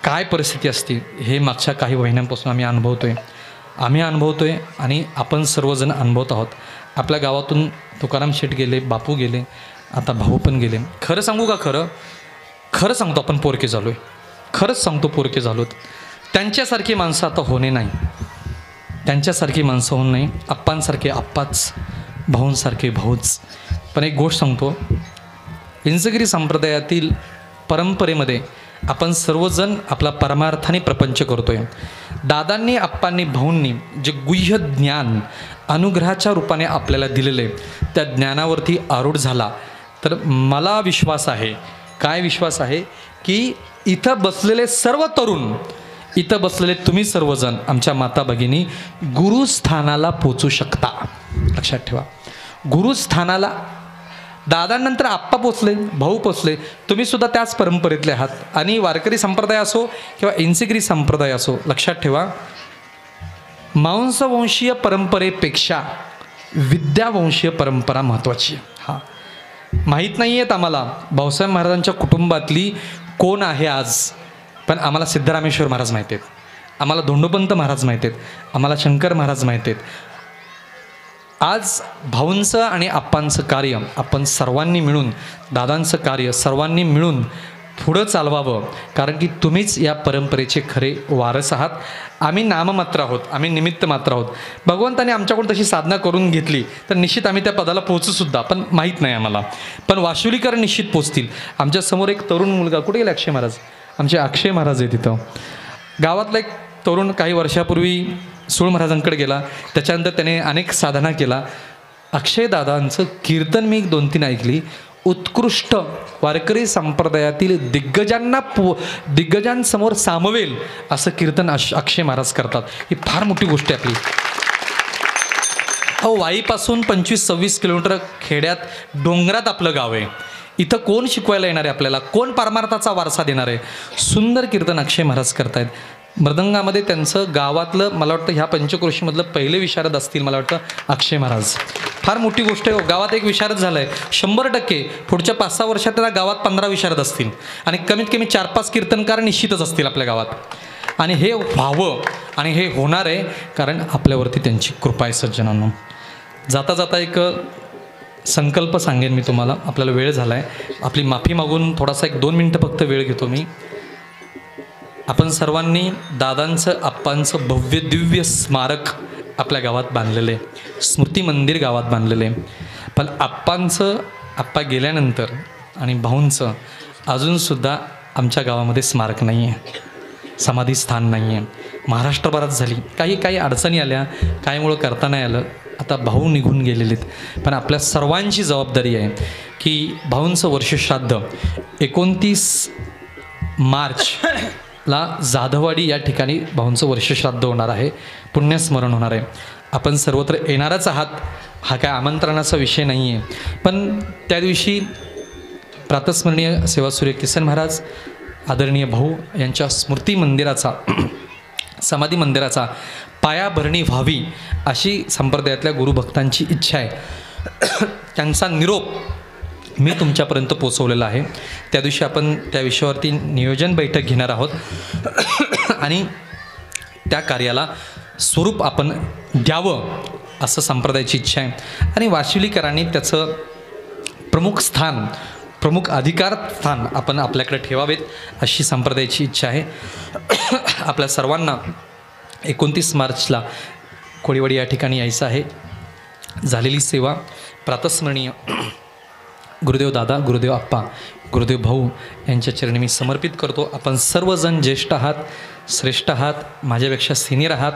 काय परिस्थिती असते हे मागच्या काही महिन्यांपासून आम्ही अनुभवतोय आणि आपण सर्वजण अनुभवत आहोत. आपल्या गावातून तुकाराम शेठ गेले, बापू गेले, आता भाऊ पण गेले. खरं सांगू का, खरं सांगतो, आपण पोरके झालो आहे. खरंच सांगतो, पोरके झालोत. त्यांच्यासारखी माणसं आता होणे नाही, त्यांच्यासारखी माणसं होऊ नाही. आप्पांसारखे आप्पाच, भाऊंसारखे भाऊच. पण एक गोष्ट सांगतो, इंचगिरी संप्रदायातील परंपरेमध्ये आपण सर्वजण आपला परमार्थाने प्रपंच करतोय. दादांनी, आप्पांनी, भाऊंनी जे गुह्य ज्ञान अनुग्रहाच्या रूपाने आपल्याला दिलेले, त्या ज्ञानावरती आरूढ झाला तर मला विश्वास आहे, काय विश्वास आहे, की इथं बसलेले सर्व तरुण, इथं बसलेले तुम्ही सर्वजण, आमच्या माता भगिनी गुरुस्थानाला पोचू शकता. लक्षात ठेवा, गुरुस्थानाला. दादांनंतर आप्पा पोचले, भाऊ पोचले, तुम्ही सुद्धा त्याच परंपरेतले आहात. आणि वारकरी संप्रदाय असो किंवा इंचगिरी संप्रदाय असो, लक्षात ठेवा, मांसवंशीय परंपरेपेक्षा विद्यावंशीय परंपरा महत्त्वाची आहे. हां, माहीत नाही आहेत आम्हाला भाऊसाहेब महाराजांच्या कुटुंबातली कोण आहे आज, पण आम्हाला सिद्धरामेश्वर महाराज माहीत आहेत, आम्हाला धोंडोपंत महाराज माहीत आहेत, आम्हाला शंकर महाराज माहीत आहेत. आज भाऊंचं आणि आप्पांचं कार्य आपण सर्वांनी मिळून, दादांचं कार्य सर्वांनी मिळून पुढं चालवावं. कारण की तुम्हीच या परंपरेचे खरे वारस आहात. आम्ही नाममात्र आहोत, आम्ही निमित्त मात्र आहोत. भगवंताने आमच्याकडून तशी साधना करून घेतली तर निश्चित आम्ही त्या पदाला पोहोचूसुद्धा, पण माहीत नाही आम्हाला. पण वाशिवलीकर निश्चित पोचतील. आमच्यासमोर एक तरुण मुलगा, कुठे गेला अक्षय महाराज, आमचे अक्षय महाराज आहे तिथं. गावातला एक तरुण काही वर्षापूर्वी सूळ महाराजांकडे गेला, त्याच्यानंतर त्याने अनेक साधना केला. अक्षय दादांचं कीर्तन मी 2-3 ऐकली. उत्कृष्ट वारकरी संप्रदायातील दिग्गजांसमोर सामवेल असं कीर्तन अक्षय महाराज करतात. ही फार मोठी गोष्ट आहे आपली. वाईपासून 25-26 किलोमीटर खेड्यात डोंगरात आपलं गाव आहे. इथं कोण शिकवायला येणार आहे आपल्याला, कोण परमार्थाचा वारसा देणार आहे. सुंदर कीर्तन अक्षय महाराज करतायत. मृदंगामध्ये त्यांचं गावातलं, मला वाटतं ह्या पंचक्रोशीमधलं पहिले विशारद असतील, मला वाटतं अक्षय महाराज. फार मोठी गोष्ट आहे. गावात एक विशारद झालं आहे, 100% पुढच्या 5-6 वर्षात त्या गावात 15 विशारद असतील आणि कमीत कमी 4-5 कीर्तनकार निश्चितच असतील आपल्या गावात. आणि हे व्हावं आणि हे होणार आहे, कारण आपल्यावरती त्यांची कृपा आहे. सज्जनांनो, जाता जाता एक संकल्प सांगेन मी तुम्हाला. आपल्याला वेळ झाला आहे, आपली माफी मागून थोडासा 1-2 मिनटं फक्त वेळ घेतो मी. आपण सर्वांनी दादांचं, आप्पांचं भव्य दिव्य स्मारक आपल्या गावात बांधलेलं आहे, स्मृती मंदिर गावात बांधलेलं आहे. पण आप्पा गेल्यानंतर आणि भाऊंचं अजूनसुद्धा आमच्या गावामध्ये स्मारक नाही आहे, समाधी स्थान नाही आहे. महाराष्ट्रभरात झाली, काही अडचणी आल्या, काहीमुळं करता नाही आलं. आता भाऊ निघून गेलेलेत, पण आपल्या सर्वांची जबाबदारी आहे की भाऊंचं वर्षश्राद्ध 29 मार्चला जाधववाडी या ठिकाणी भाऊंचं वर्षश्राद्ध होणार आहे, पुण्यस्मरण होणार आहे. आपण सर्वत्र येणारच आहात, हा काय आमंत्रणाचा विषय नाही आहे. पण त्या दिवशी प्रातस्मरणीय सेवासूर्य किसन महाराज आदरणीय भाऊ यांच्या स्मृती मंदिराचा समाधी मंदिराचा पायाभरणी व्हावी अशी संप्रदायातल्या गुरुभक्तांची इच्छा आहे. त्यांचा निरोप मी तुमच्यापर्यंत पोचवलेला आहे. त्या दिवशी आपण त्या विषयावरती नियोजन बैठक घेणार आहोत आणि त्या कार्याला स्वरूप आपण द्यावं असं संप्रदायाची इच्छा आहे. आणि वाशिवलीकरांनी त्याचं प्रमुख स्थान, प्रमुख अधिकार स्थान आपण आपल्याकडे ठेवावेत अशी संप्रदायाची इच्छा आहे. आपल्या सर्वांना 29 मार्चला कोळीवाडी या ठिकाणी यायचं आहे. झालेली सेवा प्रातस्मरणीय गुरुदेव दादा, गुरुदेव आप्पा, गुरुदेव भाऊ यांच्या चरणी मी समर्पित करतो. आपण सर्वजण ज्येष्ठ आहात, श्रेष्ठ आहात, माझ्यापेक्षा सिनियर आहात.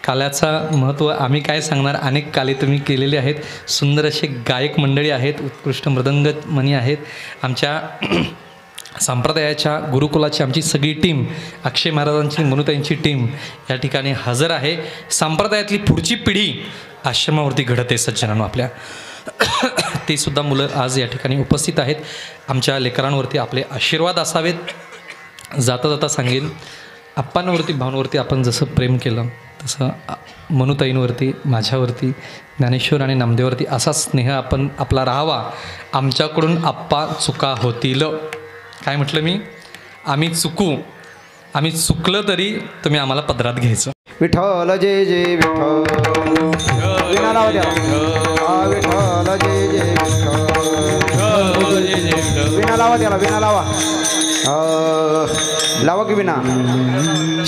काल्याचं महत्त्व आम्ही काय सांगणार, अनेक काले तुम्ही केलेले आहेत. सुंदर असे गायक मंडळी आहेत, उत्कृष्ट मृदंगमणी आहेत. आमच्या संप्रदायाच्या गुरुकुलाची आमची सगळी टीम, अक्षय महाराजांची, मनुताईंची टीम या ठिकाणी हजर आहे. संप्रदायातली पुढची पिढी आश्रमावरती घडते सज्जनांनो आपल्या, ते सुद्धा मुलं आज या ठिकाणी उपस्थित आहेत. आमच्या लेकरांवरती आपले आशीर्वाद असावेत. जाता जाता सांगेन, आप्पांवरती, भावांवरती आपण जसं प्रेम केलं तसं मनुताईंवरती, माझ्यावरती, ज्ञानेश्वर आणि नामदेववरती असा स्नेह आपण आपला राहावा. आमच्याकडून आप्पा चुका होतील, काय म्हटलं मी, आम्ही चुकलं तरी तुम्ही आम्हाला पदरात घ्यायचं. विठ्ठल जय जय विठ्ठल, विना लावा द्या. विठ्ठल जय जय विठ्ठल, विना लावा त्याला, विना लावा. लावा की विना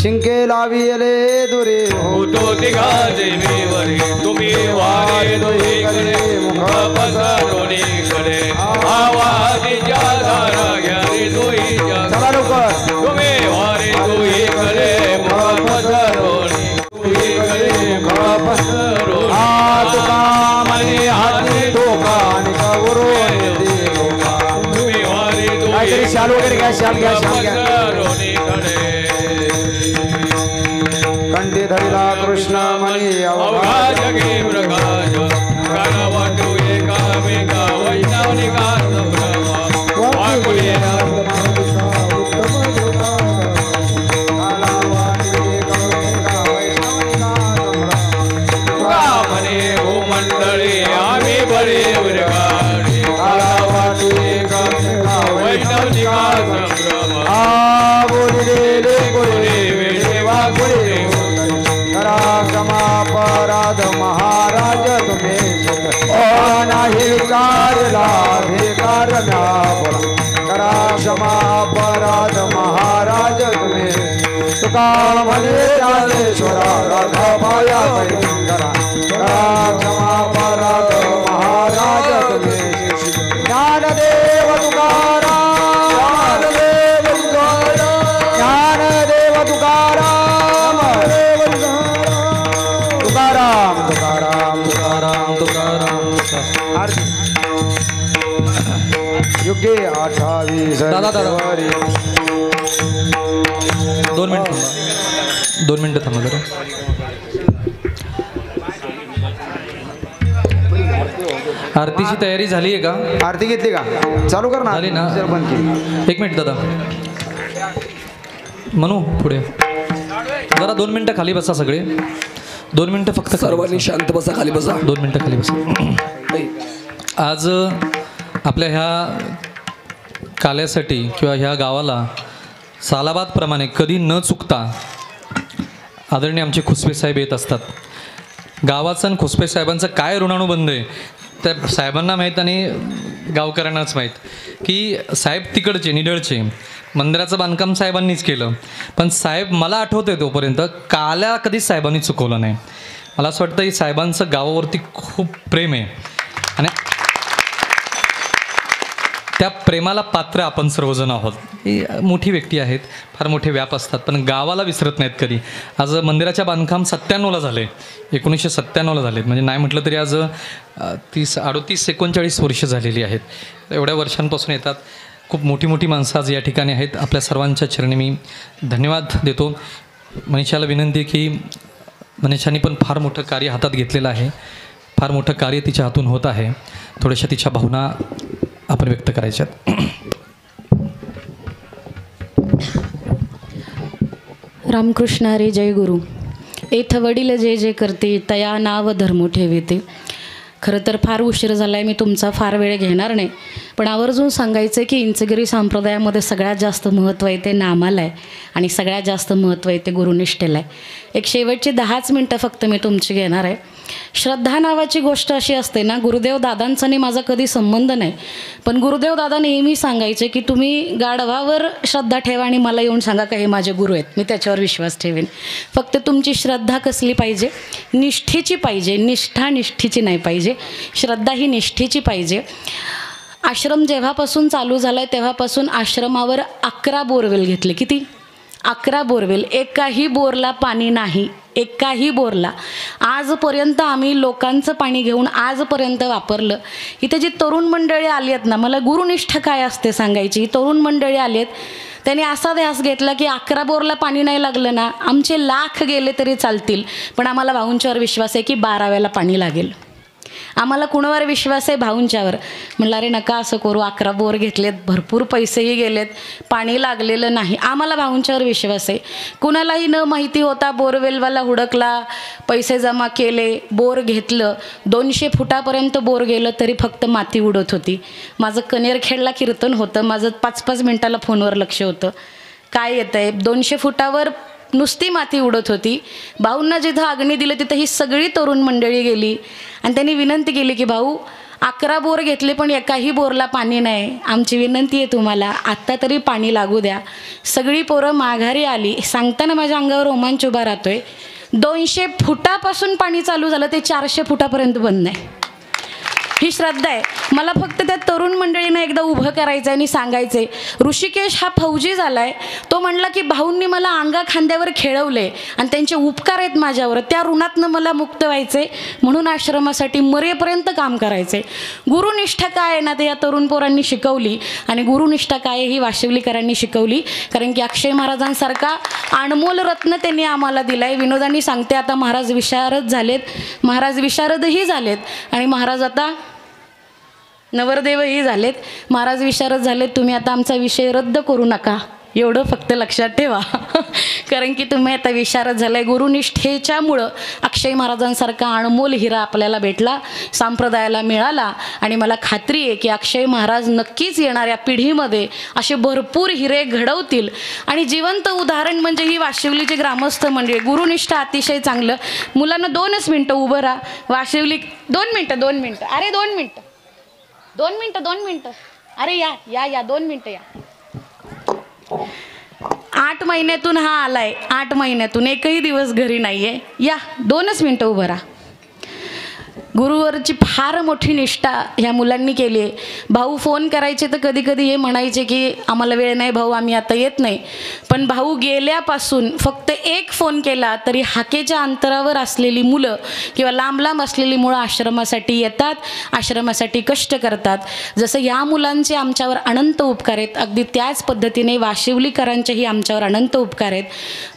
शिंके लाविले दुरे होतो तिघा देवीवरी, तुम्ही वारे दोहीकडे, मुख पसरोनीकडे, आवाजीच्या धारा घ्या रे दोहीच्या. चला लवकर. तुम्ही वारे दोहीकडे, मुख पसरोनी, दोहीकडे मुख पसरोनी. तुका म्हणे हाती धोका आणि कवरो देवा. तुम्ही वारे काहीतरी शाल वगैरे घ्या, शाल घ्या, शाल घ्या. कंठी धरिला कृष्ण म्हणे अवघा जगे प्रकाश, गाणं वाटू एकामेका वैष्णवनिका संभ्रमा. वाकुळे तुका म्हणे भूमंडळी आम्ही बरे वर्गाडी, गाणं वाटू एकामेका वैष्णवनिका संभ्रमा. बोलिले बोलिले वेळे वाकुळे क्षमापराध महाराज तुम्ही नाही विचारला भिकार करा. क्षमापराध महाराज तुम्ही तुका म्हणे ज्ञानेश्वरा राघवाया करा. क्षमापराध महाराज तुम्ही ज्ञानदेव तुकाराम, ज्ञानदेव तुकाराम, तुकाराम तुकाराम तुकाराम तुकाराम. युगे 28 दादा, दादा. जानेवारी. 2 मिनिटं, 2 मिनिटं थांबा जरा. आरतीची तयारी झाली आहे का? आरती घेतली का? चालू कर ना. झाली ना? बंद केली. 1 मिनिट दादा, म्हणू पुढे जरा 2 मिनिटं खाली बसा सगळे. 2 मिनिटं फक्त, सर्वांनी शांत बसा, खाली बसा. 2 मिनिटं खाली बसा. आज आपल्या ह्या काल्यासाठी किंवा ह्या गावाला सालाबादप्रमाणे कधी न चुकता आदरणीय आमचे खुसपे साहेब येत असतात. गावाचं आणि खुसपे साहेबांचं काय ऋणानुबंध आहे त्या साहेबांना माहीत आणि गावकऱ्यांनाच माहीत की साहेब तिकडचे, निडळचे, मंदिराचं बांधकाम साहेबांनीच केलं. पण साहेब, मला आठवतं आहे तोपर्यंत काल्या कधीच साहेबांनी चुकवलं नाही. मला असं वाटतं की साहेबांचं गावावरती खूप प्रेम आहे. आणि त्या प्रेमाला पात्र आपण सर्वजण आहोत. ही मोठी व्यक्ती आहेत, फार मोठे व्याप असतात, पण गावाला विसरत नाहीत कधी. आज मंदिराच्या बांधकाम 97ला झाले, 1997ला झालेत, म्हणजे नाही म्हटलं तरी आज 38-39 वर्ष झालेली आहेत. एवढ्या वर्षांपासून येतात. खूप मोठी मोठी माणसं आज या ठिकाणी आहेत. आपल्या सर्वांच्या चरणी मी धन्यवाद देतो. मनीषाला विनंती की मनीषाने पण फार मोठं कार्य हातात घेतलेलं आहे, फार मोठं कार्य तिच्या हातून होत आहे. थोड्याशा तिच्या भावना आपण व्यक्त करायच्यात. रामकृष्ण हरी जय गुरु. एथ वडील जे जे करते तया नाव धर्म ठेविते. खरं तर फार उशीर झाला आहे, मी तुमचा फार वेळ घेणार नाही, पण आवर्जून सांगायचं आहे की इंचगिरी संप्रदायामध्ये सगळ्यात जास्त महत्त्व आहे ते नामाला आहे आणि सगळ्यात जास्त महत्त्व आहे ते गुरुनिष्ठेला आहे. एक शेवटची 10 मिनटं फक्त मी तुमची घेणार आहे. श्रद्धा नावाची गोष्ट अशी असते ना, गुरुदेव दादांचा आणि माझा कधी संबंध नाही, पण गुरुदेव दादा नेहमी सांगायचे की तुम्ही गाढवावर श्रद्धा ठेवा आणि मला येऊन सांगा का हे माझे गुरु आहेत, मी त्याच्यावर विश्वास ठेवेन. फक्त तुमची श्रद्धा कसली पाहिजे? निष्ठेची पाहिजे. निष्ठा निष्ठेची नाही पाहिजे, श्रद्धा ही निष्ठेची पाहिजे. आश्रम जेव्हापासून चालू झाला आहे तेव्हापासून आश्रमावर 11 बोरवेल घेतले. किती? 11 बोरवेल. एकाही बोरला पाणी नाही, एकाही बोरला. आजपर्यंत आम्ही लोकांचं पाणी घेऊन आजपर्यंत वापरलं. इथे जी तरुण मंडळी आली आहेत ना, मला गुरुनिष्ठा काय असते सांगायची. तरुण मंडळी आली आहेत, त्यांनी असा ध्यास घेतला की 11 बोरला पाणी नाही लागलं ना, आमचे लाख गेले तरी चालतील, पण आम्हाला भाऊंच्यावर विश्वास आहे की 12व्याला पाणी लागेल. आम्हाला कुणावर विश्वास आहे? भाऊंच्यावर. म्हणलं अरे नका असं करू, 11 बोर घेतलेत, भरपूर पैसेही गेलेत, पाणी लागलेलं नाही. आम्हाला भाऊंच्यावर विश्वास आहे. कुणालाही न माहिती होता बोरवेलवाला हुडकला, पैसे जमा केले, बोर घेतलं. 200 फुटापर्यंत बोर गेलं तरी फक्त माती उडत होती. माझं कनेरखेडला कीर्तन होतं, माझं 5-5 मिनटाला फोनवर लक्ष होतं. काय येतं आहे? 200 फुटावर नुसती माती उडत होती. भाऊंना जिथं अग्नी दिलं तिथं ही सगळी तरुण मंडळी गेली आणि त्यांनी विनंती केली की भाऊ 11 बोर घेतले पण एकाही बोरला पाणी नाही, आमची विनंती आहे तुम्हाला आत्ता तरी पाणी लागू द्या. सगळी पोरं माघारी आली. सांगताना माझ्या अंगावर रोमांच उभा राहतोय. 200 फुटापासून पाणी चालू झालं ते 400 फुटापर्यंत बंद नाही. ही श्रद्धा आहे. मला फक्त त्या तरुण मंडळींना एकदा उभं करायचं आहे आणि सांगायचं आहे. ऋषिकेश हा फौजी झाला आहे, तो म्हणला की भाऊंनी मला अंगा खांद्यावर खेळवले आणि त्यांचे उपकार आहेत माझ्यावर, त्या ऋणातनं मला मुक्त व्हायचे, म्हणून आश्रमासाठी मरेपर्यंत काम करायचे. गुरुनिष्ठा काय आहे ना ते या तरुण पोरांनी शिकवली आणि गुरुनिष्ठा काय ही वाशिवलीकरांनी शिकवली. कारण की अक्षय महाराजांसारखा अनमोल रत्न त्यांनी आम्हाला दिला आहे. विनोदांनी सांगते आता महाराज विशारद झालेत, महाराज विशारदही झालेत आणि महाराज आता नवरदेवही झालेत. महाराज विशारद झालेत, तुम्ही आता आमचा विषय रद्द करू नका, एवढं फक्त लक्षात ठेवा. कारण की तुम्ही आता विशारद झालाय. गुरुनिष्ठेच्यामुळं अक्षय महाराजांसारखा अनमोल हिरा आपल्याला भेटला, संप्रदायाला मिळाला आणि मला खात्री आहे की अक्षय महाराज नक्कीच येणाऱ्या पिढीमध्ये असे भरपूर हिरे घडवतील. आणि जिवंत उदाहरण म्हणजे ही वाशिवलीची ग्रामस्थ मंडळी. गुरुनिष्ठा अतिशय चांगलं. मुलांना 2च मिनटं उभं राहा. वाशिवली 2 मिनटं अरे 2 मिनटं 2 मिनटं अरे या 2 मिनटं या. 8 महिन्यातून हा आलाय, 8 महिन्यातून एकही दिवस घरी नाहीये. या 2च मिनटं उभं राहा. गुरुवरची फार मोठी निष्ठा ह्या मुलांनी केली आहे. भाऊ फोन करायचे तर कधी कधी हे म्हणायचे की आम्हाला वेळ नाही भाऊ, आम्ही आता येत नाही. पण भाऊ गेल्यापासून फक्त एक फोन केला तरी हाकेच्या अंतरावर असलेली मुलं किंवा लांब लांब असलेली मुलं आश्रमासाठी येतात, आश्रमासाठी कष्ट करतात. जसं या मुलांचे आमच्यावर अनंत उपकार आहेत, अगदी त्याच पद्धतीने वाशिवलीकरांचेही आमच्यावर अनंत उपकार आहेत.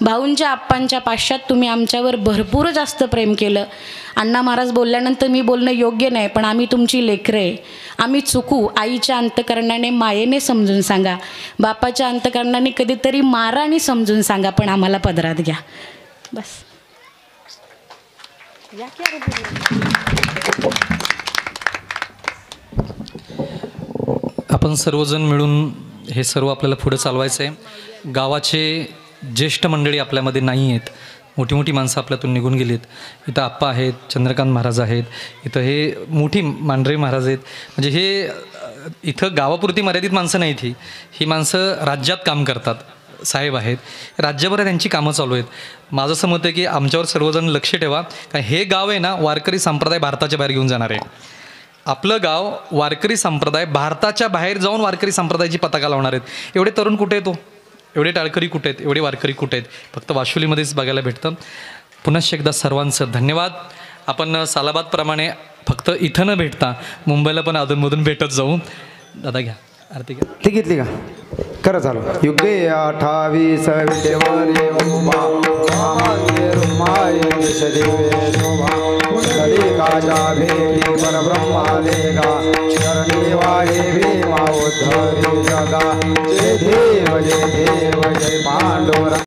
भाऊंच्या आप्पांच्या पाश्चात तुम्ही आमच्यावर भरपूर जास्त प्रेम केलं. अण्णा महाराज बोलल्यानंतर मी बोलणं योग्य नाही, पण आम्ही तुमची लेकरं आहे. आम्ही चुकू, आईच्या अंतकरणाने मायेने समजून सांगा, बापाच्या अंतकरणाने कधीतरी मारा आणि समजून सांगा, पण आम्हाला पदरात घ्या. बस या आपण सर्वजण मिळून हे सर्व आपल्याला पुढे चालवायचं आहे. गावाचे ज्येष्ठ मंडळी आपल्यामध्ये नाही आहेत, मोठी मोठी माणसं आपल्यातून निघून गेलीत. इथं आप्पा आहेत, चंद्रकांत महाराज आहेत, इथं हे मोठी मांढरे महाराज आहेत. म्हणजे हे इथं गावापुरती मर्यादित माणसं नाहीत. ही माणसं राज्यात काम करतात, साहेब आहेत, राज्यभरात त्यांची कामं चालू आहेत. माझं असं मत आहे की आमच्यावर सर्वजण लक्ष ठेवा, कारण हे गाव आहे ना वारकरी संप्रदाय भारताच्या बाहेर घेऊन जाणार आहे. आपलं गाव वारकरी संप्रदाय भारताच्या बाहेर जाऊन वारकरी संप्रदायाची पताका लावणार आहेत. एवढे तरुण कुठे आहेत? एवढे टाळकरी कुठे आहेत? एवढे वारकरी कुठे आहेत? फक्त वाशुलीमध्येच बघायला भेटतं. पुनश्च एकदा सर्वांचं धन्यवाद. आपण सालाबादप्रमाणे फक्त इथं न भेटता मुंबईला पण अधूनमधून भेटत जाऊ. दादा घ्या आरती घ्या. ती घेतली का? खरं झालं. युगे 28 विटेवरे उभा मागे रुमाये दिशदिवे शोभा पुंडलिकाच्या भेटी परब्रह्मालेगा शरणी वाहे भीमा उद्धरी जगा जय देव जय पांडुरंग.